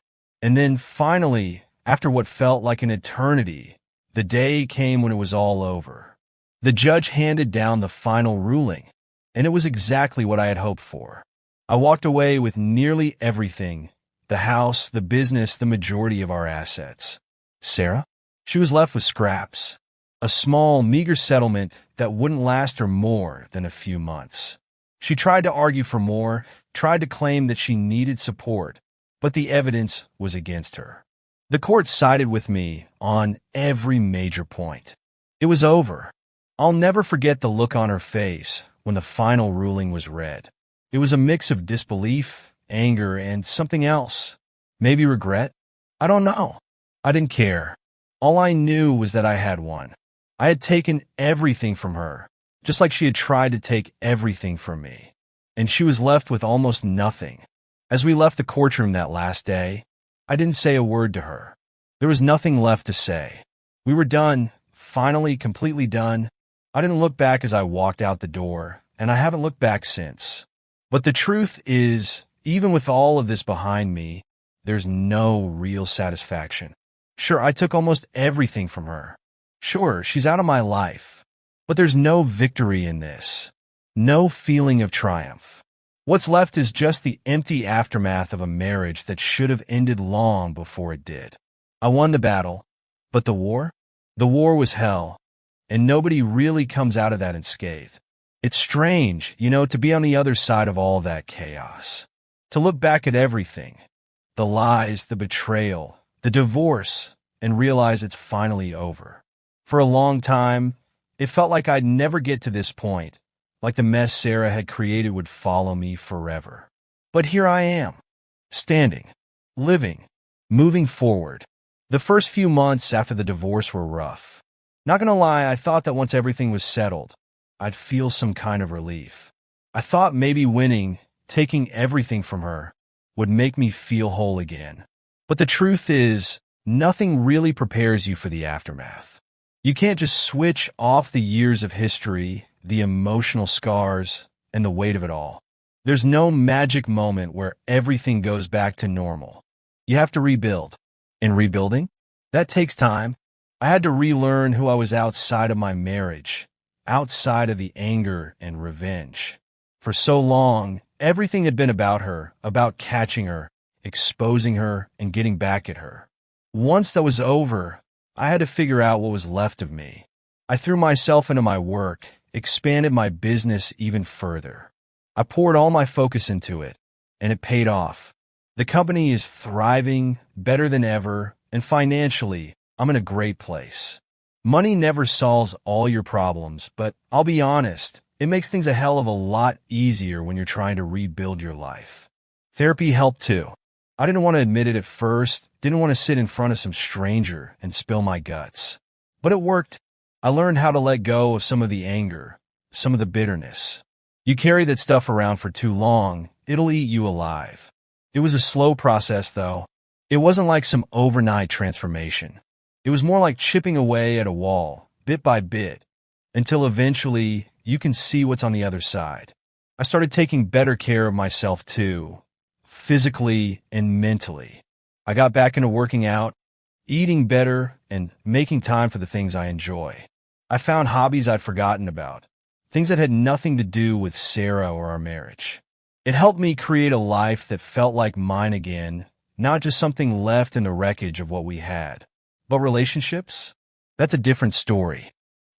And then, finally, after what felt like an eternity, the day came when it was all over. The judge handed down the final ruling, and it was exactly what I had hoped for. I walked away with nearly everything: the house, the business, the majority of our assets. Sarah? She was left with scraps. A small, meager settlement that wouldn't last her more than a few months. She tried to argue for more, tried to claim that she needed support, but the evidence was against her. The court sided with me on every major point. It was over. I'll never forget the look on her face when the final ruling was read. It was a mix of disbelief, anger, and something else. Maybe regret? I don't know. I didn't care. All I knew was that I had won. I had taken everything from her, just like she had tried to take everything from me. And she was left with almost nothing. As we left the courtroom that last day, I didn't say a word to her. There was nothing left to say. We were done, finally completely done. I didn't look back as I walked out the door, and I haven't looked back since. But the truth is, even with all of this behind me, there's no real satisfaction. Sure, I took almost everything from her. Sure, she's out of my life. But there's no victory in this. No feeling of triumph. What's left is just the empty aftermath of a marriage that should have ended long before it did. I won the battle, but the war? The war was hell, and nobody really comes out of that unscathed. It's strange, to be on the other side of all that chaos. To look back at everything, the lies, the betrayal, the divorce, and realize it's finally over. For a long time, it felt like I'd never get to this point, like the mess Sarah had created would follow me forever. But here I am, standing, living, moving forward. The first few months after the divorce were rough. Not gonna lie, I thought that once everything was settled, I'd feel some kind of relief. I thought maybe winning, taking everything from her, would make me feel whole again. But the truth is, nothing really prepares you for the aftermath. You can't just switch off the years of history, the emotional scars, and the weight of it all. There's no magic moment where everything goes back to normal. You have to rebuild. And rebuilding? That takes time. I had to relearn who I was outside of my marriage, outside of the anger and revenge. For so long, everything had been about her, about catching her, exposing her, and getting back at her. Once that was over, I had to figure out what was left of me. I threw myself into my work, expanded my business even further. I poured all my focus into it, and it paid off. The company is thriving, better than ever, and financially, I'm in a great place. Money never solves all your problems, but I'll be honest, it makes things a hell of a lot easier when you're trying to rebuild your life. Therapy helped too. I didn't want to admit it at first, didn't want to sit in front of some stranger and spill my guts. But it worked. I learned how to let go of some of the anger, some of the bitterness. You carry that stuff around for too long, it'll eat you alive. It was a slow process, though. It wasn't like some overnight transformation. It was more like chipping away at a wall, bit by bit, until eventually you can see what's on the other side. I started taking better care of myself, too, physically and mentally. I got back into working out, eating better, and making time for the things I enjoy. I found hobbies I'd forgotten about, things that had nothing to do with Sarah or our marriage. It helped me create a life that felt like mine again, not just something left in the wreckage of what we had. But relationships? That's a different story.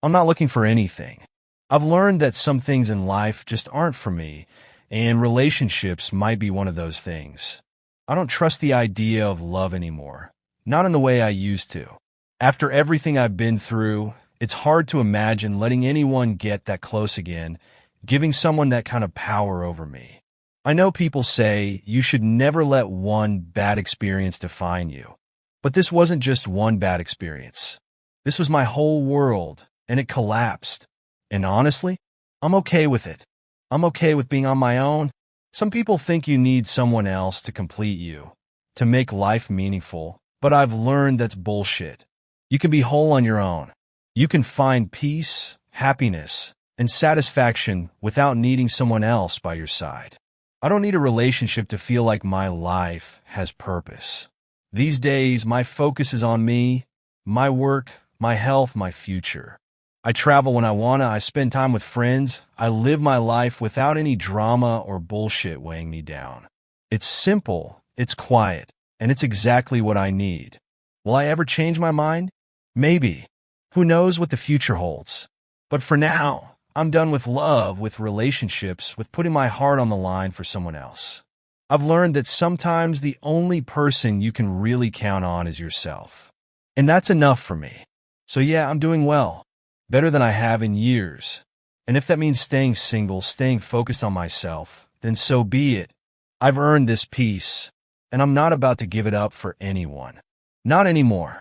I'm not looking for anything. I've learned that some things in life just aren't for me, and relationships might be one of those things. I don't trust the idea of love anymore, not in the way I used to. After everything I've been through, It's hard to imagine letting anyone get that close again, giving someone that kind of power over me. I know people say you should never let one bad experience define you. But this wasn't just one bad experience. This was my whole world, and it collapsed. And honestly, I'm okay with it. I'm okay with being on my own. Some people think you need someone else to complete you, to make life meaningful, but I've learned that's bullshit. You can be whole on your own. You can find peace, happiness, and satisfaction without needing someone else by your side. I don't need a relationship to feel like my life has purpose. These days, my focus is on me, my work, my health, my future. I travel when I wanna, I spend time with friends, I live my life without any drama or bullshit weighing me down. It's simple, it's quiet, and it's exactly what I need. Will I ever change my mind? Maybe. Who knows what the future holds? But for now, I'm done with love, with relationships, with putting my heart on the line for someone else. I've learned that sometimes the only person you can really count on is yourself. And that's enough for me. So yeah, I'm doing well. Better than I have in years. And if that means staying single, staying focused on myself, then so be it. I've earned this peace, and I'm not about to give it up for anyone. Not anymore.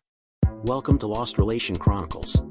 Welcome to Lost Relation Chronicles.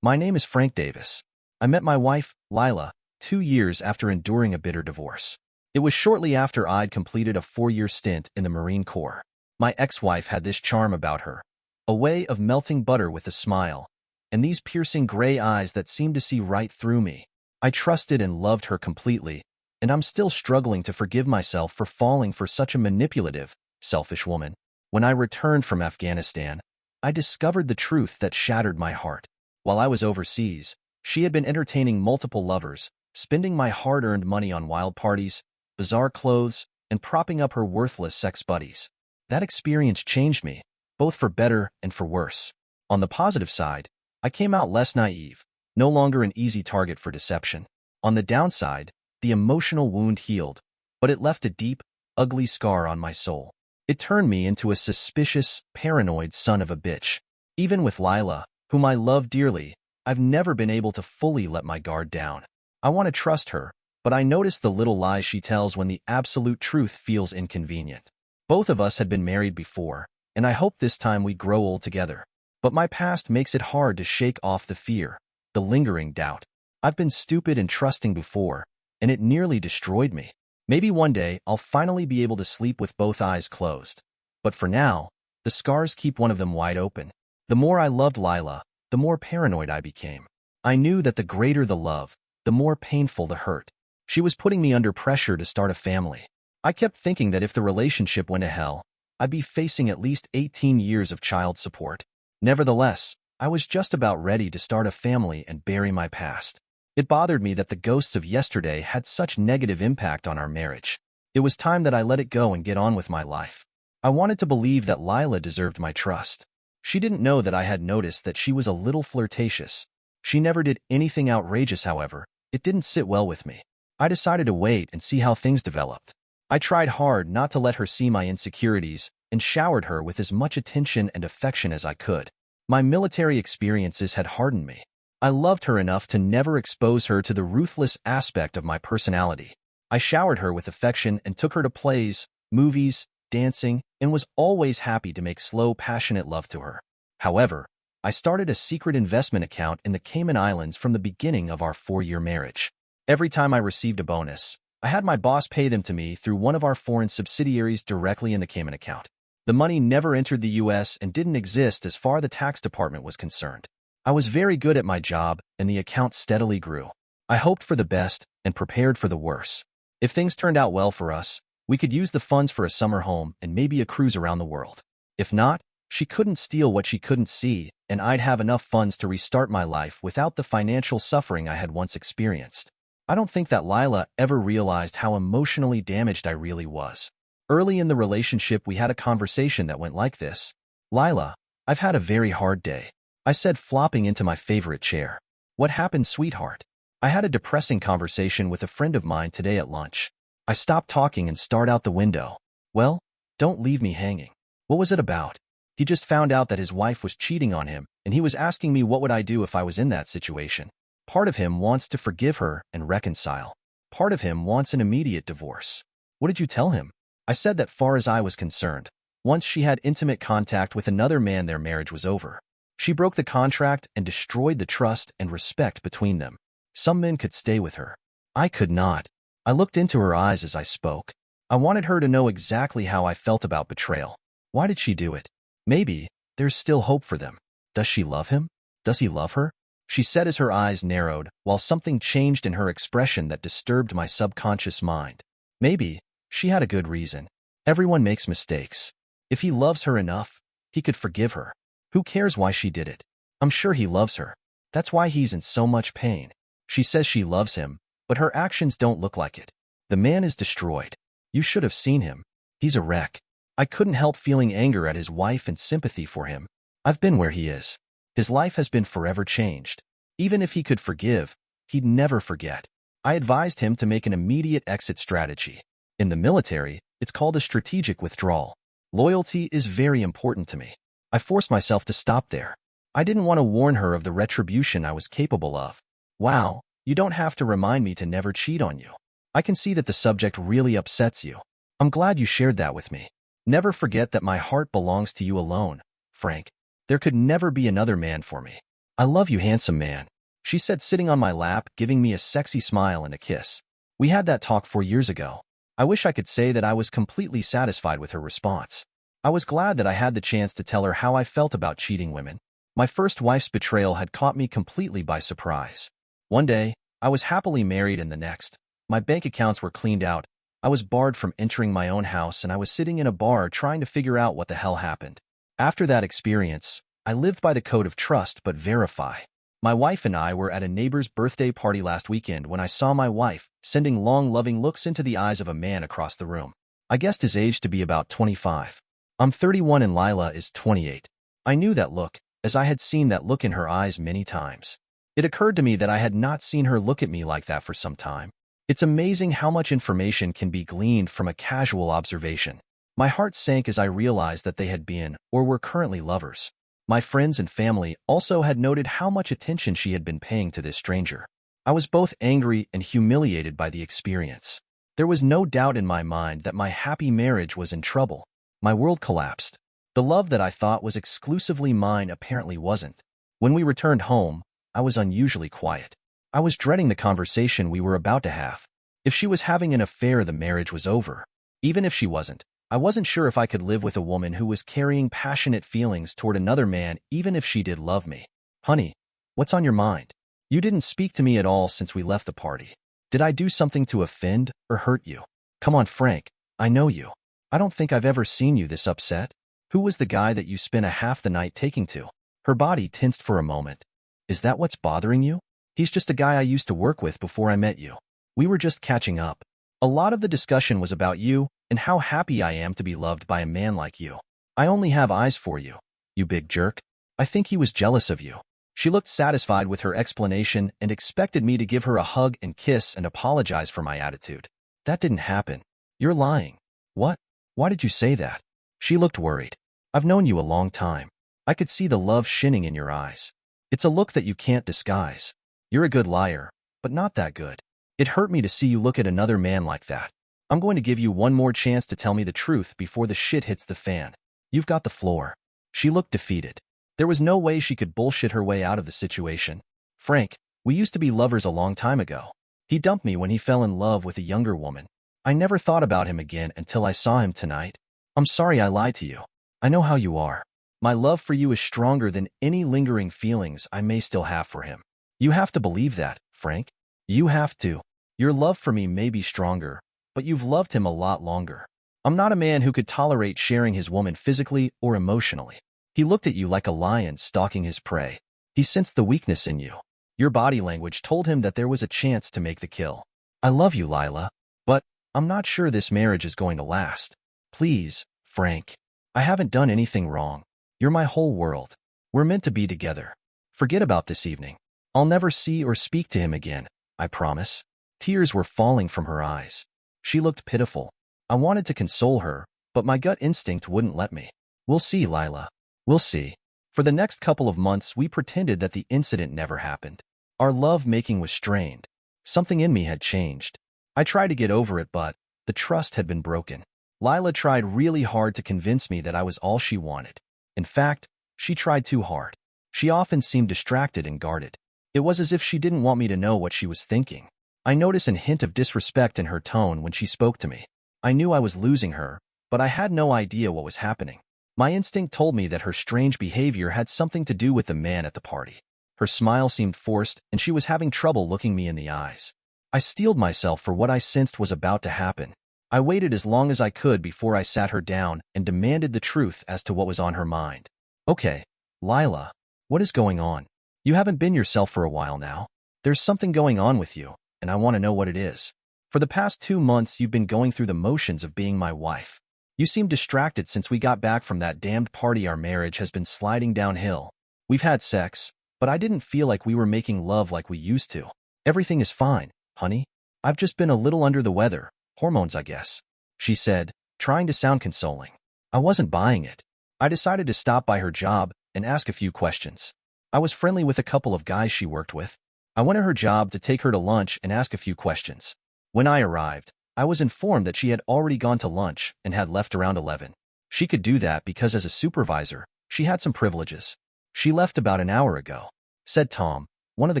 My name is Frank Davis. I met my wife, Lila, 2 years after enduring a bitter divorce. It was shortly after I'd completed a 4-year stint in the Marine Corps. My ex-wife had this charm about her, a way of melting butter with a smile, and these piercing gray eyes that seemed to see right through me. I trusted and loved her completely, and I'm still struggling to forgive myself for falling for such a manipulative, selfish woman. When I returned from Afghanistan, I discovered the truth that shattered my heart. While I was overseas, she had been entertaining multiple lovers, spending my hard-earned money on wild parties, bizarre clothes, and propping up her worthless sex buddies. That experience changed me, both for better and for worse. On the positive side, I came out less naive, no longer an easy target for deception. On the downside, the emotional wound healed, but it left a deep, ugly scar on my soul. It turned me into a suspicious, paranoid son of a bitch. Even with Lila, whom I love dearly, I've never been able to fully let my guard down. I want to trust her, but I notice the little lies she tells when the absolute truth feels inconvenient. Both of us had been married before, and I hope this time we grow old together. But my past makes it hard to shake off the fear, the lingering doubt. I've been stupid and trusting before, and it nearly destroyed me. Maybe one day I'll finally be able to sleep with both eyes closed. But for now, the scars keep one of them wide open. The more I loved Lila, the more paranoid I became. I knew that the greater the love, the more painful the hurt. She was putting me under pressure to start a family. I kept thinking that if the relationship went to hell, I'd be facing at least 18 years of child support. Nevertheless, I was just about ready to start a family and bury my past. It bothered me that the ghosts of yesterday had such negative impact on our marriage. It was time that I let it go and get on with my life. I wanted to believe that Lila deserved my trust. She didn't know that I had noticed that she was a little flirtatious. She never did anything outrageous, however. It didn't sit well with me. I decided to wait and see how things developed. I tried hard not to let her see my insecurities and showered her with as much attention and affection as I could. My military experiences had hardened me. I loved her enough to never expose her to the ruthless aspect of my personality. I showered her with affection and took her to plays, movies, dancing, and was always happy to make slow, passionate love to her. However, I started a secret investment account in the Cayman Islands from the beginning of our 4-year marriage. Every time I received a bonus, I had my boss pay them to me through one of our foreign subsidiaries directly in the Cayman account. The money never entered the U.S. and didn't exist as far as the tax department was concerned. I was very good at my job, and the account steadily grew. I hoped for the best and prepared for the worst. If things turned out well for us, we could use the funds for a summer home and maybe a cruise around the world. If not, she couldn't steal what she couldn't see, and I'd have enough funds to restart my life without the financial suffering I had once experienced. I don't think that Lila ever realized how emotionally damaged I really was. Early in the relationship, we had a conversation that went like this. "Lila, I've had a very hard day," I said, flopping into my favorite chair. "What happened, sweetheart?" I had a depressing conversation with a friend of mine today at lunch. I stopped talking and stared out the window. "Well, don't leave me hanging." "What was it about?" "He just found out that his wife was cheating on him, and he was asking me what would I do if I was in that situation. Part of him wants to forgive her and reconcile. Part of him wants an immediate divorce. What did you tell him? I said that far as I was concerned, once she had intimate contact with another man, their marriage was over. She broke the contract and destroyed the trust and respect between them. Some men could stay with her. I could not. I looked into her eyes as I spoke. I wanted her to know exactly how I felt about betrayal. Why did she do it? Maybe there's still hope for them. Does she love him? Does he love her? She said as her eyes narrowed, while something changed in her expression that disturbed my subconscious mind. Maybe she had a good reason. Everyone makes mistakes. If he loves her enough, he could forgive her. Who cares why she did it? I'm sure he loves her. That's why he's in so much pain. She says she loves him, but her actions don't look like it. The man is destroyed. You should have seen him. He's a wreck. I couldn't help feeling anger at his wife and sympathy for him. I've been where he is. His life has been forever changed. Even if he could forgive, he'd never forget. I advised him to make an immediate exit strategy. In the military, it's called a strategic withdrawal. Loyalty is very important to me. I forced myself to stop there. I didn't want to warn her of the retribution I was capable of. Wow, you don't have to remind me to never cheat on you. I can see that the subject really upsets you. I'm glad you shared that with me. Never forget that my heart belongs to you alone, Frank. There could never be another man for me. I love you, handsome man, she said, sitting on my lap, giving me a sexy smile and a kiss. We had that talk 4 years ago. I wish I could say that I was completely satisfied with her response. I was glad that I had the chance to tell her how I felt about cheating women. My first wife's betrayal had caught me completely by surprise. One day, I was happily married, and the next, my bank accounts were cleaned out. I was barred from entering my own house, and I was sitting in a bar trying to figure out what the hell happened. After that experience, I lived by the code of trust but verify. My wife and I were at a neighbor's birthday party last weekend when I saw my wife sending long, loving looks into the eyes of a man across the room. I guessed his age to be about 25. I'm 31 and Lila is 28. I knew that look, as I had seen that look in her eyes many times. It occurred to me that I had not seen her look at me like that for some time. It's amazing how much information can be gleaned from a casual observation. My heart sank as I realized that they had been, or were currently, lovers. My friends and family also had noted how much attention she had been paying to this stranger. I was both angry and humiliated by the experience. There was no doubt in my mind that my happy marriage was in trouble. My world collapsed. The love that I thought was exclusively mine apparently wasn't. When we returned home, I was unusually quiet. I was dreading the conversation we were about to have. If she was having an affair, the marriage was over. Even if she wasn't, I wasn't sure if I could live with a woman who was carrying passionate feelings toward another man, even if she did love me. Honey, what's on your mind? You didn't speak to me at all since we left the party. Did I do something to offend or hurt you? Come on, Frank. I know you. I don't think I've ever seen you this upset. Who was the guy that you spent a half the night taking to? Her body tensed for a moment. Is that what's bothering you? He's just a guy I used to work with before I met you. We were just catching up. A lot of the discussion was about you and how happy I am to be loved by a man like you. I only have eyes for you, you big jerk. I think he was jealous of you. She looked satisfied with her explanation and expected me to give her a hug and kiss and apologize for my attitude. That didn't happen. You're lying. What? Why did you say that? She looked worried. I've known you a long time. I could see the love shining in your eyes. It's a look that you can't disguise. You're a good liar, but not that good. It hurt me to see you look at another man like that. I'm going to give you one more chance to tell me the truth before the shit hits the fan. You've got the floor. She looked defeated. There was no way she could bullshit her way out of the situation. Frank, we used to be lovers a long time ago. He dumped me when he fell in love with a younger woman. I never thought about him again until I saw him tonight. I'm sorry I lied to you. I know how you are. My love for you is stronger than any lingering feelings I may still have for him. You have to believe that, Frank. You have to. Your love for me may be stronger, but you've loved him a lot longer. I'm not a man who could tolerate sharing his woman physically or emotionally. He looked at you like a lion stalking his prey. He sensed the weakness in you. Your body language told him that there was a chance to make the kill. I love you, Lila, but I'm not sure this marriage is going to last. Please, Frank. I haven't done anything wrong. You're my whole world. We're meant to be together. Forget about this evening. I'll never see or speak to him again, I promise. Tears were falling from her eyes. She looked pitiful. I wanted to console her, but my gut instinct wouldn't let me. We'll see, Lila. We'll see. For the next couple of months, we pretended that the incident never happened. Our love-making was strained. Something in me had changed. I tried to get over it, but the trust had been broken. Lila tried really hard to convince me that I was all she wanted. In fact, she tried too hard. She often seemed distracted and guarded. It was as if she didn't want me to know what she was thinking. I noticed a hint of disrespect in her tone when she spoke to me. I knew I was losing her, but I had no idea what was happening. My instinct told me that her strange behavior had something to do with the man at the party. Her smile seemed forced, and she was having trouble looking me in the eyes. I steeled myself for what I sensed was about to happen. I waited as long as I could before I sat her down and demanded the truth as to what was on her mind. Okay, Lila, what is going on? You haven't been yourself for a while now. There's something going on with you, and I want to know what it is. For the past 2 months, you've been going through the motions of being my wife. You seem distracted since we got back from that damned party. Our marriage has been sliding downhill. We've had sex, but I didn't feel like we were making love like we used to. Everything is fine, honey. I've just been a little under the weather. Hormones, I guess, she said, trying to sound consoling. I wasn't buying it. I decided to stop by her job and ask a few questions. I was friendly with a couple of guys she worked with. I went to her job to take her to lunch and ask a few questions. When I arrived, I was informed that she had already gone to lunch and had left around 11. She could do that because as a supervisor, she had some privileges. She left about an hour ago, said Tom, one of the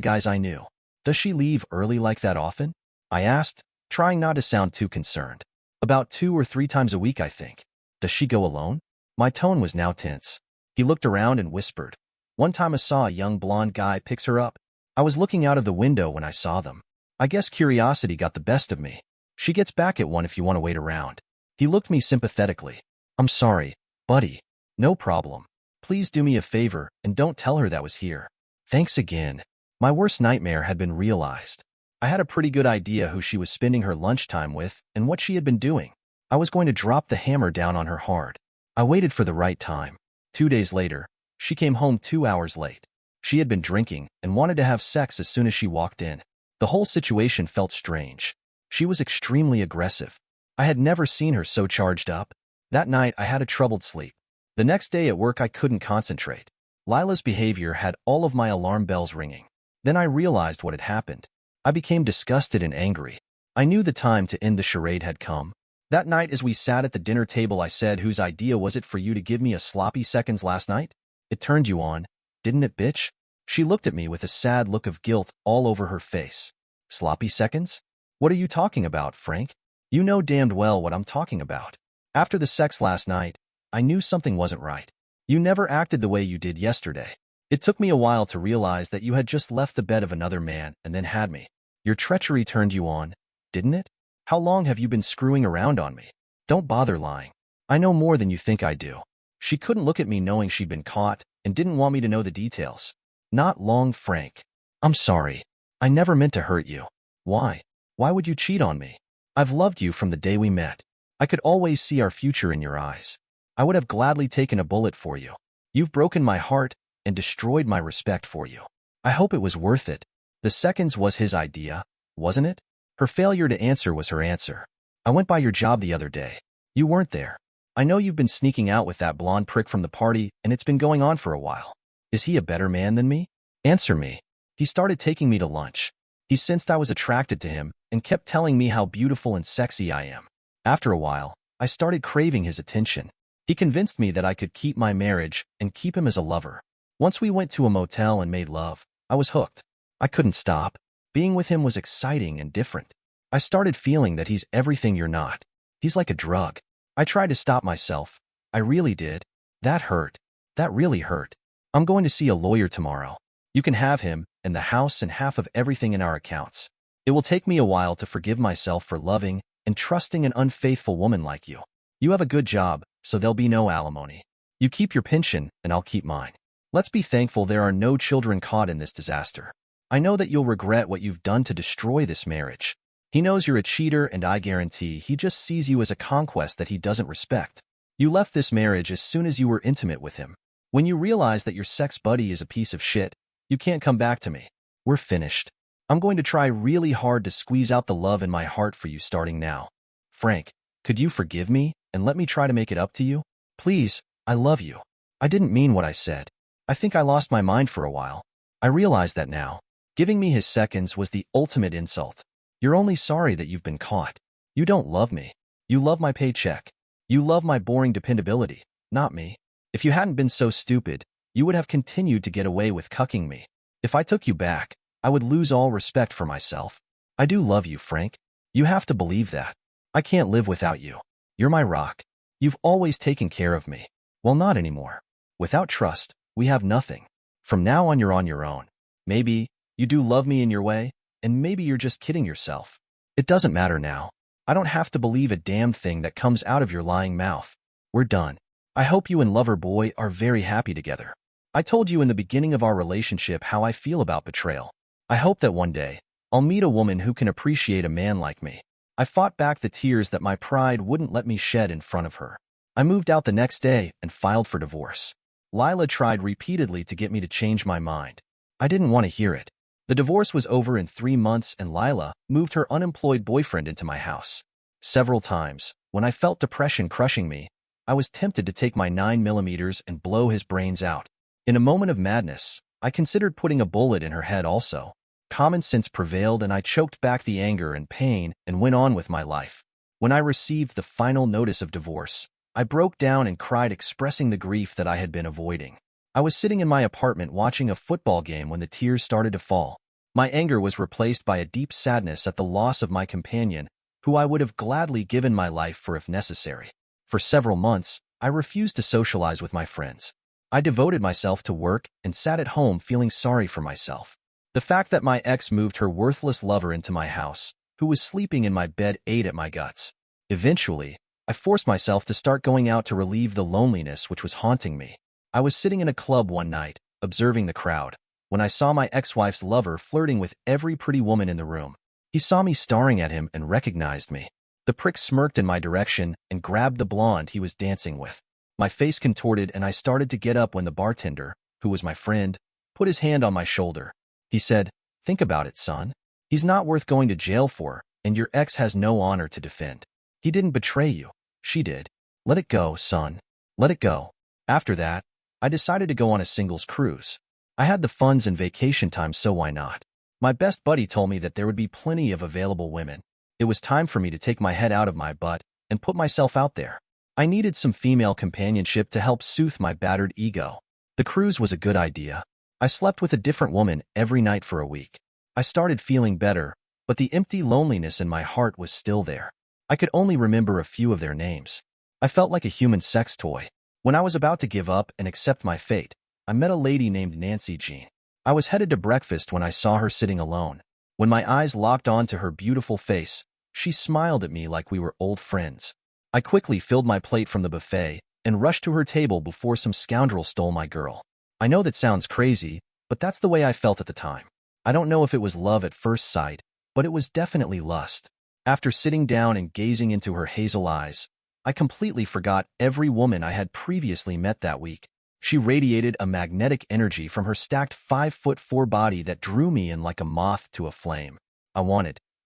guys I knew. Does she leave early like that often? I asked, trying not to sound too concerned. About 2 or 3 times a week, I think. Does she go alone? My tone was now tense. He looked around and whispered. One time I saw a young blonde guy picks her up. I was looking out of the window when I saw them. I guess curiosity got the best of me. She gets back at 1 if you want to wait around. He looked me sympathetically. I'm sorry, buddy. No problem. Please do me a favor and don't tell her that was here. Thanks again. My worst nightmare had been realized. I had a pretty good idea who she was spending her lunchtime with and what she had been doing. I was going to drop the hammer down on her hard. I waited for the right time. 2 days later, she came home 2 hours late. She had been drinking and wanted to have sex as soon as she walked in. The whole situation felt strange. She was extremely aggressive. I had never seen her so charged up. That night, I had a troubled sleep. The next day at work, I couldn't concentrate. Lila's behavior had all of my alarm bells ringing. Then I realized what had happened. I became disgusted and angry. I knew the time to end the charade had come. That night as we sat at the dinner table, I said, whose idea was it for you to give me a sloppy seconds last night? It turned you on, didn't it, bitch? She looked at me with a sad look of guilt all over her face. Sloppy seconds? What are you talking about, Frank? You know damned well what I'm talking about. After the sex last night, I knew something wasn't right. You never acted the way you did yesterday. It took me a while to realize that you had just left the bed of another man and then had me. Your treachery turned you on, didn't it? How long have you been screwing around on me? Don't bother lying. I know more than you think I do. She couldn't look at me knowing she'd been caught and didn't want me to know the details. Not long, Frank. I'm sorry. I never meant to hurt you. Why? Why would you cheat on me? I've loved you from the day we met. I could always see our future in your eyes. I would have gladly taken a bullet for you. You've broken my heart and destroyed my respect for you. I hope it was worth it. The seconds was his idea, wasn't it? Her failure to answer was her answer. I went by your job the other day. You weren't there. I know you've been sneaking out with that blonde prick from the party, and it's been going on for a while. Is he a better man than me? Answer me. He started taking me to lunch. He sensed I was attracted to him and kept telling me how beautiful and sexy I am. After a while, I started craving his attention. He convinced me that I could keep my marriage and keep him as a lover. Once we went to a motel and made love, I was hooked. I couldn't stop. Being with him was exciting and different. I started feeling that he's everything you're not. He's like a drug. I tried to stop myself. I really did. That hurt. That really hurt. I'm going to see a lawyer tomorrow. You can have him and the house and half of everything in our accounts. It will take me a while to forgive myself for loving and trusting an unfaithful woman like you. You have a good job, so there'll be no alimony. You keep your pension, and I'll keep mine. Let's be thankful there are no children caught in this disaster. I know that you'll regret what you've done to destroy this marriage. He knows you're a cheater, and I guarantee he just sees you as a conquest that he doesn't respect. You left this marriage as soon as you were intimate with him. When you realize that your sex buddy is a piece of shit, you can't come back to me. We're finished. I'm going to try really hard to squeeze out the love in my heart for you starting now. Frank, could you forgive me and let me try to make it up to you? Please, I love you. I didn't mean what I said. I think I lost my mind for a while. I realize that now. Giving me his seconds was the ultimate insult. You're only sorry that you've been caught. You don't love me. You love my paycheck. You love my boring dependability, not me. If you hadn't been so stupid, you would have continued to get away with cucking me. If I took you back, I would lose all respect for myself. I do love you, Frank. You have to believe that. I can't live without you. You're my rock. You've always taken care of me. Well, not anymore. Without trust, we have nothing. From now on, you're on your own. Maybe you do love me in your way, and maybe you're just kidding yourself. It doesn't matter now. I don't have to believe a damn thing that comes out of your lying mouth. We're done. I hope you and lover boy are very happy together. I told you in the beginning of our relationship how I feel about betrayal. I hope that one day, I'll meet a woman who can appreciate a man like me. I fought back the tears that my pride wouldn't let me shed in front of her. I moved out the next day and filed for divorce. Lila tried repeatedly to get me to change my mind. I didn't want to hear it. The divorce was over in 3 months and Lila moved her unemployed boyfriend into my house. Several times, when I felt depression crushing me, I was tempted to take my 9mm and blow his brains out. In a moment of madness, I considered putting a bullet in her head also. Common sense prevailed and I choked back the anger and pain and went on with my life. When I received the final notice of divorce, I broke down and cried, expressing the grief that I had been avoiding. I was sitting in my apartment watching a football game when the tears started to fall. My anger was replaced by a deep sadness at the loss of my companion, who I would have gladly given my life for if necessary. For several months, I refused to socialize with my friends. I devoted myself to work and sat at home feeling sorry for myself. The fact that my ex moved her worthless lover into my house, who was sleeping in my bed, ate at my guts. Eventually, I forced myself to start going out to relieve the loneliness which was haunting me. I was sitting in a club one night, observing the crowd, when I saw my ex-wife's lover flirting with every pretty woman in the room. He saw me staring at him and recognized me. The prick smirked in my direction and grabbed the blonde he was dancing with. My face contorted and I started to get up when the bartender, who was my friend, put his hand on my shoulder. He said, "Think about it, son. He's not worth going to jail for, and your ex has no honor to defend. He didn't betray you. She did. Let it go, son. Let it go." After that, I decided to go on a singles cruise. I had the funds and vacation time, so why not? My best buddy told me that there would be plenty of available women. It was time for me to take my head out of my butt and put myself out there. I needed some female companionship to help soothe my battered ego. The cruise was a good idea. I slept with a different woman every night for a week. I started feeling better, but the empty loneliness in my heart was still there. I could only remember a few of their names. I felt like a human sex toy. When I was about to give up and accept my fate, I met a lady named Nancy Jean. I was headed to breakfast when I saw her sitting alone. When my eyes locked onto her beautiful face, she smiled at me like we were old friends. I quickly filled my plate from the buffet and rushed to her table before some scoundrel stole my girl. I know that sounds crazy, but that's the way I felt at the time. I don't know if it was love at first sight, but it was definitely lust. After sitting down and gazing into her hazel eyes, I completely forgot every woman I had previously met that week. She radiated a magnetic energy from her stacked 5'4" body that drew me in like a moth to a flame. I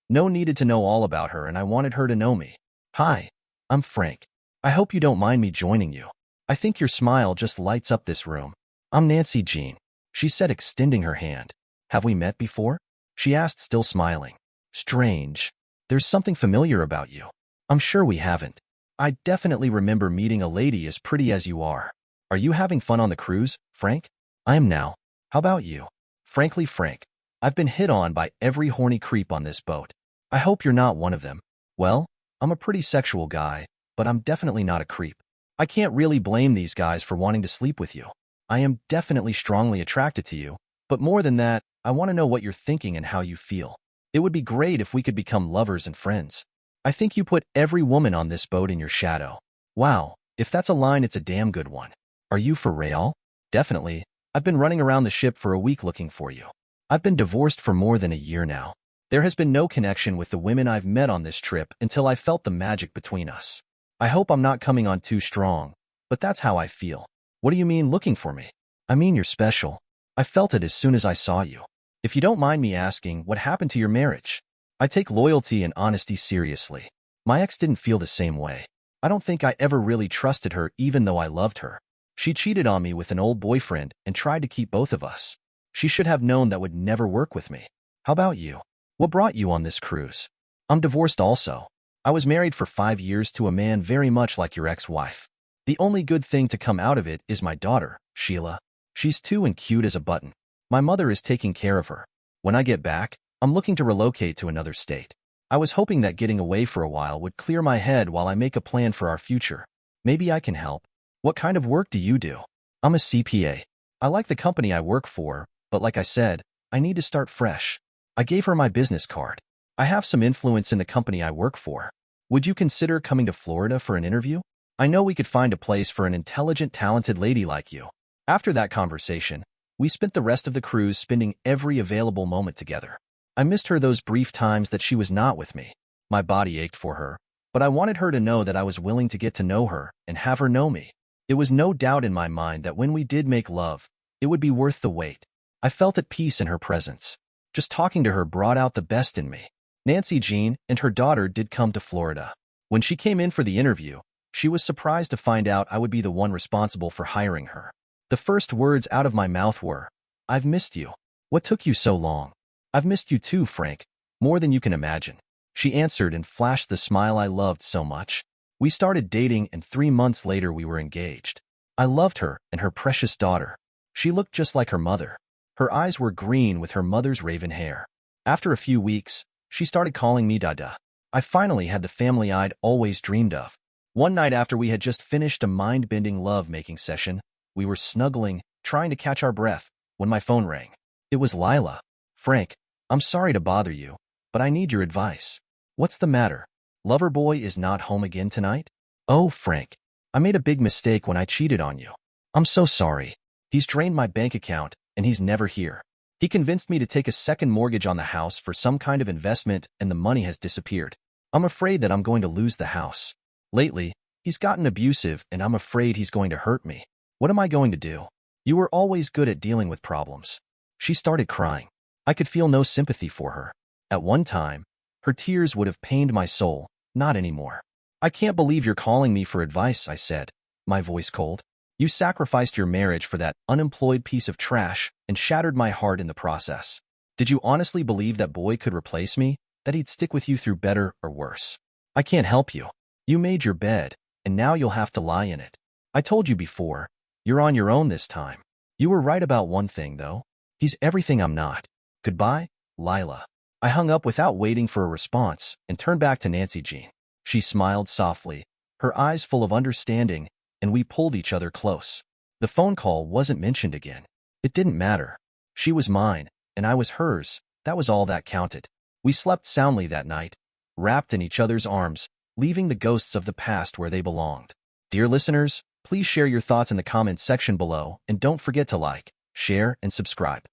needed to know all about her, and I wanted her to know me. "Hi, I'm Frank. I hope you don't mind me joining you. I think your smile just lights up this room. I'm Nancy Jean," she said, extending her hand. "Have we met before?" she asked, still smiling. "Strange. There's something familiar about you. I'm sure we haven't. I definitely remember meeting a lady as pretty as you are. Are you having fun on the cruise, Frank?" "I am now. How about you?" "Frankly, Frank, I've been hit on by every horny creep on this boat. I hope you're not one of them." "Well, I'm a pretty sexual guy, but I'm definitely not a creep. I can't really blame these guys for wanting to sleep with you. I am definitely strongly attracted to you, but more than that, I want to know what you're thinking and how you feel. It would be great if we could become lovers and friends. I think you put every woman on this boat in your shadow." "Wow, if that's a line, it's a damn good one. Are you for real?" "Definitely. I've been running around the ship for a week looking for you. I've been divorced for more than a year now. There has been no connection with the women I've met on this trip until I felt the magic between us. I hope I'm not coming on too strong, but that's how I feel." "What do you mean looking for me?" "I mean you're special. I felt it as soon as I saw you. If you don't mind me asking, what happened to your marriage?" "I take loyalty and honesty seriously. My ex didn't feel the same way. I don't think I ever really trusted her even though I loved her. She cheated on me with an old boyfriend and tried to keep both of us. She should have known that would never work with me. How about you? What brought you on this cruise? I'm divorced also. I was married for 5 years to a man very much like your ex-wife. The only good thing to come out of it is my daughter, Sheila. She's 2 and cute as a button. My mother is taking care of her. When I get back, I'm looking to relocate to another state. I was hoping that getting away for a while would clear my head while I make a plan for our future. Maybe I can help. What kind of work do you do? I'm a CPA. I like the company I work for, but like I said, I need to start fresh. I gave her my business card. I have some influence in the company I work for. Would you consider coming to Florida for an interview? I know we could find a place for an intelligent, talented lady like you. After that conversation, we spent the rest of the cruise spending every available moment together. I missed her those brief times that she was not with me. My body ached for her, but I wanted her to know that I was willing to get to know her and have her know me. There was no doubt in my mind that when we did make love, it would be worth the wait. I felt at peace in her presence. Just talking to her brought out the best in me. Nancy Jean and her daughter did come to Florida. When she came in for the interview, she was surprised to find out I would be the one responsible for hiring her. The first words out of my mouth were, "I've missed you. What took you so long?" "I've missed you too, Frank. More than you can imagine," she answered and flashed the smile I loved so much. We started dating and 3 months later we were engaged. I loved her and her precious daughter. She looked just like her mother. Her eyes were green with her mother's raven hair. After a few weeks, she started calling me Dada. I finally had the family I'd always dreamed of. One night after we had just finished a mind-bending love-making session, we were snuggling, trying to catch our breath, when my phone rang. It was Lila. "Frank, I'm sorry to bother you, but I need your advice." "What's the matter? Loverboy is not home again tonight?" "Oh, Frank, I made a big mistake when I cheated on you. I'm so sorry. He's drained my bank account, and he's never here. He convinced me to take a second mortgage on the house for some kind of investment, and the money has disappeared. I'm afraid that I'm going to lose the house. Lately, he's gotten abusive, and I'm afraid he's going to hurt me. What am I going to do? You were always good at dealing with problems." She started crying. I could feel no sympathy for her. At one time, her tears would have pained my soul, not anymore. "I can't believe you're calling me for advice," I said, my voice cold. "You sacrificed your marriage for that unemployed piece of trash and shattered my heart in the process. Did you honestly believe that boy could replace me, that he'd stick with you through better or worse? I can't help you. You made your bed, and now you'll have to lie in it. I told you before, you're on your own this time. You were right about one thing, though. He's everything I'm not. Goodbye, Lila." I hung up without waiting for a response and turned back to Nancy Jean. She smiled softly, her eyes full of understanding, and we pulled each other close. The phone call wasn't mentioned again. It didn't matter. She was mine, and I was hers. That was all that counted. We slept soundly that night, wrapped in each other's arms, leaving the ghosts of the past where they belonged. Dear listeners, please share your thoughts in the comments section below, and don't forget to like, share, and subscribe.